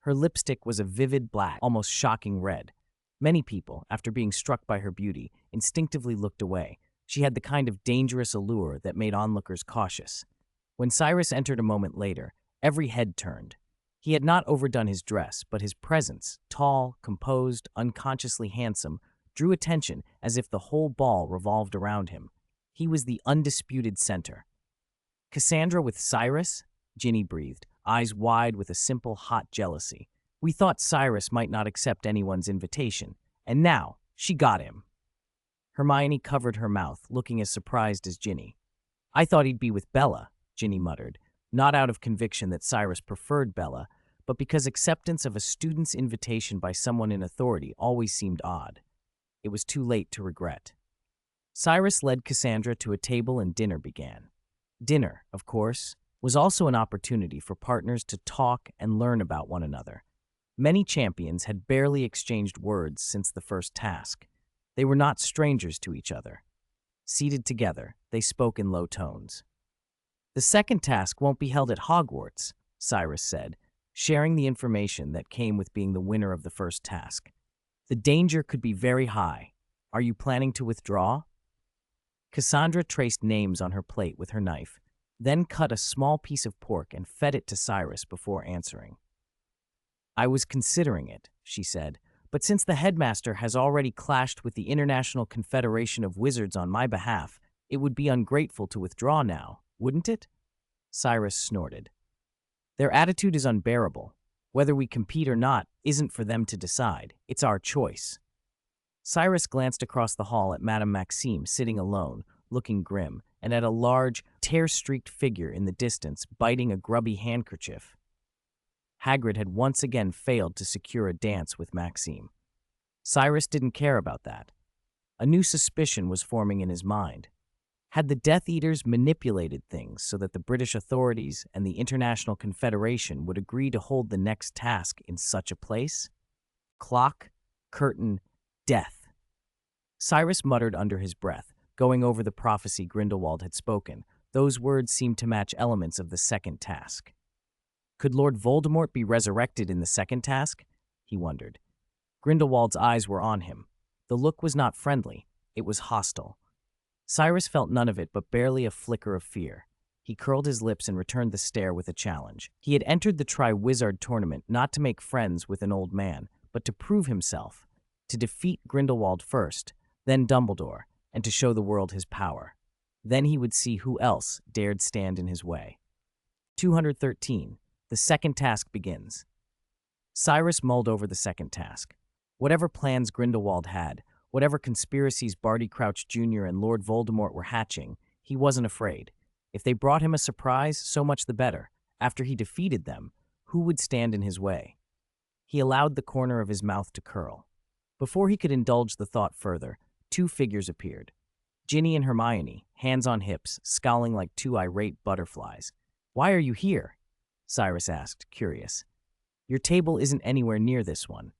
Her lipstick was a vivid black, almost shocking red. Many people, after being struck by her beauty, instinctively looked away. She had the kind of dangerous allure that made onlookers cautious. When Cyrus entered a moment later, every head turned. He had not overdone his dress, but his presence, tall, composed, unconsciously handsome, drew attention as if the whole ball revolved around him. He was the undisputed center. Cassandra with Cyrus? Ginny breathed, eyes wide with a simple, hot jealousy. We thought Cyrus might not accept anyone's invitation, and now she got him. Hermione covered her mouth, looking as surprised as Ginny. I thought he'd be with Bella, Ginny muttered, not out of conviction that Cyrus preferred Bella, but because acceptance of a student's invitation by someone in authority always seemed odd. It was too late to regret. Cyrus led Cassandra to a table and dinner began. Dinner, of course, was also an opportunity for partners to talk and learn about one another. Many champions had barely exchanged words since the first task. They were not strangers to each other. Seated together, they spoke in low tones. The second task won't be held at Hogwarts, Cyrus said, sharing the information that came with being the winner of the first task. The danger could be very high. Are you planning to withdraw? Cassandra traced names on her plate with her knife, then cut a small piece of pork and fed it to Cyrus before answering. I was considering it, she said, but since the headmaster has already clashed with the International Confederation of Wizards on my behalf, it would be ungrateful to withdraw now, wouldn't it? Cyrus snorted. Their attitude is unbearable. Whether we compete or not isn't for them to decide. It's our choice. Cyrus glanced across the hall at Madame Maxime sitting alone, looking grim, and at a large, tear-streaked figure in the distance biting a grubby handkerchief. Hagrid had once again failed to secure a dance with Maxime. Cyrus didn't care about that. A new suspicion was forming in his mind. Had the Death Eaters manipulated things so that the British authorities and the International Confederation would agree to hold the next task in such a place? Clock, curtain, death. Cyrus muttered under his breath, going over the prophecy Grindelwald had spoken. Those words seemed to match elements of the second task. Could Lord Voldemort be resurrected in the second task? He wondered. Grindelwald's eyes were on him. The look was not friendly. It was hostile. Cyrus felt none of it but barely a flicker of fear. He curled his lips and returned the stare with a challenge. He had entered the Triwizard tournament not to make friends with an old man, but to prove himself, to defeat Grindelwald first, then Dumbledore, and to show the world his power. Then he would see who else dared stand in his way. 213. The second task begins. Cyrus mulled over the second task. Whatever plans Grindelwald had, whatever conspiracies Barty Crouch Jr. and Lord Voldemort were hatching, he wasn't afraid. If they brought him a surprise, so much the better. After he defeated them, who would stand in his way? He allowed the corner of his mouth to curl. Before he could indulge the thought further, two figures appeared. Ginny and Hermione, hands on hips, scowling like two irate butterflies. "Why are you here?" Cyrus asked, curious. "Your table isn't anywhere near this one."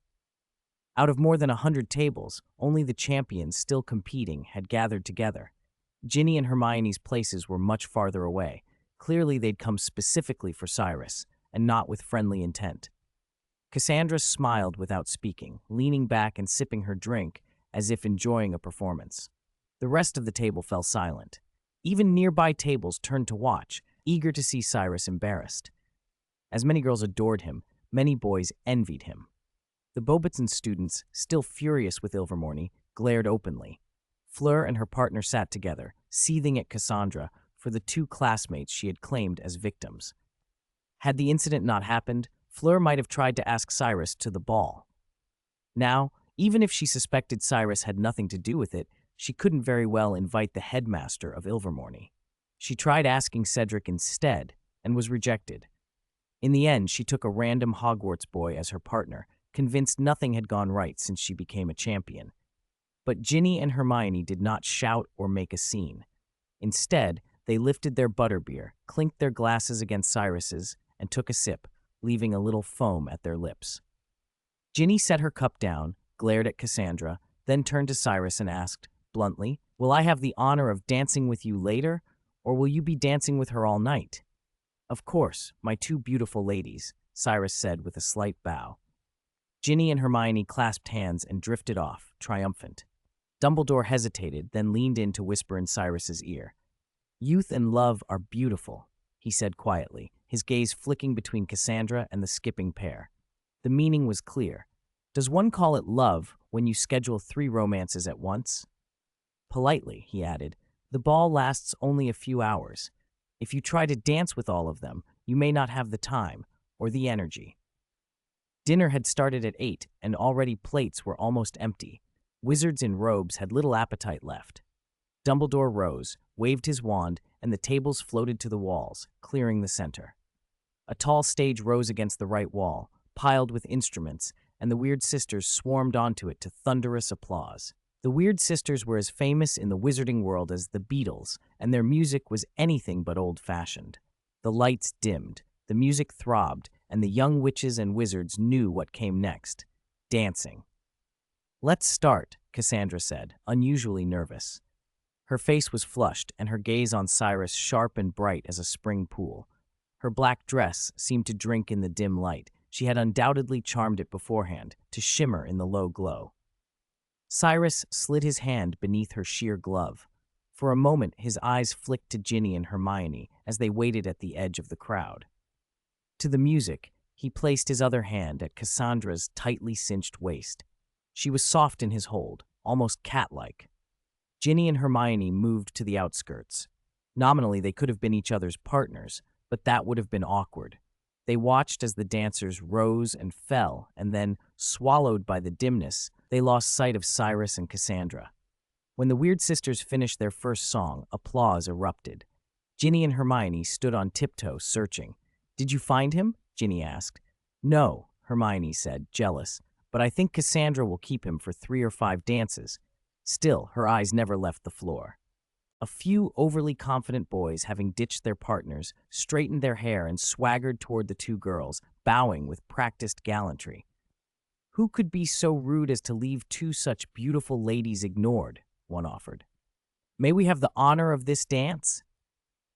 Out of more than 100 tables, only the champions still competing had gathered together. Ginny and Hermione's places were much farther away. Clearly they'd come specifically for Cyrus, and not with friendly intent. Cassandra smiled without speaking, leaning back and sipping her drink as if enjoying a performance. The rest of the table fell silent. Even nearby tables turned to watch, eager to see Cyrus embarrassed. As many girls adored him, many boys envied him. The Beauxbaton students, still furious with Ilvermorny, glared openly. Fleur and her partner sat together, seething at Cassandra for the two classmates she had claimed as victims. Had the incident not happened, Fleur might have tried to ask Cyrus to the ball. Now, even if she suspected Cyrus had nothing to do with it, she couldn't very well invite the headmaster of Ilvermorny. She tried asking Cedric instead, and was rejected. In the end, she took a random Hogwarts boy as her partner, convinced nothing had gone right since she became a champion. But Ginny and Hermione did not shout or make a scene. Instead, they lifted their butterbeer, clinked their glasses against Cyrus's, and took a sip, leaving a little foam at their lips. Ginny set her cup down, glared at Cassandra, then turned to Cyrus and asked, bluntly, "Will I have the honor of dancing with you later, or will you be dancing with her all night?" "Of course, my two beautiful ladies," Cyrus said with a slight bow. Ginny and Hermione clasped hands and drifted off, triumphant. Dumbledore hesitated, then leaned in to whisper in Cyrus's ear. "Youth and love are beautiful," he said quietly, his gaze flicking between Cassandra and the skipping pair. The meaning was clear. Does one call it love when you schedule 3 romances at once? Politely, he added, the ball lasts only a few hours. If you try to dance with all of them, you may not have the time or the energy. Dinner had started at 8, and already plates were almost empty. Wizards in robes had little appetite left. Dumbledore rose, waved his wand, and the tables floated to the walls, clearing the center. A tall stage rose against the right wall, piled with instruments, and the Weird Sisters swarmed onto it to thunderous applause. The Weird Sisters were as famous in the wizarding world as the Beatles, and their music was anything but old-fashioned. The lights dimmed, the music throbbed, and the young witches and wizards knew what came next: dancing. "Let's start," Cassandra said, unusually nervous. Her face was flushed, and her gaze on Cyrus sharp and bright as a spring pool. Her black dress seemed to drink in the dim light. She had undoubtedly charmed it beforehand, to shimmer in the low glow. Cyrus slid his hand beneath her sheer glove. For a moment, his eyes flicked to Ginny and Hermione as they waited at the edge of the crowd. To the music, he placed his other hand at Cassandra's tightly cinched waist. She was soft in his hold, almost cat-like. Ginny and Hermione moved to the outskirts. Nominally, they could have been each other's partners, but that would have been awkward. They watched as the dancers rose and fell, and then, swallowed by the dimness, they lost sight of Cyrus and Cassandra. When the Weird Sisters finished their first song, applause erupted. Ginny and Hermione stood on tiptoe, searching. "Did you find him?" Ginny asked. "No," Hermione said, jealous, "but I think Cassandra will keep him for 3 or 5 dances." Still, her eyes never left the floor. A few overly confident boys, having ditched their partners, straightened their hair and swaggered toward the 2 girls, bowing with practiced gallantry. "Who could be so rude as to leave 2 such beautiful ladies ignored?" one offered. "May we have the honor of this dance?"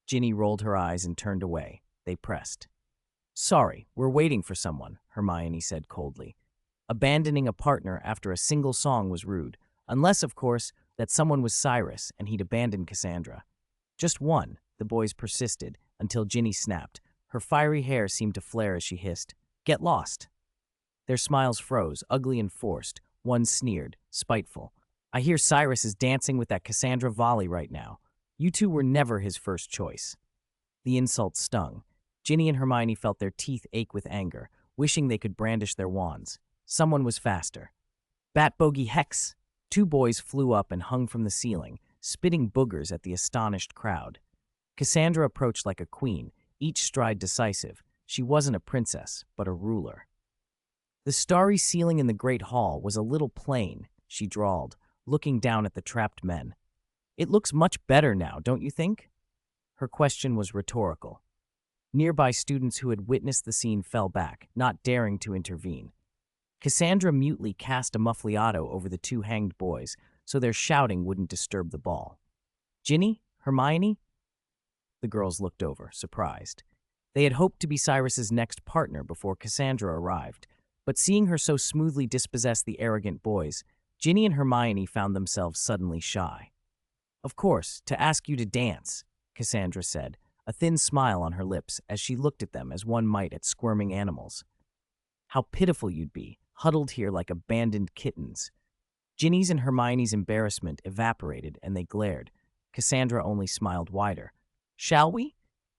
Ginny rolled her eyes and turned away. They pressed. "Sorry, we're waiting for someone," Hermione said coldly. Abandoning a partner after a single song was rude, unless, of course, that someone was Cyrus and he'd abandoned Cassandra. "Just one," the boys persisted, until Ginny snapped. Her fiery hair seemed to flare as she hissed, "Get lost." Their smiles froze, ugly and forced. One sneered, spiteful. "I hear Cyrus is dancing with that Cassandra Volley right now. You 2 were never his first choice." The insult stung. Ginny and Hermione felt their teeth ache with anger, wishing they could brandish their wands. Someone was faster. "Bat bogey hex!" 2 boys flew up and hung from the ceiling, spitting boogers at the astonished crowd. Cassandra approached like a queen, each stride decisive. She wasn't a princess, but a ruler. "The starry ceiling in the great hall was a little plain," she drawled, looking down at the trapped men. "It looks much better now, don't you think?" Her question was rhetorical. Nearby students who had witnessed the scene fell back, not daring to intervene. Cassandra mutely cast a muffliato over the 2 hanged boys, so their shouting wouldn't disturb the ball. "Ginny? Hermione?" The girls looked over, surprised. They had hoped to be Cyrus's next partner before Cassandra arrived, but seeing her so smoothly dispossess the arrogant boys, Ginny and Hermione found themselves suddenly shy. "Of course, to ask you to dance," Cassandra said, a thin smile on her lips as she looked at them as one might at squirming animals. "How pitiful you'd be, huddled here like abandoned kittens." Ginny's and Hermione's embarrassment evaporated and they glared. Cassandra only smiled wider. "Shall we?"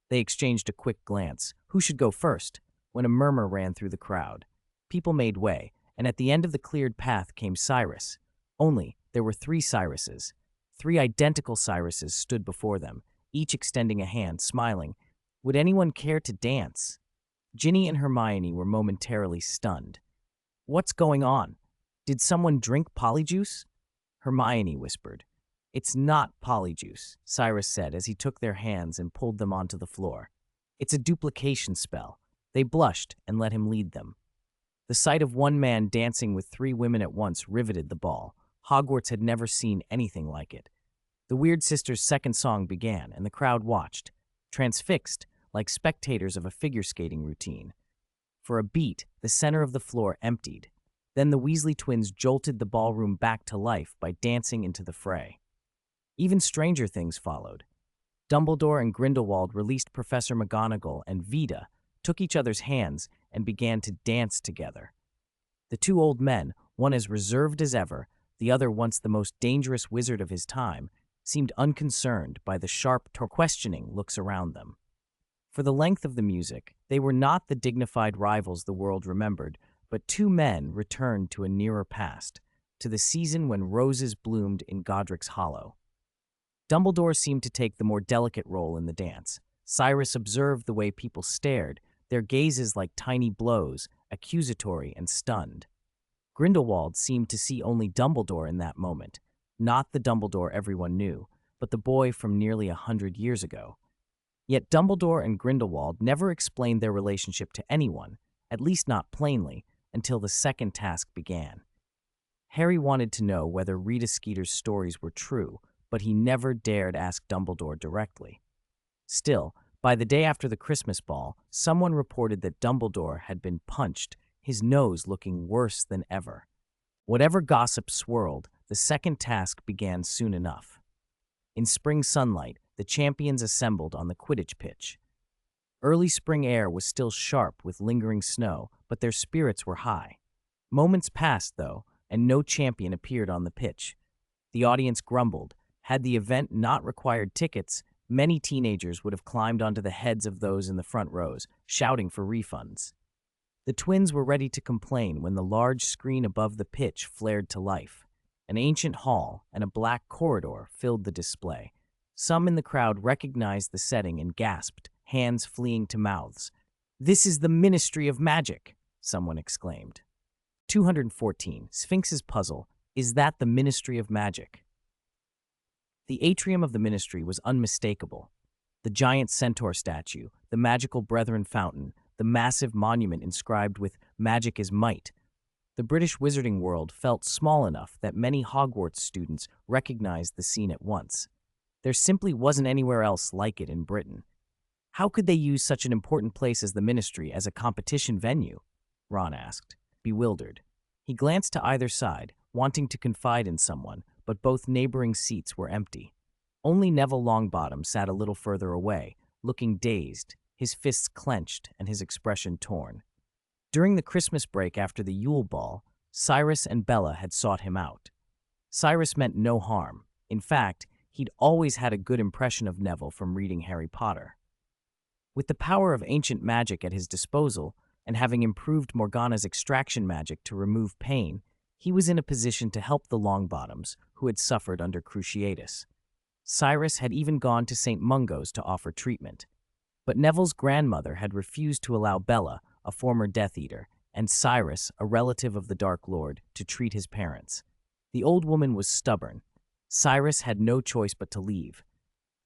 They exchanged a quick glance. Who should go first? When a murmur ran through the crowd. People made way, and at the end of the cleared path came Cyrus. Only, there were 3 Cyruses. 3 identical Cyruses stood before them, each extending a hand, smiling. Would anyone care to dance? Ginny and Hermione were momentarily stunned. "What's going on? Did someone drink polyjuice?" Hermione whispered. "It's not polyjuice," Cyrus said as he took their hands and pulled them onto the floor. "It's a duplication spell." They blushed and let him lead them. The sight of one man dancing with 3 women at once riveted the ball. Hogwarts had never seen anything like it. The Weird Sisters' second song began, and the crowd watched, transfixed, like spectators of a figure skating routine. For a beat, the center of the floor emptied. Then the Weasley twins jolted the ballroom back to life by dancing into the fray. Even stranger things followed. Dumbledore and Grindelwald released Professor McGonagall, and Vita took each other's hands and began to dance together. The 2 old men, one as reserved as ever, the other once the most dangerous wizard of his time, seemed unconcerned by the sharp, questioning looks around them. For the length of the music, they were not the dignified rivals the world remembered, but 2 men returned to a nearer past, to the season when roses bloomed in Godric's Hollow. Dumbledore seemed to take the more delicate role in the dance. Cyrus observed the way people stared, their gazes like tiny blows, accusatory and stunned. Grindelwald seemed to see only Dumbledore in that moment, not the Dumbledore everyone knew, but the boy from nearly 100 years ago. Yet Dumbledore and Grindelwald never explained their relationship to anyone, at least not plainly, until the second task began. Harry wanted to know whether Rita Skeeter's stories were true, but he never dared ask Dumbledore directly. Still, by the day after the Christmas ball, someone reported that Dumbledore had been punched, his nose looking worse than ever. Whatever gossip swirled, the second task began soon enough. In spring sunlight, the champions assembled on the Quidditch pitch. Early spring air was still sharp with lingering snow, but their spirits were high. Moments passed, though, and no champion appeared on the pitch. The audience grumbled. Had the event not required tickets, many teenagers would have climbed onto the heads of those in the front rows, shouting for refunds. The twins were ready to complain when the large screen above the pitch flared to life. An ancient hall and a black corridor filled the display. Some in the crowd recognized the setting and gasped, hands fleeing to mouths. "This is the Ministry of Magic," someone exclaimed. 214. Sphinx's Puzzle. Is that the Ministry of Magic? The atrium of the Ministry was unmistakable. The giant centaur statue, the magical Brethren fountain, the massive monument inscribed with "Magic is Might." The British wizarding world felt small enough that many Hogwarts students recognized the scene at once. There simply wasn't anywhere else like it in Britain. How could they use such an important place as the Ministry as a competition venue? Ron asked, bewildered. He glanced to either side, wanting to confide in someone, but both neighboring seats were empty. Only Neville Longbottom sat a little further away, looking dazed, his fists clenched and his expression torn. During the Christmas break after the Yule Ball, Cyrus and Bella had sought him out. Cyrus meant no harm. In fact, he'd always had a good impression of Neville from reading Harry Potter. With the power of ancient magic at his disposal, and having improved Morgana's extraction magic to remove pain, he was in a position to help the Longbottoms, who had suffered under Cruciatus. Cyrus had even gone to St. Mungo's to offer treatment. But Neville's grandmother had refused to allow Bella, a former Death Eater, and Cyrus, a relative of the Dark Lord, to treat his parents. The old woman was stubborn. Cyrus had no choice but to leave.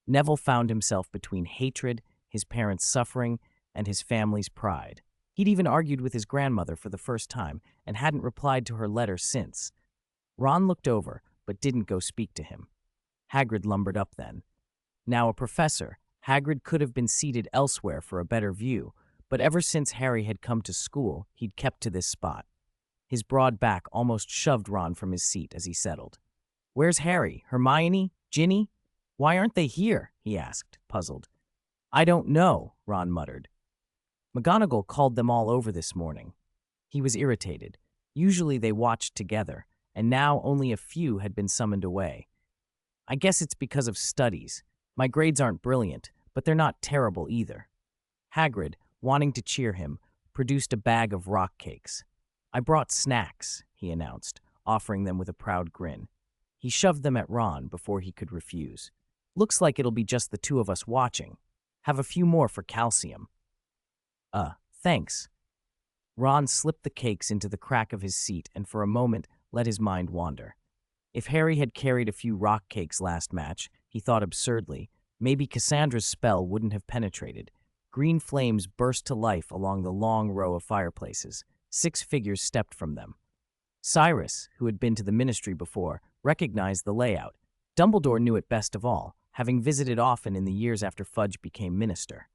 Neville found himself between hatred, his parents' suffering, and his family's pride. He'd even argued with his grandmother for the first time and hadn't replied to her letter since. Ron looked over, but didn't go speak to him. Hagrid lumbered up then. Now a professor, Hagrid could have been seated elsewhere for a better view, but ever since Harry had come to school, he'd kept to this spot. His broad back almost shoved Ron from his seat as he settled. "Where's Harry, Hermione, Ginny? Why aren't they here?" he asked, puzzled. "I don't know," Ron muttered. McGonagall called them all over this morning. He was irritated. Usually they watched together, and now only a few had been summoned away. "I guess it's because of studies. My grades aren't brilliant, but they're not terrible either." Hagrid, wanting to cheer him, produced a bag of rock cakes. "I brought snacks," he announced, offering them with a proud grin. He shoved them at Ron before he could refuse. "Looks like it'll be just the two of us watching. Have a few more for calcium." Thanks." Ron slipped the cakes into the crack of his seat and for a moment let his mind wander. If Harry had carried a few rock cakes last match, he thought absurdly, maybe Cassandra's spell wouldn't have penetrated. Green flames burst to life along the long row of fireplaces. 6 figures stepped from them. Cyrus, who had been to the Ministry before, recognized the layout. Dumbledore knew it best of all, having visited often in the years after Fudge became minister.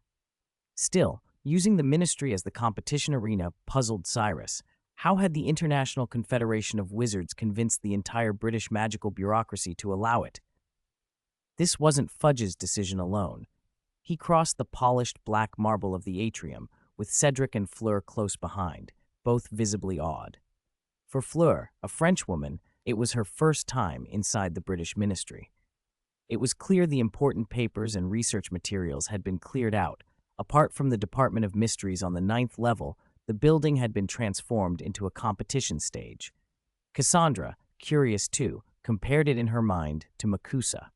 Still, using the Ministry as the competition arena puzzled Cyrus. How had the International Confederation of Wizards convinced the entire British magical bureaucracy to allow it? This wasn't Fudge's decision alone. He crossed the polished black marble of the atrium, with Cedric and Fleur close behind, both visibly awed. For Fleur, a Frenchwoman, it was her first time inside the British Ministry. It was clear the important papers and research materials had been cleared out. Apart from the Department of Mysteries on the 9th level, the building had been transformed into a competition stage. Cassandra, curious too, compared it in her mind to Makusa.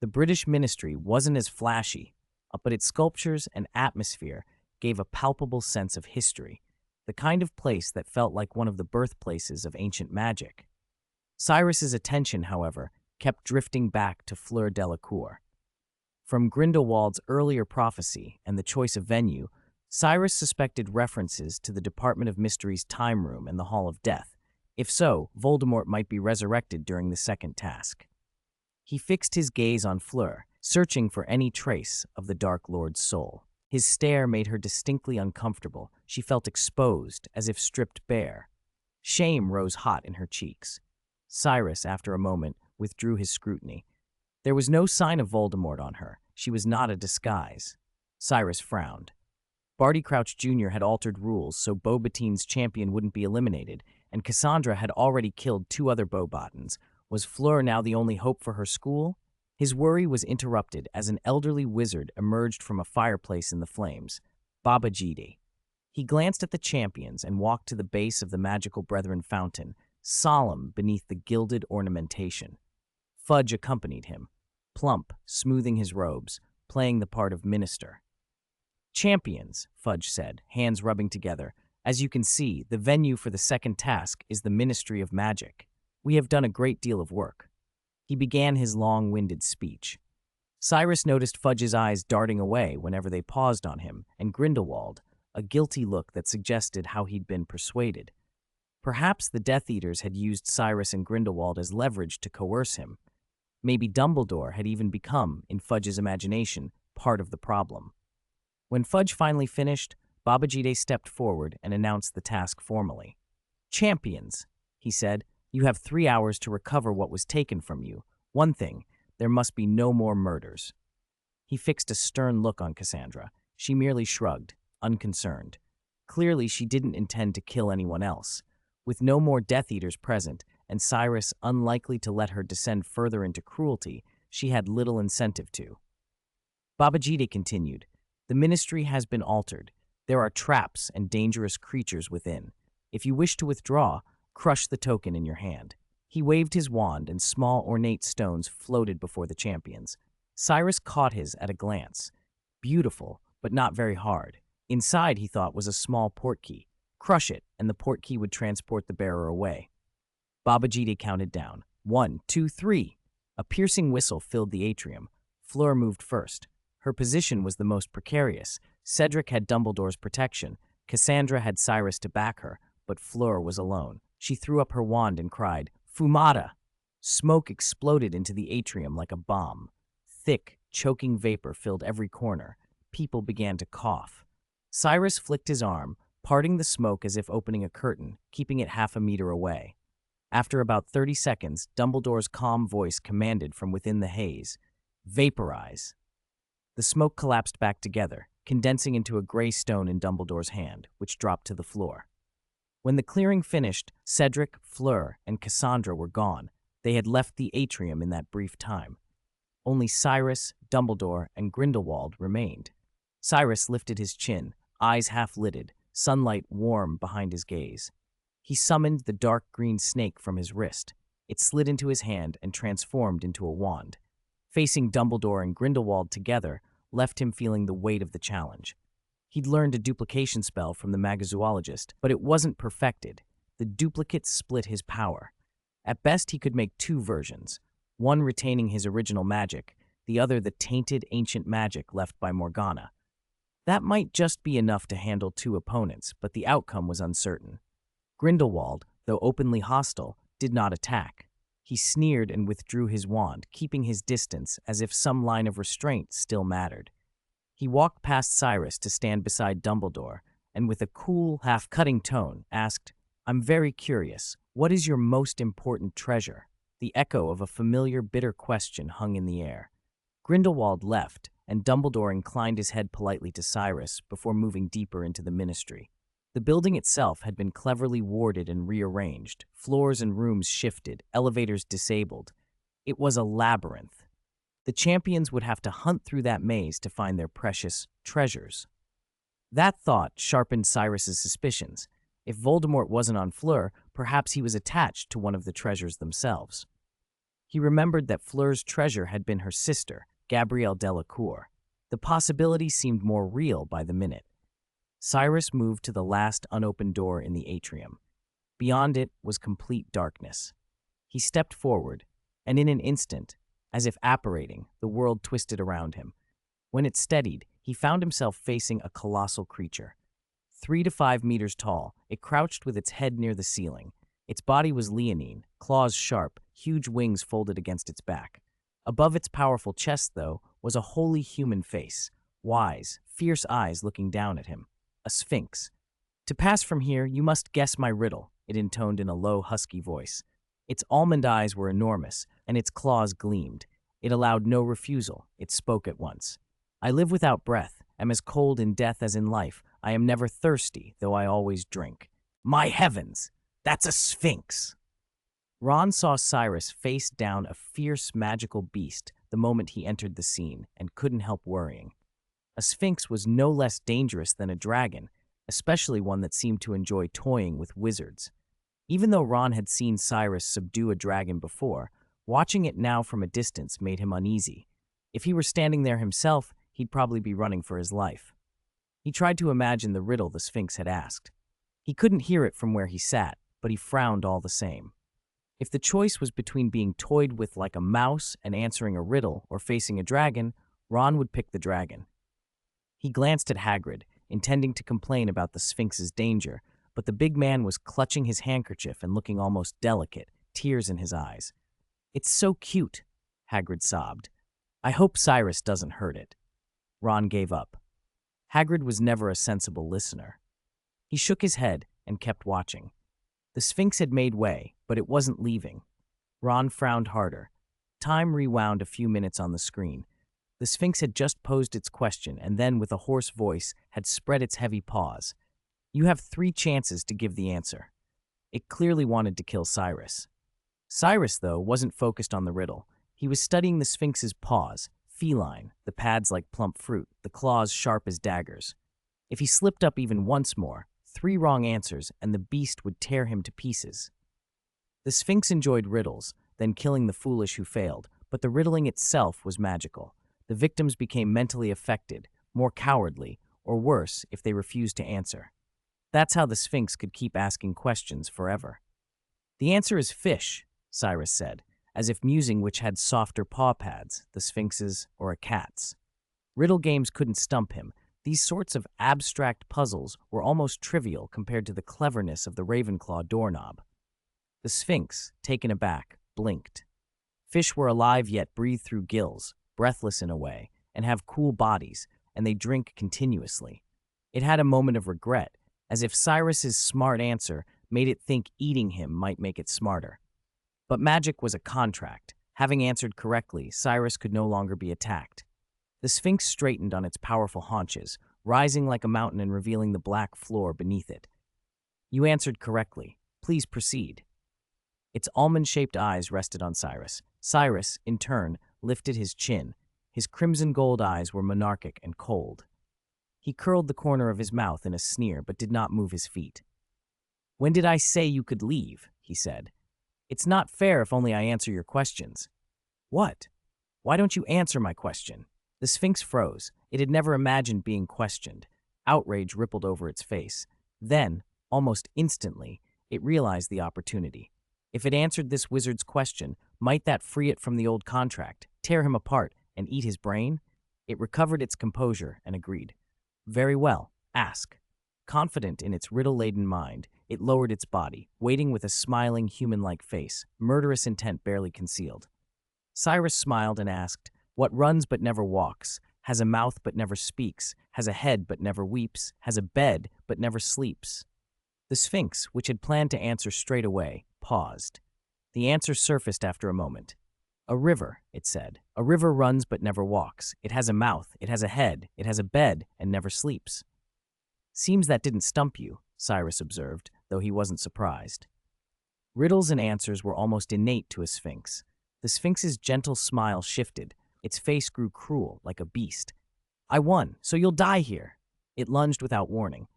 The British ministry wasn't as flashy, but its sculptures and atmosphere gave a palpable sense of history, the kind of place that felt like one of the birthplaces of ancient magic. Cyrus's attention, however, kept drifting back to Fleur Delacour. From Grindelwald's earlier prophecy and the choice of venue, Cyrus suspected references to the Department of Mystery's time room and the Hall of Death. If so, Voldemort might be resurrected during the second task. He fixed his gaze on Fleur, searching for any trace of the Dark Lord's soul. His stare made her distinctly uncomfortable. She felt exposed, as if stripped bare. Shame rose hot in her cheeks. Cyrus, after a moment, withdrew his scrutiny. There was no sign of Voldemort on her. She was not a disguise. Cyrus frowned. Barty Crouch Jr. had altered rules so Beauxbatons' champion wouldn't be eliminated, and Cassandra had already killed 2 other Beauxbatons. Was Fleur now the only hope for her school? His worry was interrupted as an elderly wizard emerged from a fireplace in the flames, Baba Jidi. He glanced at the champions and walked to the base of the Magical Brethren fountain, solemn beneath the gilded ornamentation. Fudge accompanied him, plump, smoothing his robes, playing the part of minister. "Champions," Fudge said, hands rubbing together. "As you can see, the venue for the second task is the Ministry of Magic. We have done a great deal of work." He began his long-winded speech. Cyrus noticed Fudge's eyes darting away whenever they paused on him, and Grindelwald, a guilty look that suggested how he'd been persuaded. Perhaps the Death Eaters had used Cyrus and Grindelwald as leverage to coerce him. Maybe Dumbledore had even become, in Fudge's imagination, part of the problem. When Fudge finally finished, Babajide stepped forward and announced the task formally. "Champions," he said, "you have 3 hours to recover what was taken from you. One thing, there must be no more murders." He fixed a stern look on Cassandra. She merely shrugged, unconcerned. Clearly, she didn't intend to kill anyone else. With no more Death Eaters present, and Cyrus unlikely to let her descend further into cruelty, she had little incentive to. Babajide continued, "The ministry has been altered. There are traps and dangerous creatures within. If you wish to withdraw, crush the token in your hand." He waved his wand and small ornate stones floated before the champions. Cyrus caught his at a glance. Beautiful, but not very hard. Inside, he thought, was a small portkey. Crush it, and the portkey would transport the bearer away. Babajide counted down. 1, 2, 3. A piercing whistle filled the atrium. Fleur moved first. Her position was the most precarious. Cedric had Dumbledore's protection. Cassandra had Cyrus to back her, but Fleur was alone. She threw up her wand and cried, "Fumata!" Smoke exploded into the atrium like a bomb. Thick, choking vapor filled every corner. People began to cough. Cyrus flicked his arm, parting the smoke as if opening a curtain, keeping it half a meter away. After about 30 seconds, Dumbledore's calm voice commanded from within the haze, "Vaporize." The smoke collapsed back together, condensing into a gray stone in Dumbledore's hand, which dropped to the floor. When the clearing finished, Cedric, Fleur, and Cassandra were gone. They had left the atrium in that brief time. Only Cyrus, Dumbledore, and Grindelwald remained. Cyrus lifted his chin, eyes half-lidded, sunlight warm behind his gaze. He summoned the dark green snake from his wrist. It slid into his hand and transformed into a wand. Facing Dumbledore and Grindelwald together left him feeling the weight of the challenge. He'd learned a duplication spell from the Magazoologist, but it wasn't perfected. The duplicate split his power. At best, he could make 2 versions, one retaining his original magic, the other the tainted ancient magic left by Morgana. That might just be enough to handle 2 opponents, but the outcome was uncertain. Grindelwald, though openly hostile, did not attack. He sneered and withdrew his wand, keeping his distance as if some line of restraint still mattered. He walked past Cyrus to stand beside Dumbledore, and with a cool, half-cutting tone, asked, "I'm very curious. What is your most important treasure?" The echo of a familiar, bitter question hung in the air. Grindelwald left, and Dumbledore inclined his head politely to Cyrus before moving deeper into the ministry. The building itself had been cleverly warded and rearranged, floors and rooms shifted, elevators disabled. It was a labyrinth. The champions would have to hunt through that maze to find their precious treasures. That thought sharpened Cyrus's suspicions. If Voldemort wasn't on Fleur, perhaps he was attached to one of the treasures themselves. He remembered that Fleur's treasure had been her sister, Gabrielle Delacour. The possibility seemed more real by the minute. Cyrus moved to the last unopened door in the atrium. Beyond it was complete darkness. He stepped forward, and in an instant, as if apparating, the world twisted around him. When it steadied, he found himself facing a colossal creature. 3 to 5 meters tall, it crouched with its head near the ceiling. Its body was leonine, claws sharp, huge wings folded against its back. Above its powerful chest, though, was a wholly human face, wise, fierce eyes looking down at him. A sphinx. "To pass from here, you must guess my riddle," it intoned in a low, husky voice. Its almond eyes were enormous, and its claws gleamed. It allowed no refusal. It spoke at once. "I live without breath, am as cold in death as in life. I am never thirsty, though I always drink." My heavens! That's a sphinx! Ron saw Cyrus face down a fierce, magical beast the moment he entered the scene and couldn't help worrying. A sphinx was no less dangerous than a dragon, especially one that seemed to enjoy toying with wizards. Even though Ron had seen Cyrus subdue a dragon before, watching it now from a distance made him uneasy. If he were standing there himself, he'd probably be running for his life. He tried to imagine the riddle the Sphinx had asked. He couldn't hear it from where he sat, but he frowned all the same. If the choice was between being toyed with like a mouse and answering a riddle or facing a dragon, Ron would pick the dragon. He glanced at Hagrid, intending to complain about the Sphinx's danger, but the big man was clutching his handkerchief and looking almost delicate, tears in his eyes. "It's so cute," Hagrid sobbed. "I hope Cyrus doesn't hurt it." Ron gave up. Hagrid was never a sensible listener. He shook his head and kept watching. The Sphinx had made way, but it wasn't leaving. Ron frowned harder. Time rewound a few minutes on the screen. The Sphinx had just posed its question and then, with a hoarse voice, had spread its heavy paws. "You have 3 chances to give the answer." It clearly wanted to kill Cyrus. Cyrus, though, wasn't focused on the riddle. He was studying the Sphinx's paws, feline, the pads like plump fruit, the claws sharp as daggers. If he slipped up even once more, 3 wrong answers, and the beast would tear him to pieces. The Sphinx enjoyed riddles, then killing the foolish who failed, but the riddling itself was magical. The victims became mentally affected, more cowardly, or worse if they refused to answer. That's how the Sphinx could keep asking questions forever. "The answer is fish," Cyrus said, as if musing which had softer paw pads, the Sphinx's or a cat's. Riddle games couldn't stump him. These sorts of abstract puzzles were almost trivial compared to the cleverness of the Ravenclaw doorknob. The Sphinx, taken aback, blinked. Fish were alive yet breathe through gills, breathless in a way, and have cool bodies, and they drink continuously. It had a moment of regret, as if Cyrus's smart answer made it think eating him might make it smarter. But magic was a contract. Having answered correctly, Cyrus could no longer be attacked. The Sphinx straightened on its powerful haunches, rising like a mountain and revealing the black floor beneath it. "You answered correctly. Please proceed." Its almond-shaped eyes rested on Cyrus. Cyrus, in turn, lifted his chin. His crimson gold eyes were monarchic and cold. He curled the corner of his mouth in a sneer, but did not move his feet. "When did I say you could leave?" he said. "It's not fair if only I answer your questions." "What? Why don't you answer my question?" The Sphinx froze. It had never imagined being questioned. Outrage rippled over its face. Then, almost instantly, it realized the opportunity. If it answered this wizard's question, might that free it from the old contract, tear him apart, and eat his brain? It recovered its composure and agreed. "Very well, ask." Confident in its riddle-laden mind, it lowered its body, waiting with a smiling, human-like face, murderous intent barely concealed. Cyrus smiled and asked, "What runs but never walks, has a mouth but never speaks, has a head but never weeps, has a bed but never sleeps?" The Sphinx, which had planned to answer straight away, paused. The answer surfaced after a moment. "A river," it said. "A river runs but never walks. It has a mouth, it has a head, it has a bed, and never sleeps." "Seems that didn't stump you," Cyrus observed, though he wasn't surprised. Riddles and answers were almost innate to a Sphinx. The Sphinx's gentle smile shifted. Its face grew cruel, like a beast. "I won, so you'll die here." It lunged without warning.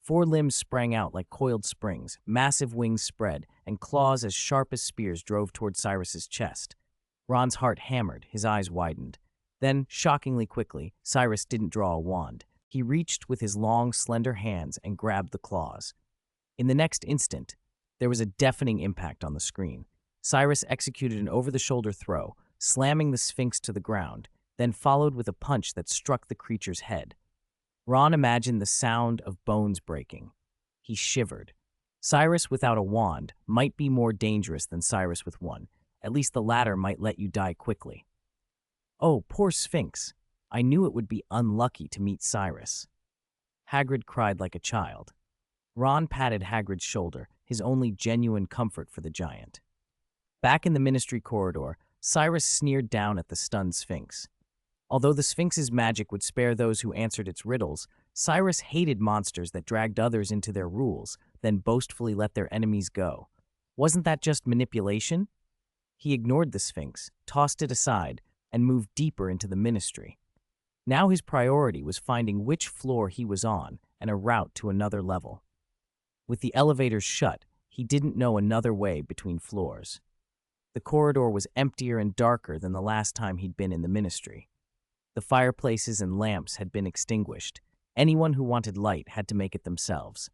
4 limbs sprang out like coiled springs, massive wings spread, and claws as sharp as spears drove toward Cyrus's chest. Ron's heart hammered, his eyes widened. Then, shockingly quickly, Cyrus didn't draw a wand. He reached with his long, slender hands and grabbed the claws. In the next instant, there was a deafening impact on the screen. Cyrus executed an over-the-shoulder throw, slamming the Sphinx to the ground, then followed with a punch that struck the creature's head. Ron imagined the sound of bones breaking. He shivered. Cyrus without a wand might be more dangerous than Cyrus with one. At least the latter might let you die quickly. Oh, poor Sphinx. I knew it would be unlucky to meet Cyrus. Hagrid cried like a child. Ron patted Hagrid's shoulder, his only genuine comfort for the giant. Back in the Ministry corridor, Cyrus sneered down at the stunned Sphinx. Although the Sphinx's magic would spare those who answered its riddles, Cyrus hated monsters that dragged others into their rules, then boastfully let their enemies go. Wasn't that just manipulation? He ignored the Sphinx, tossed it aside, and moved deeper into the Ministry. Now his priority was finding which floor he was on and a route to another level. With the elevators shut, he didn't know another way between floors. The corridor was emptier and darker than the last time he'd been in the Ministry. The fireplaces and lamps had been extinguished. Anyone who wanted light had to make it themselves.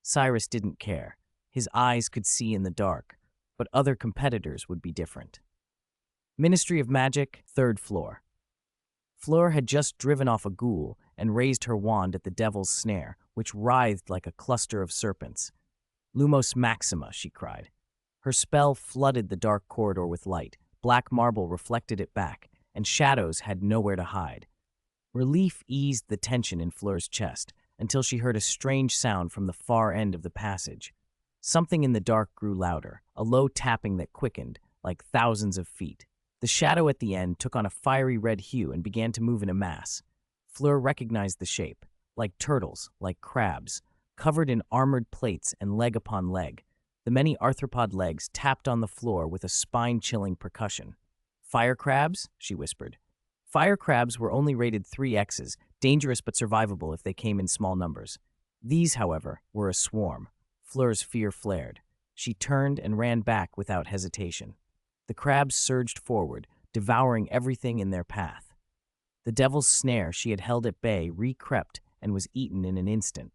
Cyrus didn't care. His eyes could see in the dark, but other competitors would be different. Ministry of Magic, 3rd floor. Fleur had just driven off a ghoul and raised her wand at the devil's snare, which writhed like a cluster of serpents. Lumos Maxima, she cried. Her spell flooded the dark corridor with light. Black marble reflected it back, and shadows had nowhere to hide. Relief eased the tension in Fleur's chest until she heard a strange sound from the far end of the passage. Something in the dark grew louder, a low tapping that quickened, like thousands of feet. The shadow at the end took on a fiery red hue and began to move in a mass. Fleur recognized the shape, like turtles, like crabs, covered in armored plates and leg upon leg. The many arthropod legs tapped on the floor with a spine-chilling percussion. "Fire crabs?" she whispered. Fire crabs were only rated 3Xs, dangerous but survivable if they came in small numbers. These, however, were a swarm. Fleur's fear flared. She turned and ran back without hesitation. The crabs surged forward, devouring everything in their path. The devil's snare she had held at bay re-crept and was eaten in an instant.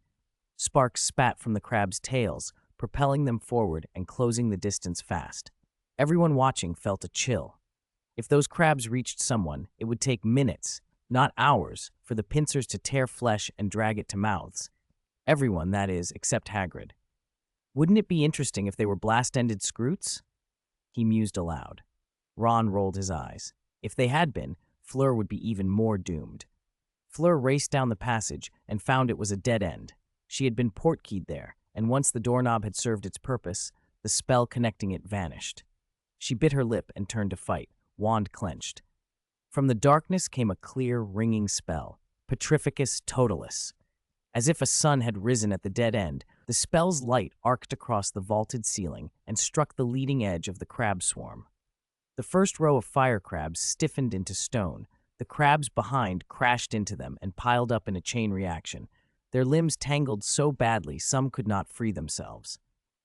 Sparks spat from the crabs' tails, propelling them forward and closing the distance fast. Everyone watching felt a chill. If those crabs reached someone, it would take minutes, not hours, for the pincers to tear flesh and drag it to mouths. Everyone, that is, except Hagrid. Wouldn't it be interesting if they were blast-ended scroots? He mused aloud. Ron rolled his eyes. If they had been, Fleur would be even more doomed. Fleur raced down the passage and found it was a dead end. She had been portkeyed there, and once the doorknob had served its purpose, the spell connecting it vanished. She bit her lip and turned to fight, wand clenched. From the darkness came a clear, ringing spell, Petrificus Totalis. As if a sun had risen at the dead end, the spell's light arced across the vaulted ceiling and struck the leading edge of the crab swarm. The first row of fire crabs stiffened into stone. The crabs behind crashed into them and piled up in a chain reaction. Their limbs tangled so badly some could not free themselves.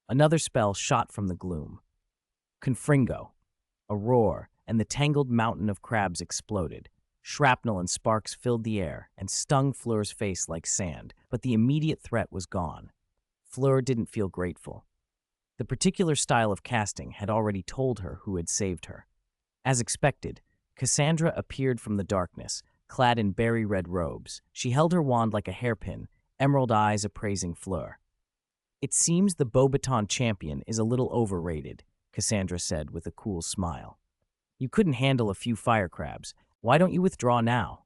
Another spell shot from the gloom. Confringo. A roar, and the tangled mountain of crabs exploded. Shrapnel and sparks filled the air and stung Fleur's face like sand, but the immediate threat was gone. Fleur didn't feel grateful. The particular style of casting had already told her who had saved her. As expected, Cassandra appeared from the darkness, clad in berry-red robes. She held her wand like a hairpin, emerald eyes appraising Fleur. "It seems the Beauxbaton champion is a little overrated," Cassandra said with a cool smile. "You couldn't handle a few fire crabs. Why don't you withdraw now?"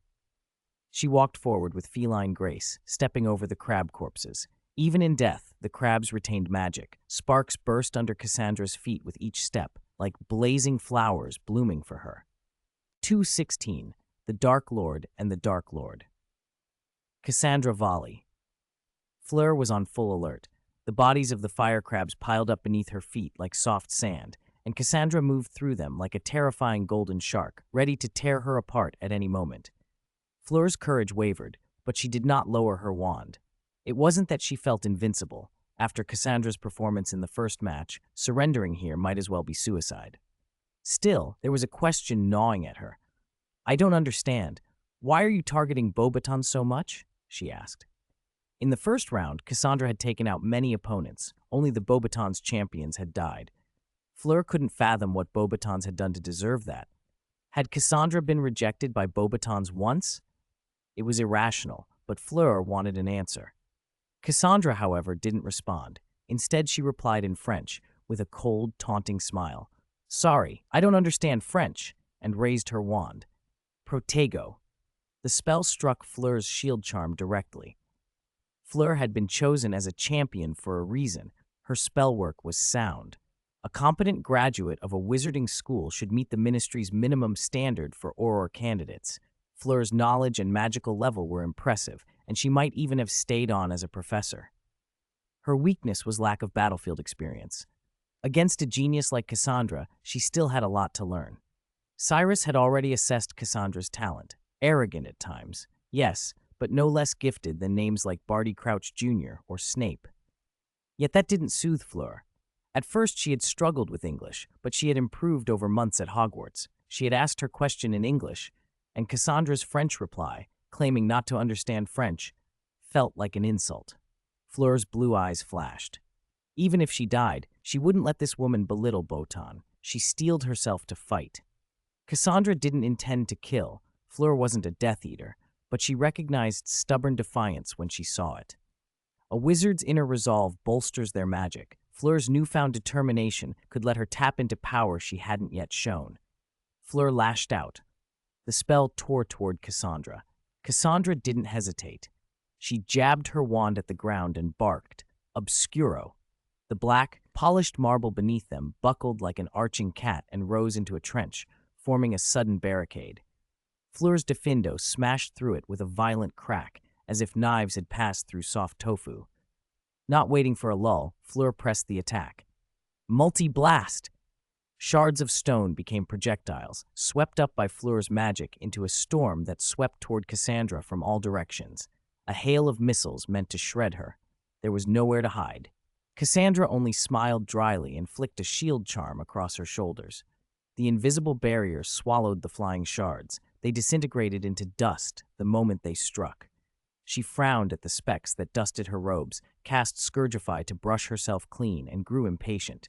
She walked forward with feline grace, stepping over the crab corpses. Even in death, the crabs retained magic. Sparks burst under Cassandra's feet with each step, like blazing flowers blooming for her. 216. The Dark Lord and the Dark Lord. Cassandra volley. Fleur was on full alert. The bodies of the fire crabs piled up beneath her feet like soft sand, and Cassandra moved through them like a terrifying golden shark, ready to tear her apart at any moment. Fleur's courage wavered, but she did not lower her wand. It wasn't that she felt invincible. After Cassandra's performance in the first match, surrendering here might as well be suicide. Still, there was a question gnawing at her. "I don't understand. Why are you targeting Beauxbaton so much?" she asked. In the first round, Cassandra had taken out many opponents. Only the Beauxbaton's champions had died. Fleur couldn't fathom what Beauxbatons had done to deserve that. Had Cassandra been rejected by Beauxbatons once? It was irrational, but Fleur wanted an answer. Cassandra, however, didn't respond. Instead, she replied in French, with a cold, taunting smile. "Sorry, I don't understand French," and raised her wand. Protego. The spell struck Fleur's shield charm directly. Fleur had been chosen as a champion for a reason. Her spell work was sound. A competent graduate of a wizarding school should meet the ministry's minimum standard for Auror candidates. Fleur's knowledge and magical level were impressive, and she might even have stayed on as a professor. Her weakness was lack of battlefield experience. Against a genius like Cassandra, she still had a lot to learn. Cyrus had already assessed Cassandra's talent. Arrogant at times, yes, but no less gifted than names like Barty Crouch Jr. or Snape. Yet that didn't soothe Fleur. At first she had struggled with English, but she had improved over months at Hogwarts. She had asked her question in English, and Cassandra's French reply, claiming not to understand French, felt like an insult. Fleur's blue eyes flashed. Even if she died, she wouldn't let this woman belittle Beauxbaton. She steeled herself to fight. Cassandra didn't intend to kill. Fleur wasn't a Death Eater, but she recognized stubborn defiance when she saw it. A wizard's inner resolve bolsters their magic. Fleur's newfound determination could let her tap into power she hadn't yet shown. Fleur lashed out. The spell tore toward Cassandra. Cassandra didn't hesitate. She jabbed her wand at the ground and barked, "Obscuro." The black, polished marble beneath them buckled like an arching cat and rose into a trench, forming a sudden barricade. Fleur's Defendo smashed through it with a violent crack, as if knives had passed through soft tofu. Not waiting for a lull, Fleur pressed the attack. Multi-blast! Shards of stone became projectiles, swept up by Fleur's magic into a storm that swept toward Cassandra from all directions. A hail of missiles meant to shred her. There was nowhere to hide. Cassandra only smiled dryly and flicked a shield charm across her shoulders. The invisible barrier swallowed the flying shards. They disintegrated into dust the moment they struck. She frowned at the specks that dusted her robes, cast Scourgify to brush herself clean, and grew impatient.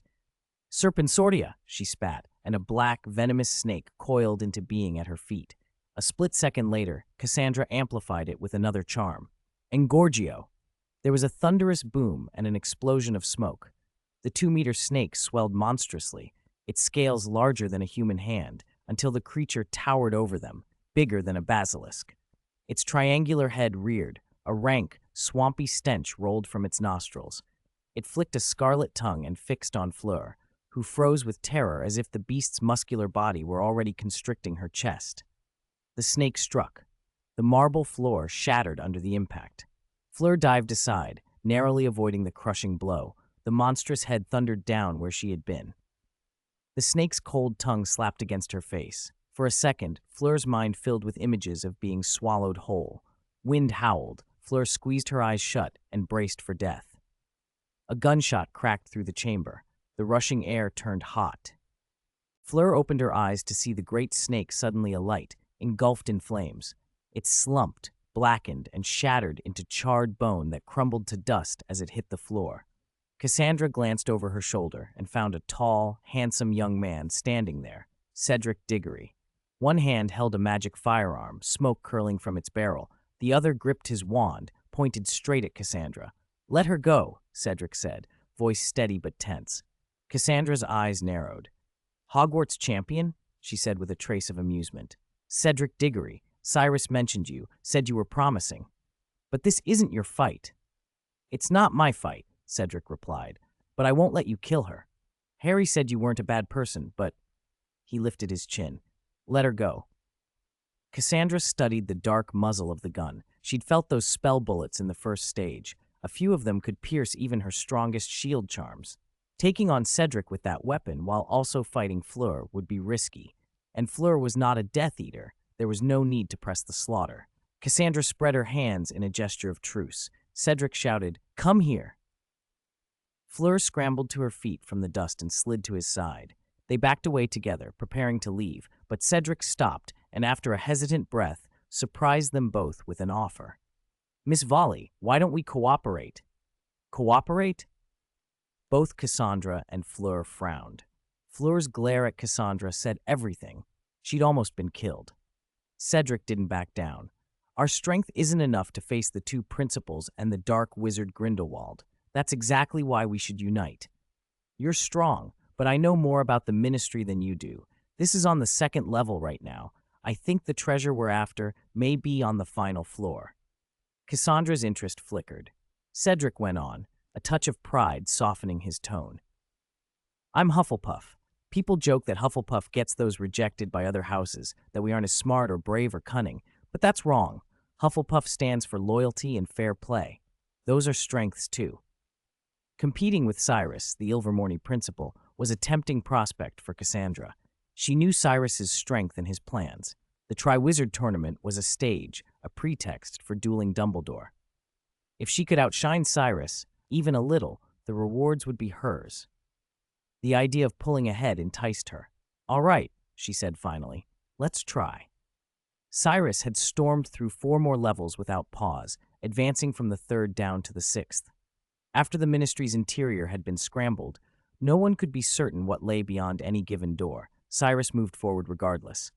"Serpensortia," she spat, and a black, venomous snake coiled into being at her feet. A split second later, Cassandra amplified it with another charm. Engorgio. There was a thunderous boom and an explosion of smoke. The 2-meter snake swelled monstrously, its scales larger than a human hand, until the creature towered over them, bigger than a basilisk. Its triangular head reared. A rank, swampy stench rolled from its nostrils. It flicked a scarlet tongue and fixed on Fleur, who froze with terror as if the beast's muscular body were already constricting her chest. The snake struck. The marble floor shattered under the impact. Fleur dived aside, narrowly avoiding the crushing blow. The monstrous head thundered down where she had been. The snake's cold tongue slapped against her face. For a second, Fleur's mind filled with images of being swallowed whole. Wind howled. Fleur squeezed her eyes shut and braced for death. A gunshot cracked through the chamber. The rushing air turned hot. Fleur opened her eyes to see the great snake suddenly alight, engulfed in flames. It slumped, blackened, and shattered into charred bone that crumbled to dust as it hit the floor. Cassandra glanced over her shoulder and found a tall, handsome young man standing there, Cedric Diggory. One hand held a magic firearm, smoke curling from its barrel. The other gripped his wand, pointed straight at Cassandra. "Let her go," Cedric said, voice steady but tense. Cassandra's eyes narrowed. "Hogwarts champion?" she said with a trace of amusement. "Cedric Diggory. Cyrus mentioned you, said you were promising. But this isn't your fight." "It's not my fight," Cedric replied, "but I won't let you kill her. Harry said you weren't a bad person, but—" He lifted his chin. "Let her go." Cassandra studied the dark muzzle of the gun. She'd felt those spell bullets in the first stage. A few of them could pierce even her strongest shield charms. Taking on Cedric with that weapon while also fighting Fleur would be risky. And Fleur was not a Death Eater. There was no need to press the slaughter. Cassandra spread her hands in a gesture of truce. Cedric shouted, "Come here!" Fleur scrambled to her feet from the dust and slid to his side. They backed away together, preparing to leave, but Cedric stopped and, after a hesitant breath, surprised them both with an offer. "Miss Volley, why don't we cooperate?" "Cooperate?" Both Cassandra and Fleur frowned. Fleur's glare at Cassandra said everything. She'd almost been killed. Cedric didn't back down. "Our strength isn't enough to face the two principals and the dark wizard Grindelwald. That's exactly why we should unite. You're strong, but I know more about the ministry than you do. This is on the second level right now. I think the treasure we're after may be on the final floor." Cassandra's interest flickered. Cedric went on, a touch of pride softening his tone. "I'm Hufflepuff. People joke that Hufflepuff gets those rejected by other houses, that we aren't as smart or brave or cunning, but that's wrong. Hufflepuff stands for loyalty and fair play. Those are strengths too." Competing with Cyrus, the Ilvermorny principal, was a tempting prospect for Cassandra. She knew Cyrus's strength and his plans. The Triwizard Tournament was a stage, a pretext for dueling Dumbledore. If she could outshine Cyrus, even a little, the rewards would be hers. The idea of pulling ahead enticed her. "All right," she said finally, "let's try." Cyrus had stormed through 4 more levels without pause, advancing from the 3rd down to the 6th. After the ministry's interior had been scrambled, no one could be certain what lay beyond any given door. Cyrus moved forward regardless.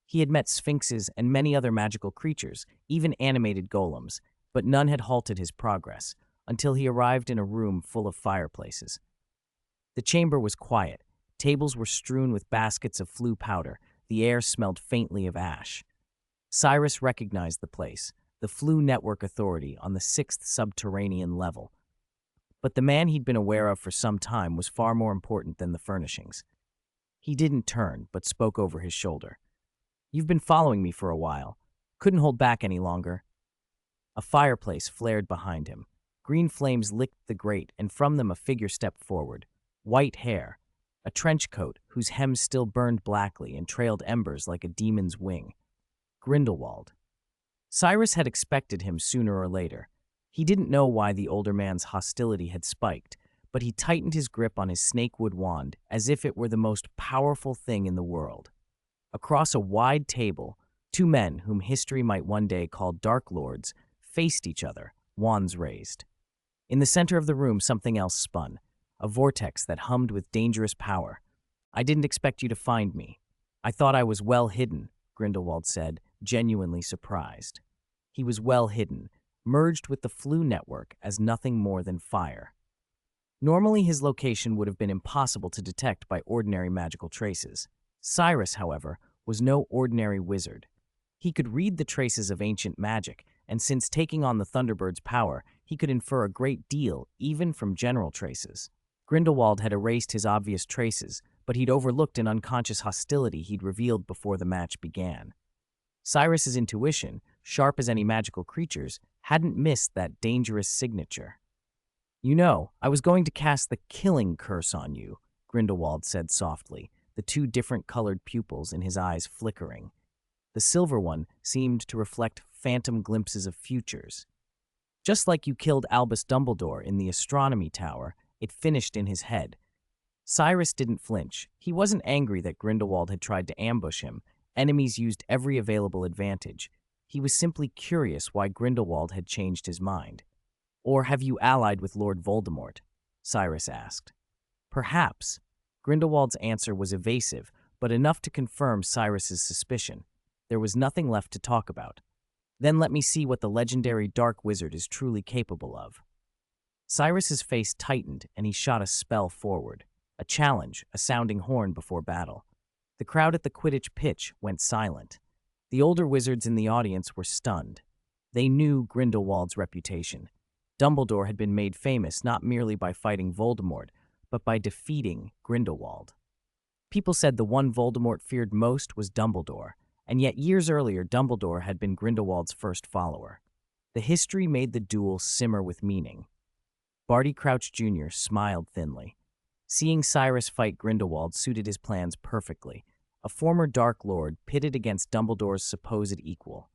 He had met sphinxes and many other magical creatures, even animated golems, but none had halted his progress, until he arrived in a room full of fireplaces. The chamber was quiet. Tables were strewn with baskets of flue powder. The air smelled faintly of ash. Cyrus recognized the place, the Flue Network Authority on the 6th subterranean level. But the man he'd been aware of for some time was far more important than the furnishings. He didn't turn, but spoke over his shoulder. "You've been following me for a while. Couldn't hold back any longer." A fireplace flared behind him. Green flames licked the grate, and from them a figure stepped forward. White hair, a trench coat whose hem still burned blackly and trailed embers like a demon's wing. Grindelwald. Cyrus had expected him sooner or later. He didn't know why the older man's hostility had spiked, but he tightened his grip on his snakewood wand as if it were the most powerful thing in the world. Across a wide table, 2 men whom history might one day call Dark Lords faced each other, wands raised. In the center of the room, something else spun, a vortex that hummed with dangerous power. "I didn't expect you to find me. I thought I was well hidden," Grindelwald said, genuinely surprised. He was well hidden, merged with the Flue network as nothing more than fire. Normally, his location would have been impossible to detect by ordinary magical traces. Cyrus, however, was no ordinary wizard. He could read the traces of ancient magic, and since taking on the Thunderbird's power, he could infer a great deal, even from general traces. Grindelwald had erased his obvious traces, but he'd overlooked an unconscious hostility he'd revealed before the match began. Cyrus's intuition, sharp as any magical creature's, hadn't missed that dangerous signature. "You know, I was going to cast the killing curse on you," Grindelwald said softly, the 2 different colored pupils in his eyes flickering. The silver one seemed to reflect phantom glimpses of futures. "Just like you killed Albus Dumbledore in the astronomy tower," it finished in his head. Cyrus didn't flinch. He wasn't angry that Grindelwald had tried to ambush him. Enemies used every available advantage. He was simply curious why Grindelwald had changed his mind. "Or have you allied with Lord Voldemort?" Cyrus asked. "Perhaps." Grindelwald's answer was evasive, but enough to confirm Cyrus's suspicion. There was nothing left to talk about. "Then let me see what the legendary Dark Wizard is truly capable of." Cyrus's face tightened, and he shot a spell forward. A challenge, a sounding horn before battle. The crowd at the Quidditch pitch went silent. The older wizards in the audience were stunned. They knew Grindelwald's reputation. Dumbledore had been made famous not merely by fighting Voldemort, but by defeating Grindelwald. People said the one Voldemort feared most was Dumbledore, and yet years earlier Dumbledore had been Grindelwald's first follower. The history made the duel simmer with meaning. Barty Crouch Jr. smiled thinly. Seeing Cyrus fight Grindelwald suited his plans perfectly. A former Dark Lord pitted against Dumbledore's supposed equal.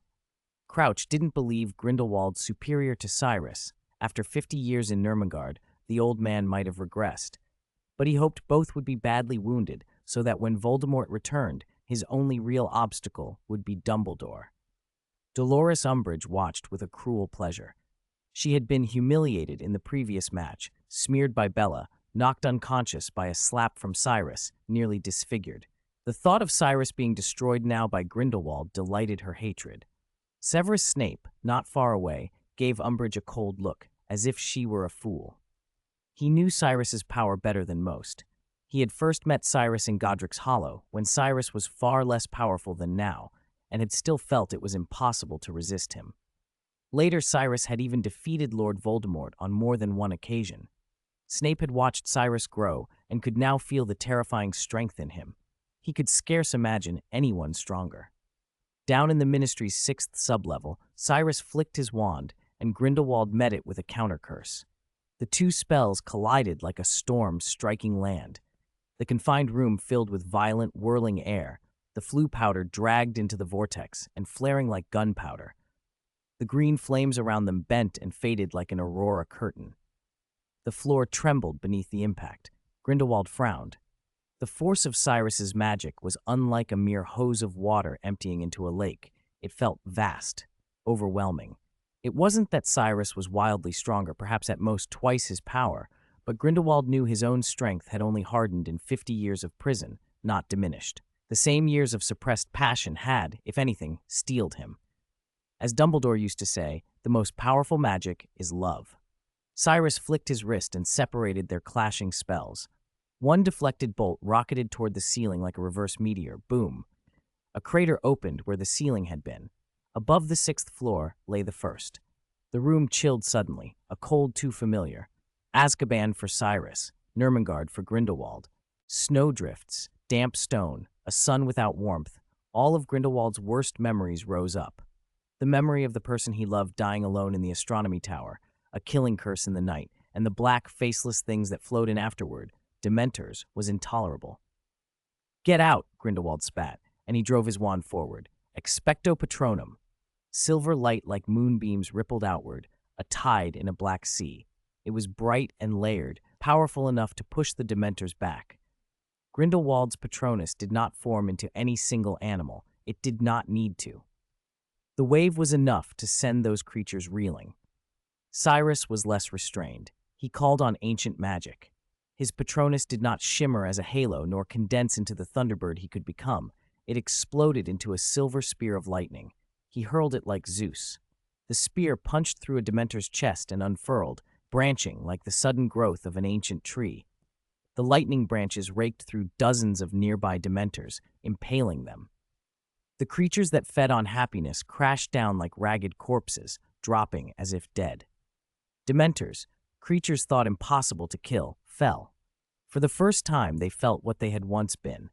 Crouch didn't believe Grindelwald superior to Cyrus, After 50 years in Nurmengard, the old man might have regressed. But he hoped both would be badly wounded, so that when Voldemort returned, his only real obstacle would be Dumbledore. Dolores Umbridge watched with a cruel pleasure. She had been humiliated in the previous match, smeared by Bella, knocked unconscious by a slap from Cyrus, nearly disfigured. The thought of Cyrus being destroyed now by Grindelwald delighted her hatred. Severus Snape, not far away, gave Umbridge a cold look, as if she were a fool. He knew Cyrus's power better than most. He had first met Cyrus in Godric's Hollow, when Cyrus was far less powerful than now, and had still felt it was impossible to resist him. Later, Cyrus had even defeated Lord Voldemort on more than one occasion. Snape had watched Cyrus grow and could now feel the terrifying strength in him. He could scarce imagine anyone stronger. Down in the Ministry's 6th sublevel, Cyrus flicked his wand, and Grindelwald met it with a counter-curse. The two spells collided like a storm striking land. The confined room filled with violent, whirling air, the flue powder dragged into the vortex and flaring like gunpowder. The green flames around them bent and faded like an aurora curtain. The floor trembled beneath the impact. Grindelwald frowned. The force of Cyrus's magic was unlike a mere hose of water emptying into a lake. It felt vast, overwhelming. It wasn't that Cyrus was wildly stronger, perhaps at most twice his power, but Grindelwald knew his own strength had only hardened in 50 years of prison, not diminished. The same years of suppressed passion had, if anything, steeled him. As Dumbledore used to say, the most powerful magic is love. Cyrus flicked his wrist and separated their clashing spells. One deflected bolt rocketed toward the ceiling like a reverse meteor. Boom! A crater opened where the ceiling had been. Above the 6th floor lay the 1st. The room chilled suddenly, a cold too familiar. Azkaban for Cyrus, Nurmengard for Grindelwald. Snowdrifts, damp stone, a sun without warmth. All of Grindelwald's worst memories rose up. The memory of the person he loved dying alone in the astronomy tower, a killing curse in the night, and the black, faceless things that flowed in afterward, Dementors, was intolerable. "Get out," Grindelwald spat, and he drove his wand forward. Expecto Patronum. Silver light like moonbeams rippled outward, a tide in a black sea. It was bright and layered, powerful enough to push the Dementors back. Grindelwald's Patronus did not form into any single animal. It did not need to. The wave was enough to send those creatures reeling. Cyrus was less restrained. He called on ancient magic. His Patronus did not shimmer as a halo nor condense into the Thunderbird he could become. It exploded into a silver spear of lightning. He hurled it like Zeus. The spear punched through a Dementor's chest and unfurled, branching like the sudden growth of an ancient tree. The lightning branches raked through dozens of nearby Dementors, impaling them. The creatures that fed on happiness crashed down like ragged corpses, dropping as if dead. Dementors, creatures thought impossible to kill, fell. For the first time, they felt what they had once been.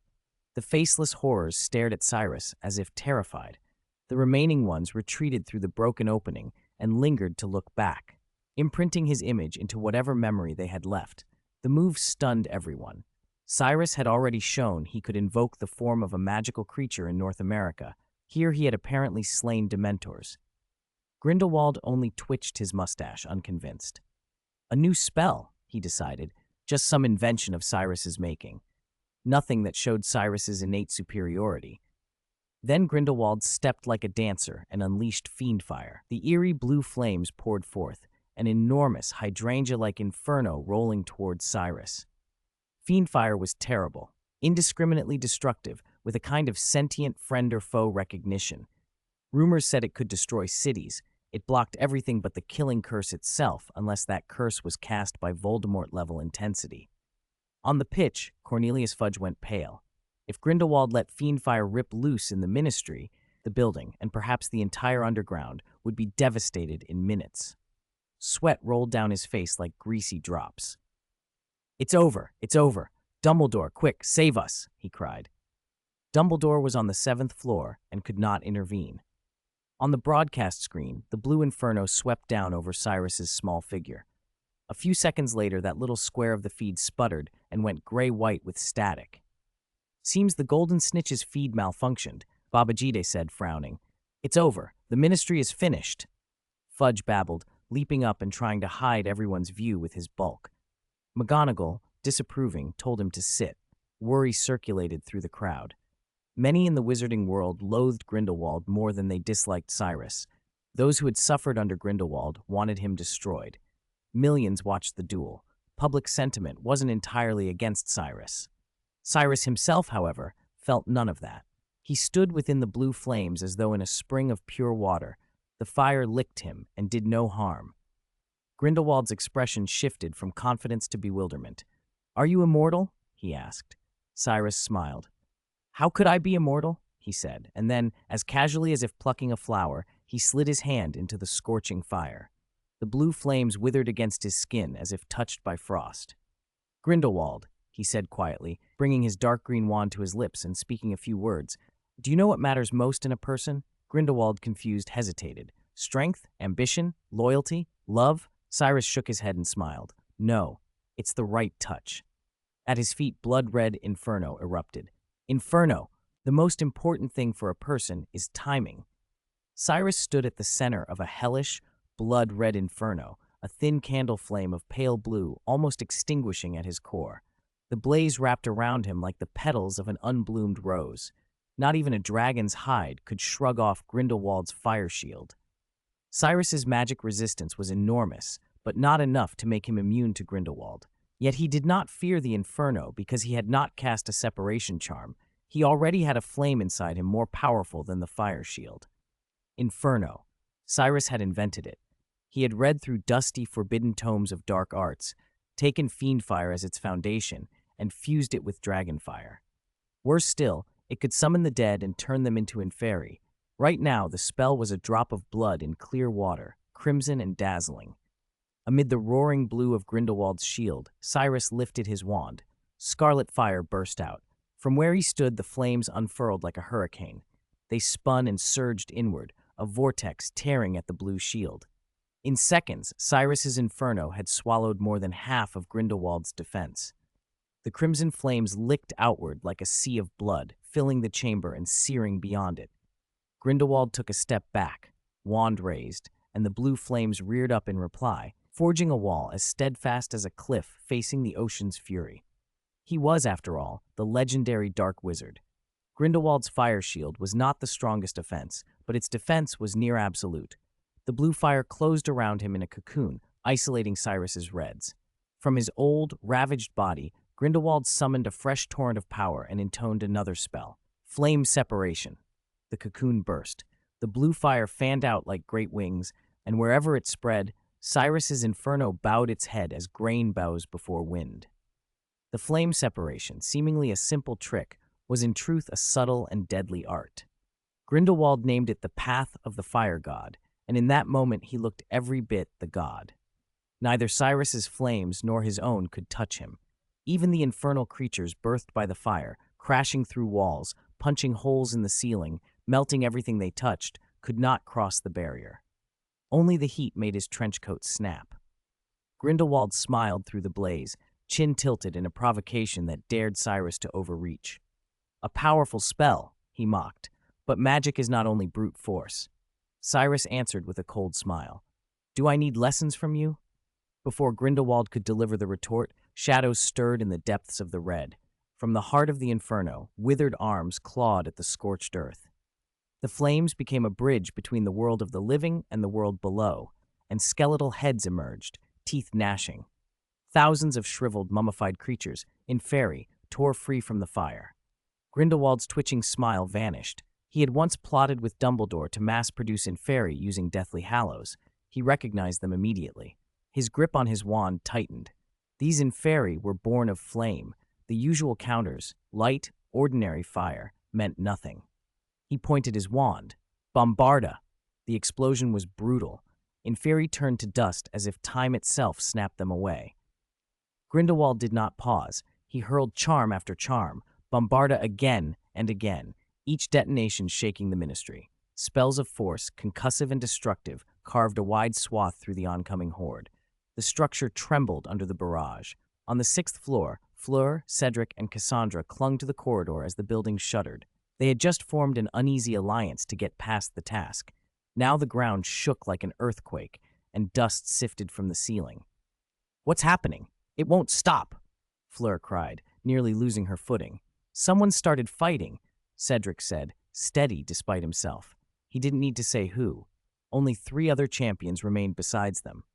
The faceless horrors stared at Cyrus as if terrified. The remaining ones retreated through the broken opening and lingered to look back, imprinting his image into whatever memory they had left. The move stunned everyone. Cyrus had already shown he could invoke the form of a magical creature in North America. Here he had apparently slain Dementors. Grindelwald only twitched his mustache, unconvinced. A new spell, he decided, just some invention of Cyrus's making. Nothing that showed Cyrus's innate superiority. Then Grindelwald stepped like a dancer and unleashed Fiendfire. The eerie blue flames poured forth, an enormous hydrangea-like inferno rolling towards Cyrus. Fiendfire was terrible, indiscriminately destructive, with a kind of sentient friend or foe recognition. Rumors said it could destroy cities. It blocked everything but the killing curse itself, unless that curse was cast by Voldemort-level intensity. On the pitch, Cornelius Fudge went pale. If Grindelwald let Fiendfire rip loose in the Ministry, the building, and perhaps the entire underground, would be devastated in minutes. Sweat rolled down his face like greasy drops. It's over! It's over! Dumbledore, quick, save us!" he cried. Dumbledore was on the 7th floor and could not intervene. On the broadcast screen, the blue inferno swept down over Cyrus's small figure. A few seconds later, that little square of the feed sputtered and went gray-white with static. "Seems the Golden Snitch's feed malfunctioned," Babajide said, frowning. "It's over. The Ministry is finished." Fudge babbled, leaping up and trying to hide everyone's view with his bulk. McGonagall, disapproving, told him to sit. Worry circulated through the crowd. Many in the wizarding world loathed Grindelwald more than they disliked Cyrus. Those who had suffered under Grindelwald wanted him destroyed. Millions watched the duel. Public sentiment wasn't entirely against Cyrus. Cyrus himself, however, felt none of that. He stood within the blue flames as though in a spring of pure water. The fire licked him and did no harm. Grindelwald's expression shifted from confidence to bewilderment. "Are you immortal?" he asked. Cyrus smiled. "How could I be immortal?" he said, and then, as casually as if plucking a flower, he slid his hand into the scorching fire. The blue flames withered against his skin as if touched by frost. "Grindelwald," he said quietly, bringing his dark green wand to his lips and speaking a few words. "Do you know what matters most in a person?" Grindelwald, confused, hesitated. "Strength? Ambition? Loyalty? Love?" Cyrus shook his head and smiled. "No, it's the right touch." At his feet, blood-red inferno erupted. Inferno! The most important thing for a person is timing. Cyrus stood at the center of a hellish, blood-red inferno, a thin candle flame of pale blue, almost extinguishing at his core. The blaze wrapped around him like the petals of an unbloomed rose. Not even a dragon's hide could shrug off Grindelwald's fire shield. Cyrus's magic resistance was enormous, but not enough to make him immune to Grindelwald. Yet he did not fear the inferno because he had not cast a separation charm. He already had a flame inside him more powerful than the fire shield. Inferno. Cyrus had invented it. He had read through dusty, forbidden tomes of dark arts, taken fiendfire as its foundation, and fused it with dragonfire. Worse still, it could summon the dead and turn them into inferi. Right now, the spell was a drop of blood in clear water, crimson and dazzling. Amid the roaring blue of Grindelwald's shield, Cyrus lifted his wand. Scarlet fire burst out. From where he stood, the flames unfurled like a hurricane. They spun and surged inward, a vortex tearing at the blue shield. In seconds, Cyrus's inferno had swallowed more than half of Grindelwald's defense. The crimson flames licked outward like a sea of blood, filling the chamber and searing beyond it. Grindelwald took a step back, wand raised, and the blue flames reared up in reply, forging a wall as steadfast as a cliff facing the ocean's fury. He was, after all, the legendary Dark Wizard. Grindelwald's fire shield was not the strongest offense, but its defense was near absolute. The blue fire closed around him in a cocoon, isolating Cyrus's reds. From his old, ravaged body, Grindelwald summoned a fresh torrent of power and intoned another spell. Flame separation. The cocoon burst. The blue fire fanned out like great wings, and wherever it spread, Cyrus's inferno bowed its head as grain bows before wind. The flame separation, seemingly a simple trick, was in truth a subtle and deadly art. Grindelwald named it the Path of the Fire God, and in that moment he looked every bit the god. Neither Cyrus's flames nor his own could touch him. Even the infernal creatures birthed by the fire, crashing through walls, punching holes in the ceiling, melting everything they touched, could not cross the barrier. Only the heat made his trench coat snap. Grindelwald smiled through the blaze, chin tilted in a provocation that dared Cyrus to overreach. "A powerful spell," he mocked, "but magic is not only brute force." Cyrus answered with a cold smile. "Do I need lessons from you?" Before Grindelwald could deliver the retort, shadows stirred in the depths of the red. From the heart of the inferno, withered arms clawed at the scorched earth. The flames became a bridge between the world of the living and the world below, and skeletal heads emerged, teeth gnashing. Thousands of shriveled, mummified creatures, inferi, tore free from the fire. Grindelwald's twitching smile vanished. He had once plotted with Dumbledore to mass-produce inferi using Deathly Hallows. He recognized them immediately. His grip on his wand tightened. These inferi were born of flame. The usual counters, light, ordinary fire, meant nothing. He pointed his wand. Bombarda! The explosion was brutal. Inferi turned to dust as if time itself snapped them away. Grindelwald did not pause. He hurled charm after charm, Bombarda again and again, each detonation shaking the ministry. Spells of force, concussive and destructive, carved a wide swath through the oncoming horde. The structure trembled under the barrage. On the 6th floor, Fleur, Cedric, and Cassandra clung to the corridor as the building shuddered. They had just formed an uneasy alliance to get past the task. Now the ground shook like an earthquake, and dust sifted from the ceiling. "What's happening? It won't stop!" Fleur cried, nearly losing her footing. "Someone started fighting," Cedric said, steady despite himself. He didn't need to say who. Only 3 other champions remained besides them.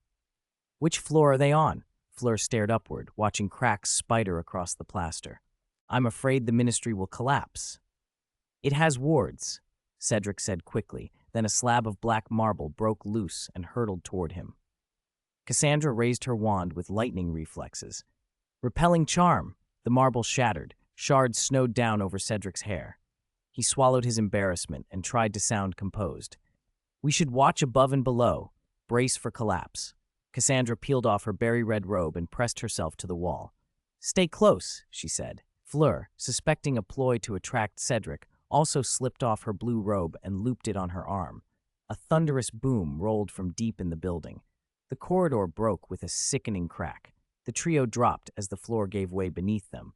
"Which floor are they on?" Fleur stared upward, watching cracks spider across the plaster. "I'm afraid the ministry will collapse." "It has wards," Cedric said quickly, then a slab of black marble broke loose and hurtled toward him. Cassandra raised her wand with lightning reflexes. "Repelling charm!" The marble shattered, shards snowed down over Cedric's hair. He swallowed his embarrassment and tried to sound composed. "We should watch above and below, brace for collapse." Cassandra peeled off her berry-red robe and pressed herself to the wall. "Stay close," she said. Fleur, suspecting a ploy to attract Cedric, also slipped off her blue robe and looped it on her arm. A thunderous boom rolled from deep in the building. The corridor broke with a sickening crack. The trio dropped as the floor gave way beneath them.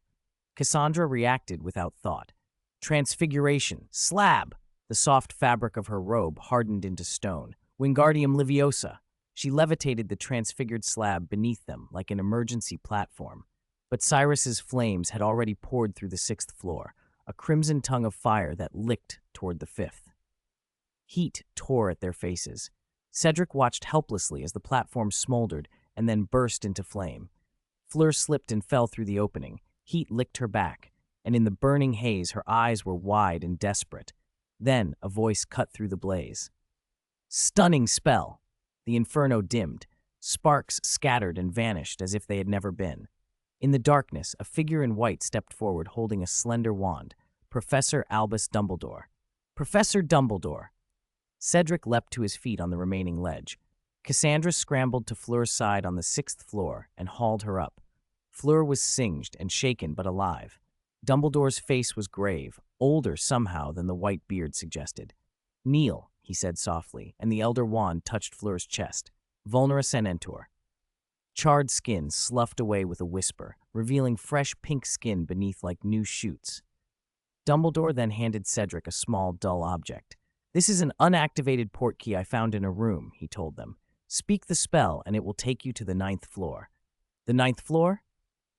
Cassandra reacted without thought. Transfiguration, slab! The soft fabric of her robe hardened into stone. Wingardium Leviosa! She levitated the transfigured slab beneath them like an emergency platform. But Cyrus's flames had already poured through the 6th floor, a crimson tongue of fire that licked toward the 5th. Heat tore at their faces. Cedric watched helplessly as the platform smoldered and then burst into flame. Fleur slipped and fell through the opening. Heat licked her back, and in the burning haze her eyes were wide and desperate. Then a voice cut through the blaze. "Stunning spell!" The inferno dimmed. Sparks scattered and vanished as if they had never been. In the darkness, a figure in white stepped forward holding a slender wand. Professor Albus Dumbledore. "Professor Dumbledore!" Cedric leapt to his feet on the remaining ledge. Cassandra scrambled to Fleur's side on the 6th floor and hauled her up. Fleur was singed and shaken but alive. Dumbledore's face was grave, older somehow than the white beard suggested. "Kneel," he said softly, and the elder wand touched Fleur's chest. "Vulnera Senentur." Charred skin sloughed away with a whisper, revealing fresh pink skin beneath like new shoots. Dumbledore then handed Cedric a small, dull object. "This is an unactivated portkey I found in a room," he told them. "Speak the spell and it will take you to the 9th floor." "The 9th floor?"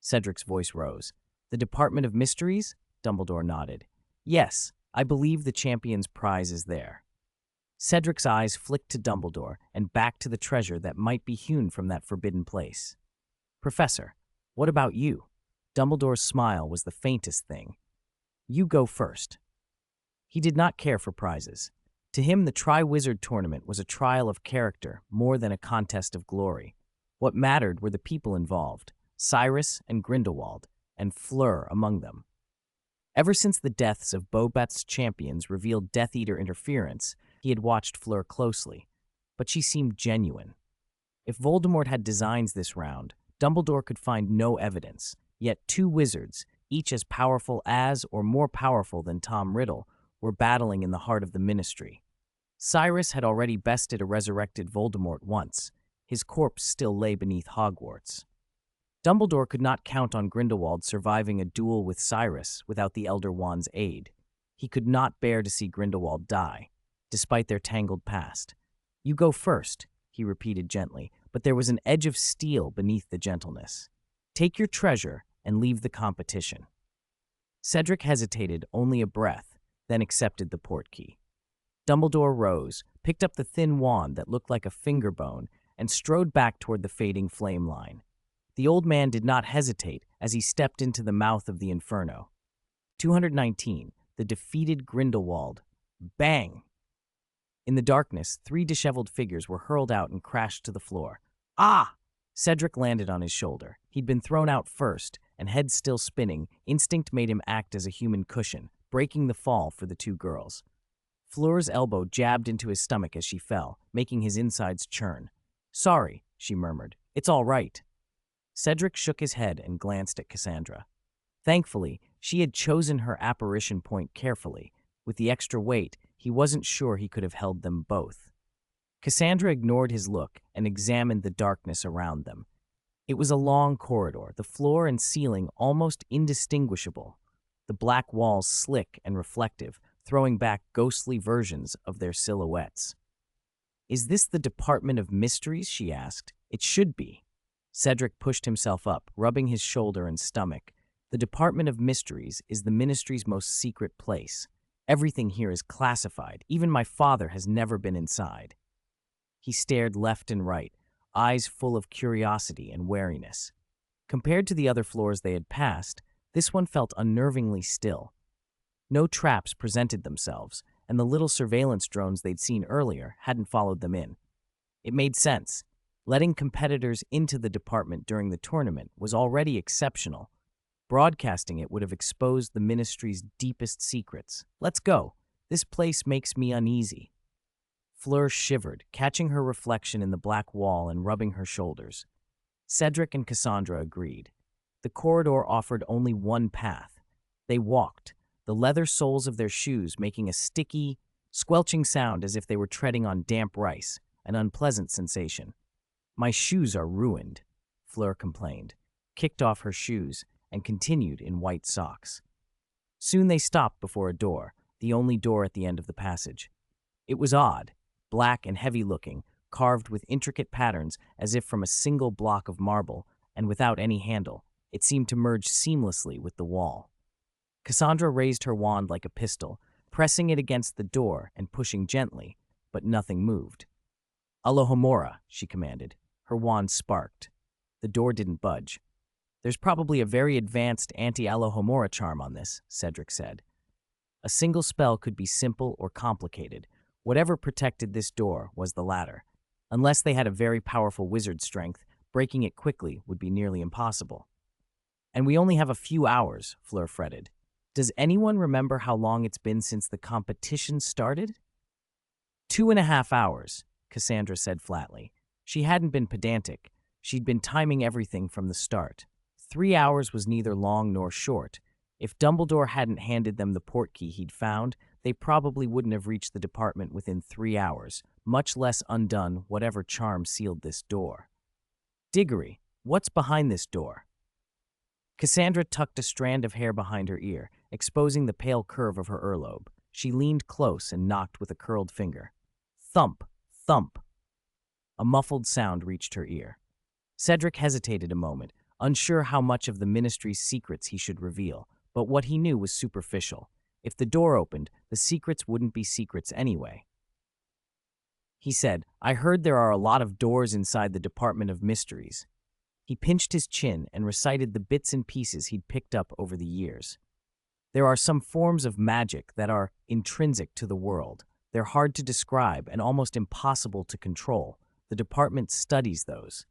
Cedric's voice rose. "The Department of Mysteries?" Dumbledore nodded. "Yes, I believe the champion's prize is there." Cedric's eyes flicked to Dumbledore and back to the treasure that might be hewn from that forbidden place. "Professor, what about you?" Dumbledore's smile was the faintest thing. "You go first." He did not care for prizes. To him, the Tri-Wizard tournament was a trial of character more than a contest of glory. What mattered were the people involved, Cyrus and Grindelwald, and Fleur among them. Ever since the deaths of Beauxbat's champions revealed Death Eater interference, he had watched Fleur closely, but she seemed genuine. If Voldemort had designs this round, Dumbledore could find no evidence, yet 2 wizards, each as powerful as or more powerful than Tom Riddle, were battling in the heart of the Ministry. Cyrus had already bested a resurrected Voldemort once. His corpse still lay beneath Hogwarts. Dumbledore could not count on Grindelwald surviving a duel with Cyrus without the Elder Wand's aid. He could not bear to see Grindelwald die, despite their tangled past. "You go first," he repeated gently, but there was an edge of steel beneath the gentleness. "Take your treasure and leave the competition." Cedric hesitated only a breath, then accepted the portkey. Dumbledore rose, picked up the thin wand that looked like a finger bone, and strode back toward the fading flame line. The old man did not hesitate as he stepped into the mouth of the inferno. 219, the defeated Grindelwald. Bang! In the darkness, 3 disheveled figures were hurled out and crashed to the floor. "Ah!" Cedric landed on his shoulder. He'd been thrown out first, and head still spinning, instinct made him act as a human cushion, breaking the fall for the 2 girls. Fleur's elbow jabbed into his stomach as she fell, making his insides churn. "Sorry," she murmured. "It's all right." Cedric shook his head and glanced at Cassandra. Thankfully, she had chosen her apparition point carefully. With the extra weight, he wasn't sure he could have held them both. Cassandra ignored his look and examined the darkness around them. It was a long corridor, the floor and ceiling almost indistinguishable, the black walls slick and reflective, throwing back ghostly versions of their silhouettes. Is this the Department of Mysteries? She asked. It should be. Cedric pushed himself up, rubbing his shoulder and stomach. The Department of Mysteries is the Ministry's most secret place. Everything here is classified. Even my father has never been inside. He stared left and right, eyes full of curiosity and wariness. Compared to the other floors they had passed, this one felt unnervingly still. No traps presented themselves, and the little surveillance drones they'd seen earlier hadn't followed them in. It made sense. Letting competitors into the department during the tournament was already exceptional. Broadcasting it would have exposed the Ministry's deepest secrets. Let's go. This place makes me uneasy. Fleur shivered, catching her reflection in the black wall and rubbing her shoulders. Cedric and Cassandra agreed. The corridor offered only one path. They walked, the leather soles of their shoes making a sticky, squelching sound as if they were treading on damp rice, an unpleasant sensation. My shoes are ruined, Fleur complained, kicked off her shoes, and continued in white socks. Soon they stopped before a door, the only door at the end of the passage. It was odd, black and heavy-looking, carved with intricate patterns as if from a single block of marble, and without any handle. It seemed to merge seamlessly with the wall. Cassandra raised her wand like a pistol, pressing it against the door and pushing gently, but nothing moved. "Alohomora," she commanded. Her wand sparked. The door didn't budge. "There's probably a very advanced anti-Alohomora charm on this," Cedric said. A single spell could be simple or complicated. Whatever protected this door was the latter. Unless they had a very powerful wizard strength, breaking it quickly would be nearly impossible. "And we only have a few hours," Fleur fretted. "Does anyone remember how long it's been since the competition started?" 2.5 hours, Cassandra said flatly. She hadn't been pedantic. She'd been timing everything from the start. 3 hours was neither long nor short. If Dumbledore hadn't handed them the portkey he'd found, they probably wouldn't have reached the department within 3 hours, much less undone whatever charm sealed this door. "Diggory, what's behind this door?" Cassandra tucked a strand of hair behind her ear, exposing the pale curve of her earlobe. She leaned close and knocked with a curled finger. Thump, thump. A muffled sound reached her ear. Cedric hesitated a moment, unsure how much of the Ministry's secrets he should reveal, but what he knew was superficial. If the door opened, the secrets wouldn't be secrets anyway. He said, "I heard there are a lot of doors inside the Department of Mysteries." He pinched his chin and recited the bits and pieces he'd picked up over the years. "There are some forms of magic that are intrinsic to the world. They're hard to describe and almost impossible to control. The department studies those."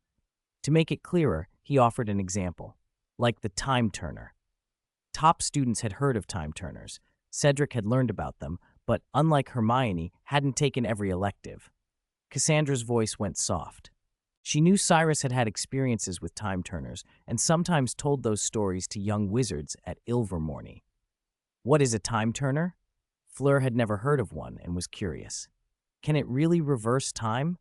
To make it clearer, he offered an example, like the time turner. Top students had heard of time turners. Cedric had learned about them, but unlike Hermione, hadn't taken every elective. Cassandra's voice went soft. She knew Cyrus had had experiences with time turners and sometimes told those stories to young wizards at Ilvermorny. "What is a time turner?" Fleur had never heard of one and was curious. "Can it really reverse time?"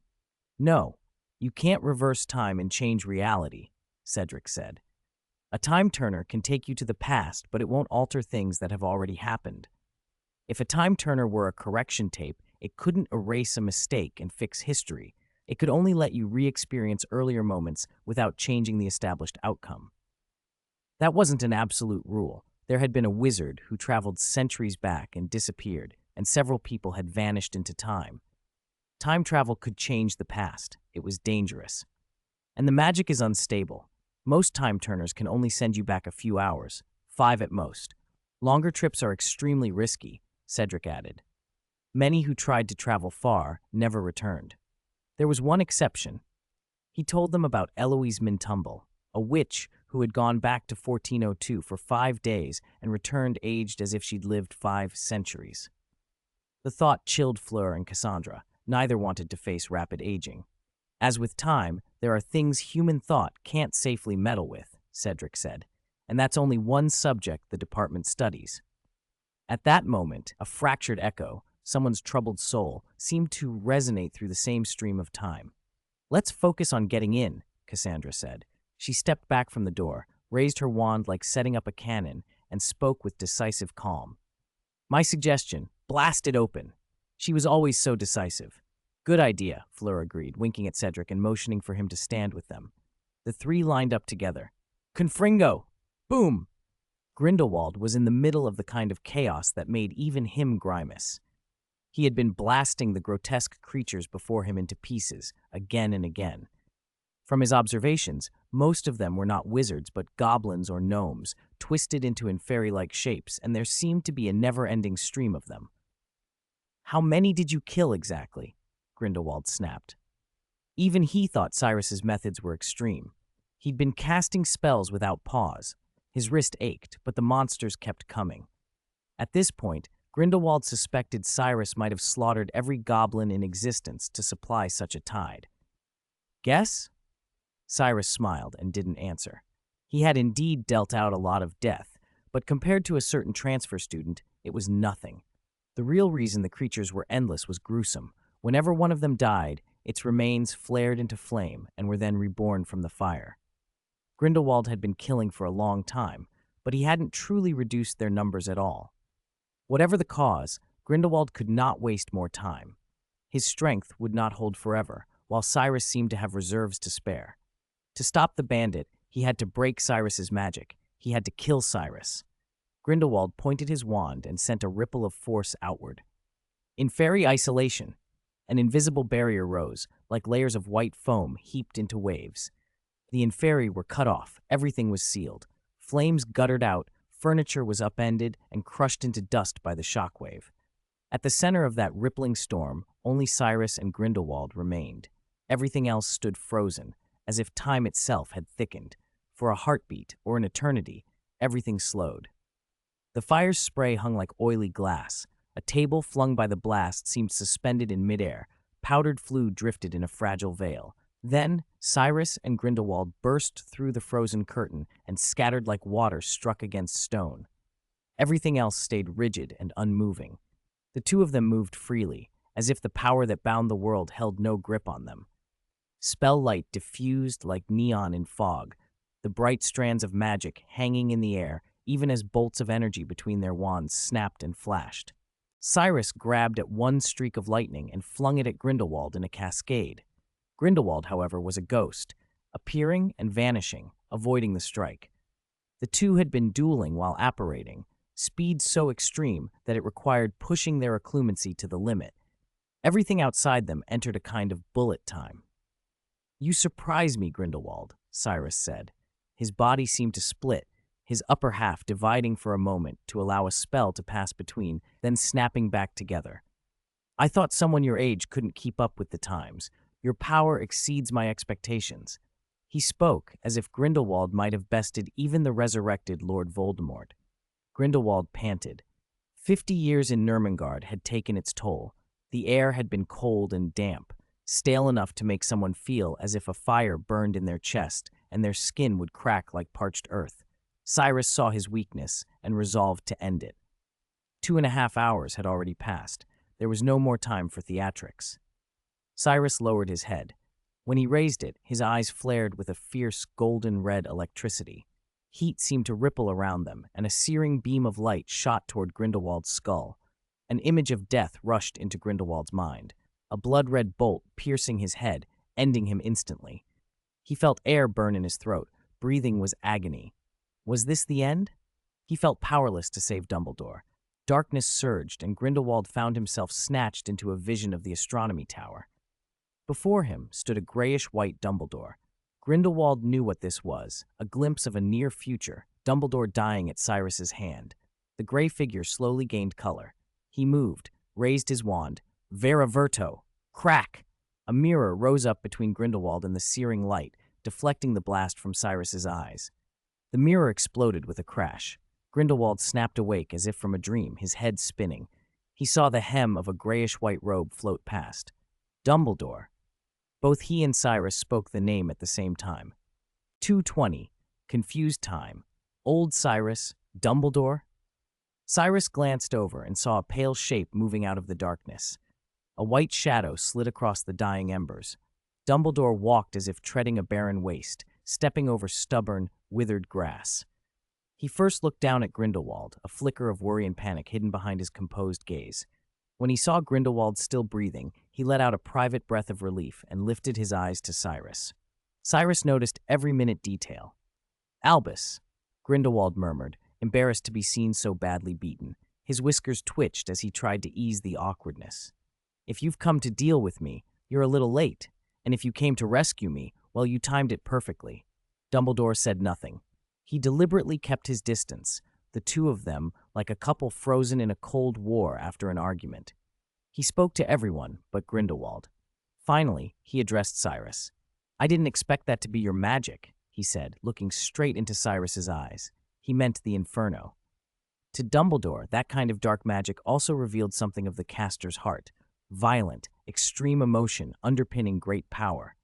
"No, you can't reverse time and change reality," Cedric said. "A time turner can take you to the past, but it won't alter things that have already happened. If a time turner were a correction tape, it couldn't erase a mistake and fix history. It could only let you re-experience earlier moments without changing the established outcome." That wasn't an absolute rule. There had been a wizard who traveled centuries back and disappeared, and several people had vanished into time. Time travel could change the past. It was dangerous. And the magic is unstable. Most time turners can only send you back a few hours, 5 at most. Longer trips are extremely risky, Cedric added. Many who tried to travel far never returned. There was one exception. He told them about Eloise Mintumble, a witch who had gone back to 1402 for 5 days and returned aged as if she'd lived 5 centuries. The thought chilled Fleur and Cassandra. Neither wanted to face rapid aging. "As with time, there are things human thought can't safely meddle with," Cedric said, "and that's only one subject the department studies." At that moment, a fractured echo, someone's troubled soul, seemed to resonate through the same stream of time. "Let's focus on getting in," Cassandra said. She stepped back from the door, raised her wand like setting up a cannon, and spoke with decisive calm. "My suggestion, blast it open." She was always so decisive. Good idea, Fleur agreed, winking at Cedric and motioning for him to stand with them. The three lined up together. Confringo! Boom! Grindelwald was in the middle of the kind of chaos that made even him grimace. He had been blasting the grotesque creatures before him into pieces, again and again. From his observations, most of them were not wizards but goblins or gnomes, twisted into fairy-like shapes, and there seemed to be a never-ending stream of them. How many did you kill exactly? Grindelwald snapped. Even he thought Cyrus's methods were extreme. He'd been casting spells without pause. His wrist ached, but the monsters kept coming. At this point, Grindelwald suspected Cyrus might have slaughtered every goblin in existence to supply such a tide. Guess? Cyrus smiled and didn't answer. He had indeed dealt out a lot of death, but compared to a certain transfer student, it was nothing. The real reason the creatures were endless was gruesome. Whenever one of them died, its remains flared into flame and were then reborn from the fire. Grindelwald had been killing for a long time, but he hadn't truly reduced their numbers at all. Whatever the cause, Grindelwald could not waste more time. His strength would not hold forever, while Cyrus seemed to have reserves to spare. To stop the bandit, he had to break Cyrus's magic. He had to kill Cyrus. Grindelwald pointed his wand and sent a ripple of force outward. In fairy isolation, an invisible barrier rose, like layers of white foam heaped into waves. The Inferi were cut off, everything was sealed. Flames guttered out, furniture was upended and crushed into dust by the shockwave. At the center of that rippling storm, only Cyrus and Grindelwald remained. Everything else stood frozen, as if time itself had thickened. For a heartbeat, or an eternity, everything slowed. The fire's spray hung like oily glass. A table flung by the blast seemed suspended in midair. Powdered flue drifted in a fragile veil. Then, Cyrus and Grindelwald burst through the frozen curtain and scattered like water struck against stone. Everything else stayed rigid and unmoving. The two of them moved freely, as if the power that bound the world held no grip on them. Spell light diffused like neon in fog, the bright strands of magic hanging in the air, even as bolts of energy between their wands snapped and flashed. Cyrus grabbed at one streak of lightning and flung it at Grindelwald in a cascade. Grindelwald, however, was a ghost, appearing and vanishing, avoiding the strike. The two had been dueling while apparating, speed so extreme that it required pushing their occlumency to the limit. Everything outside them entered a kind of bullet time. "You surprise me, Grindelwald," Cyrus said. His body seemed to split, his upper half dividing for a moment to allow a spell to pass between, then snapping back together. "I thought someone your age couldn't keep up with the times. Your power exceeds my expectations." He spoke as if Grindelwald might have bested even the resurrected Lord Voldemort. Grindelwald panted. 50 years in Nurmengard had taken its toll. The air had been cold and damp, stale enough to make someone feel as if a fire burned in their chest and their skin would crack like parched earth. Cyrus saw his weakness and resolved to end it. 2.5 hours had already passed. There was no more time for theatrics. Cyrus lowered his head. When he raised it, his eyes flared with a fierce golden-red electricity. Heat seemed to ripple around them, and a searing beam of light shot toward Grindelwald's skull. An image of death rushed into Grindelwald's mind, a blood-red bolt piercing his head, ending him instantly. He felt air burn in his throat. Breathing was agony. Was this the end? He felt powerless to save Dumbledore. Darkness surged, and Grindelwald found himself snatched into a vision of the astronomy tower. Before him stood a grayish-white Dumbledore. Grindelwald knew what this was, a glimpse of a near future, Dumbledore dying at Cyrus's hand. The gray figure slowly gained color. He moved, raised his wand. Vera Verto! Crack! A mirror rose up between Grindelwald and the searing light, deflecting the blast from Cyrus's eyes. The mirror exploded with a crash. Grindelwald snapped awake as if from a dream, his head spinning. He saw the hem of a grayish-white robe float past. Dumbledore. Both he and Cyrus spoke the name at the same time. 2:20. Confused time. Old Cyrus. Dumbledore? Cyrus glanced over and saw a pale shape moving out of the darkness. A white shadow slid across the dying embers. Dumbledore walked as if treading a barren waste, stepping over stubborn, withered grass. He first looked down at Grindelwald, a flicker of worry and panic hidden behind his composed gaze. When he saw Grindelwald still breathing, he let out a private breath of relief and lifted his eyes to Cyrus. Cyrus noticed every minute detail. "Albus," Grindelwald murmured, embarrassed to be seen so badly beaten. His whiskers twitched as he tried to ease the awkwardness. "If you've come to deal with me, you're a little late, and if you came to rescue me, well, you timed it perfectly." Dumbledore said nothing. He deliberately kept his distance, the two of them like a couple frozen in a cold war after an argument. He spoke to everyone but Grindelwald. Finally, he addressed Cyrus. "I didn't expect that to be your magic," he said, looking straight into Cyrus's eyes. He meant the Inferno. To Dumbledore, that kind of dark magic also revealed something of the caster's heart, violent, extreme emotion underpinning great power.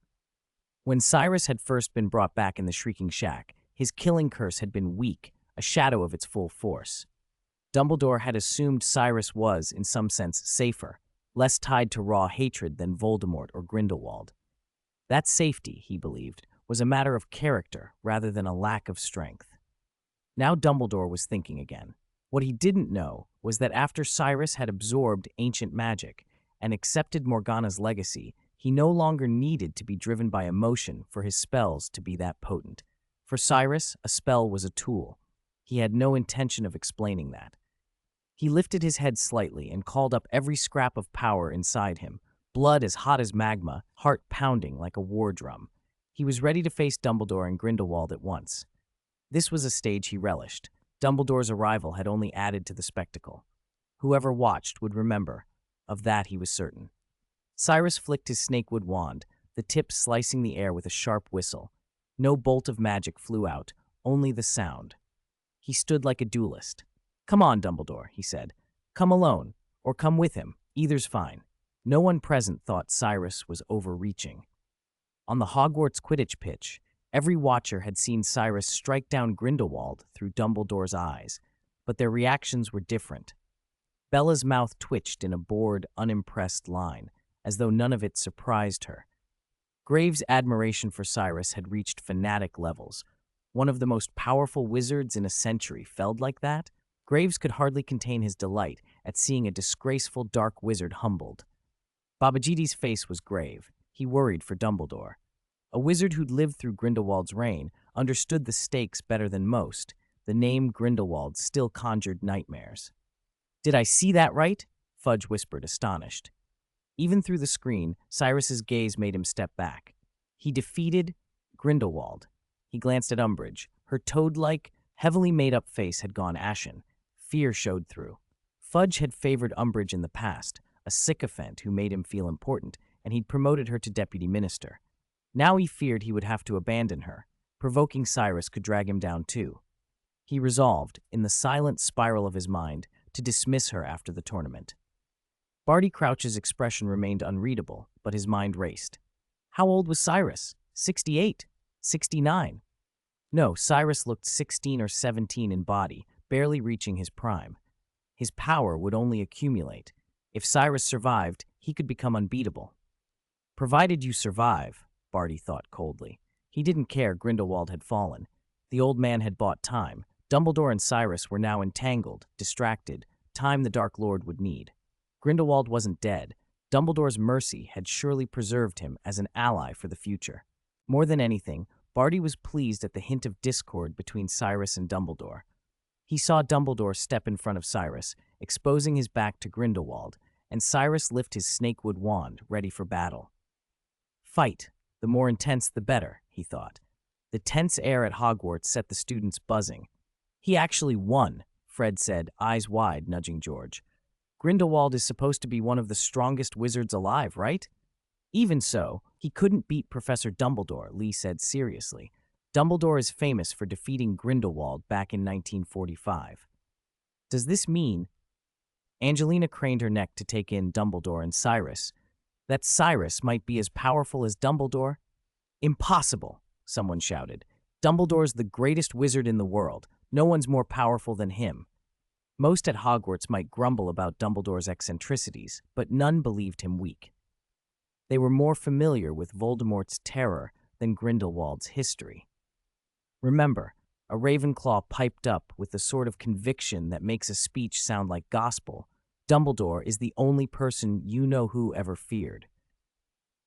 When Cyrus had first been brought back in the Shrieking Shack, his killing curse had been weak, a shadow of its full force. Dumbledore had assumed Cyrus was, in some sense, safer, less tied to raw hatred than Voldemort or Grindelwald. That safety, he believed, was a matter of character rather than a lack of strength. Now Dumbledore was thinking again. What he didn't know was that after Cyrus had absorbed ancient magic and accepted Morgana's legacy, he no longer needed to be driven by emotion for his spells to be that potent. For Cyrus, a spell was a tool. He had no intention of explaining that. He lifted his head slightly and called up every scrap of power inside him, blood as hot as magma, heart pounding like a war drum. He was ready to face Dumbledore and Grindelwald at once. This was a stage he relished. Dumbledore's arrival had only added to the spectacle. Whoever watched would remember. Of that he was certain. Cyrus flicked his snakewood wand, the tip slicing the air with a sharp whistle. No bolt of magic flew out, only the sound. He stood like a duelist. "Come on, Dumbledore," he said. "Come alone, or come with him. Either's fine." No one present thought Cyrus was overreaching. On the Hogwarts Quidditch pitch, every watcher had seen Cyrus strike down Grindelwald through Dumbledore's eyes, but their reactions were different. Bella's mouth twitched in a bored, unimpressed line, as though none of it surprised her. Graves' admiration for Cyrus had reached fanatic levels. One of the most powerful wizards in a century felled like that? Graves could hardly contain his delight at seeing a disgraceful dark wizard humbled. Babajidi's face was grave. He worried for Dumbledore. A wizard who'd lived through Grindelwald's reign understood the stakes better than most. The name Grindelwald still conjured nightmares. "Did I see that right?" Fudge whispered, astonished. Even through the screen, Cyrus's gaze made him step back. He defeated Grindelwald. He glanced at Umbridge. Her toad-like, heavily made-up face had gone ashen. Fear showed through. Fudge had favored Umbridge in the past, a sycophant who made him feel important, and he'd promoted her to deputy minister. Now he feared he would have to abandon her. Provoking Cyrus could drag him down too. He resolved, in the silent spiral of his mind, to dismiss her after the tournament. Barty Crouch's expression remained unreadable, but his mind raced. How old was Cyrus? 68? 69? No, Cyrus looked 16 or 17 in body, barely reaching his prime. His power would only accumulate. If Cyrus survived, he could become unbeatable. Provided you survive, Barty thought coldly. He didn't care Grindelwald had fallen. The old man had bought time. Dumbledore and Cyrus were now entangled, distracted, time the Dark Lord would need. Grindelwald wasn't dead. Dumbledore's mercy had surely preserved him as an ally for the future. More than anything, Barty was pleased at the hint of discord between Cyrus and Dumbledore. He saw Dumbledore step in front of Cyrus, exposing his back to Grindelwald, and Cyrus lift his snakewood wand, ready for battle. Fight. The more intense, the better, he thought. The tense air at Hogwarts set the students buzzing. He actually won, Fred said, eyes wide, nudging George. Grindelwald is supposed to be one of the strongest wizards alive, right? Even so, he couldn't beat Professor Dumbledore, Lee said seriously. Dumbledore is famous for defeating Grindelwald back in 1945. Does this mean... Angelina craned her neck to take in Dumbledore and Cyrus. That Cyrus might be as powerful as Dumbledore? Impossible, someone shouted. Dumbledore's the greatest wizard in the world. No one's more powerful than him. Most at Hogwarts might grumble about Dumbledore's eccentricities, but none believed him weak. They were more familiar with Voldemort's terror than Grindelwald's history. Remember, a Ravenclaw piped up with the sort of conviction that makes a speech sound like gospel. Dumbledore is the only person you-know-who ever feared.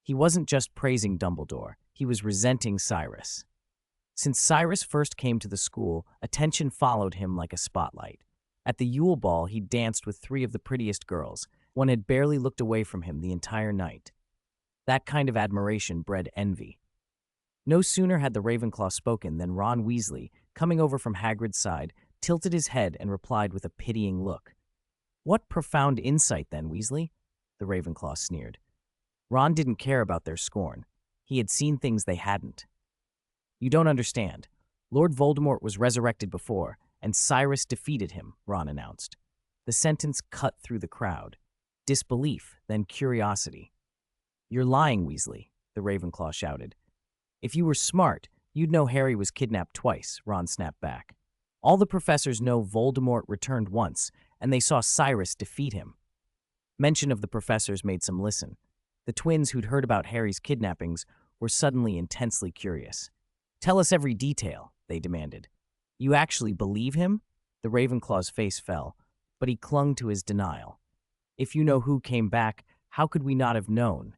He wasn't just praising Dumbledore, he was resenting Cyrus. Since Cyrus first came to the school, attention followed him like a spotlight. At the Yule Ball, he danced with three of the prettiest girls. One had barely looked away from him the entire night. That kind of admiration bred envy. No sooner had the Ravenclaw spoken than Ron Weasley, coming over from Hagrid's side, tilted his head and replied with a pitying look. "What profound insight, then, Weasley?" the Ravenclaw sneered. Ron didn't care about their scorn. He had seen things they hadn't. "You don't understand. Lord Voldemort was resurrected before, and Cyrus defeated him," Ron announced. The sentence cut through the crowd. Disbelief, then curiosity. "You're lying, Weasley," the Ravenclaw shouted. "If you were smart, you'd know Harry was kidnapped twice," Ron snapped back. "All the professors know Voldemort returned once, and they saw Cyrus defeat him." Mention of the professors made some listen. The twins who'd heard about Harry's kidnappings were suddenly intensely curious. "Tell us every detail," they demanded. "You actually believe him?" The Ravenclaw's face fell, but he clung to his denial. "If you know who came back, how could we not have known?"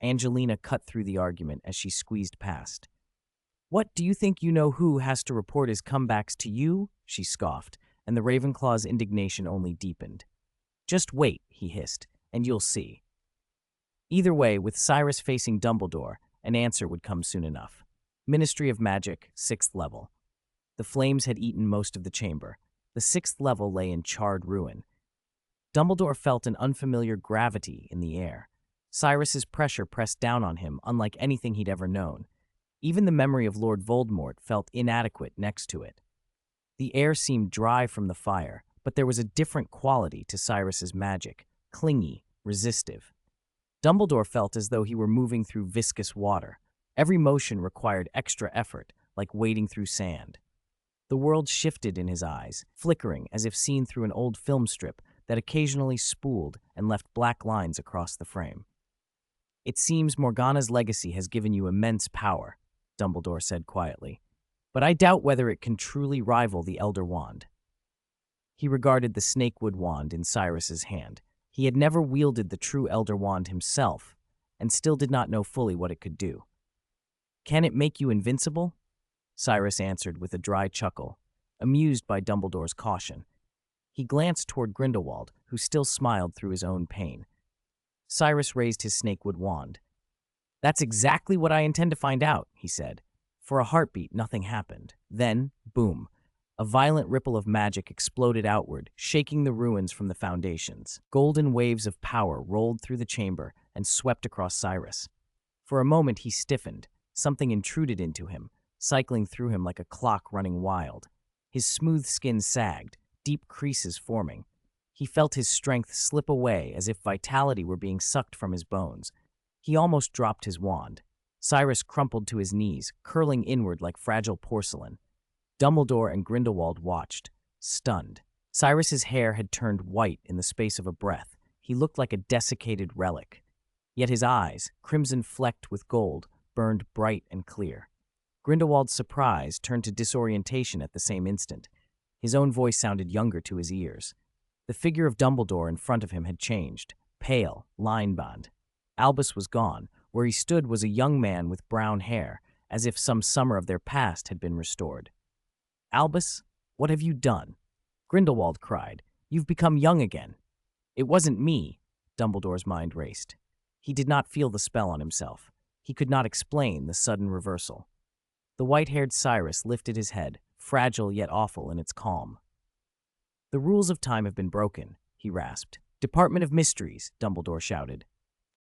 Angelina cut through the argument as she squeezed past. "What, do you think you know who has to report his comebacks to you?" she scoffed, and the Ravenclaw's indignation only deepened. "Just wait," he hissed, "and you'll see." Either way, with Cyrus facing Dumbledore, an answer would come soon enough. Ministry of Magic, 6th level. The flames had eaten most of the chamber. The 6th level lay in charred ruin. Dumbledore felt an unfamiliar gravity in the air. Cyrus's pressure pressed down on him unlike anything he'd ever known. Even the memory of Lord Voldemort felt inadequate next to it. The air seemed dry from the fire, but there was a different quality to Cyrus's magic, clingy, resistive. Dumbledore felt as though he were moving through viscous water. Every motion required extra effort, like wading through sand. The world shifted in his eyes, flickering as if seen through an old film strip that occasionally spooled and left black lines across the frame. "It seems Morgana's legacy has given you immense power," Dumbledore said quietly, "but I doubt whether it can truly rival the Elder Wand." He regarded the snakewood wand in Cyrus's hand. He had never wielded the true Elder Wand himself, and still did not know fully what it could do. "Can it make you invincible?" Cyrus answered with a dry chuckle, amused by Dumbledore's caution. He glanced toward Grindelwald, who still smiled through his own pain. Cyrus raised his snakewood wand. "That's exactly what I intend to find out," he said. For a heartbeat, nothing happened. Then, boom, a violent ripple of magic exploded outward, shaking the ruins from the foundations. Golden waves of power rolled through the chamber and swept across Cyrus. For a moment, he stiffened. Something intruded into him, cycling through him like a clock running wild. His smooth skin sagged, deep creases forming. He felt his strength slip away as if vitality were being sucked from his bones. He almost dropped his wand. Cyrus crumpled to his knees, curling inward like fragile porcelain. Dumbledore and Grindelwald watched, stunned. Cyrus's hair had turned white in the space of a breath. He looked like a desiccated relic. Yet his eyes, crimson flecked with gold, burned bright and clear. Grindelwald's surprise turned to disorientation at the same instant. His own voice sounded younger to his ears. The figure of Dumbledore in front of him had changed, pale, line-bound. Albus was gone. Where he stood was a young man with brown hair, as if some summer of their past had been restored. "Albus, what have you done?" Grindelwald cried. "You've become young again." "It wasn't me," Dumbledore's mind raced. He did not feel the spell on himself. He could not explain the sudden reversal. The white-haired Cyrus lifted his head, fragile yet awful in its calm. "The rules of time have been broken," he rasped. "Department of Mysteries," Dumbledore shouted.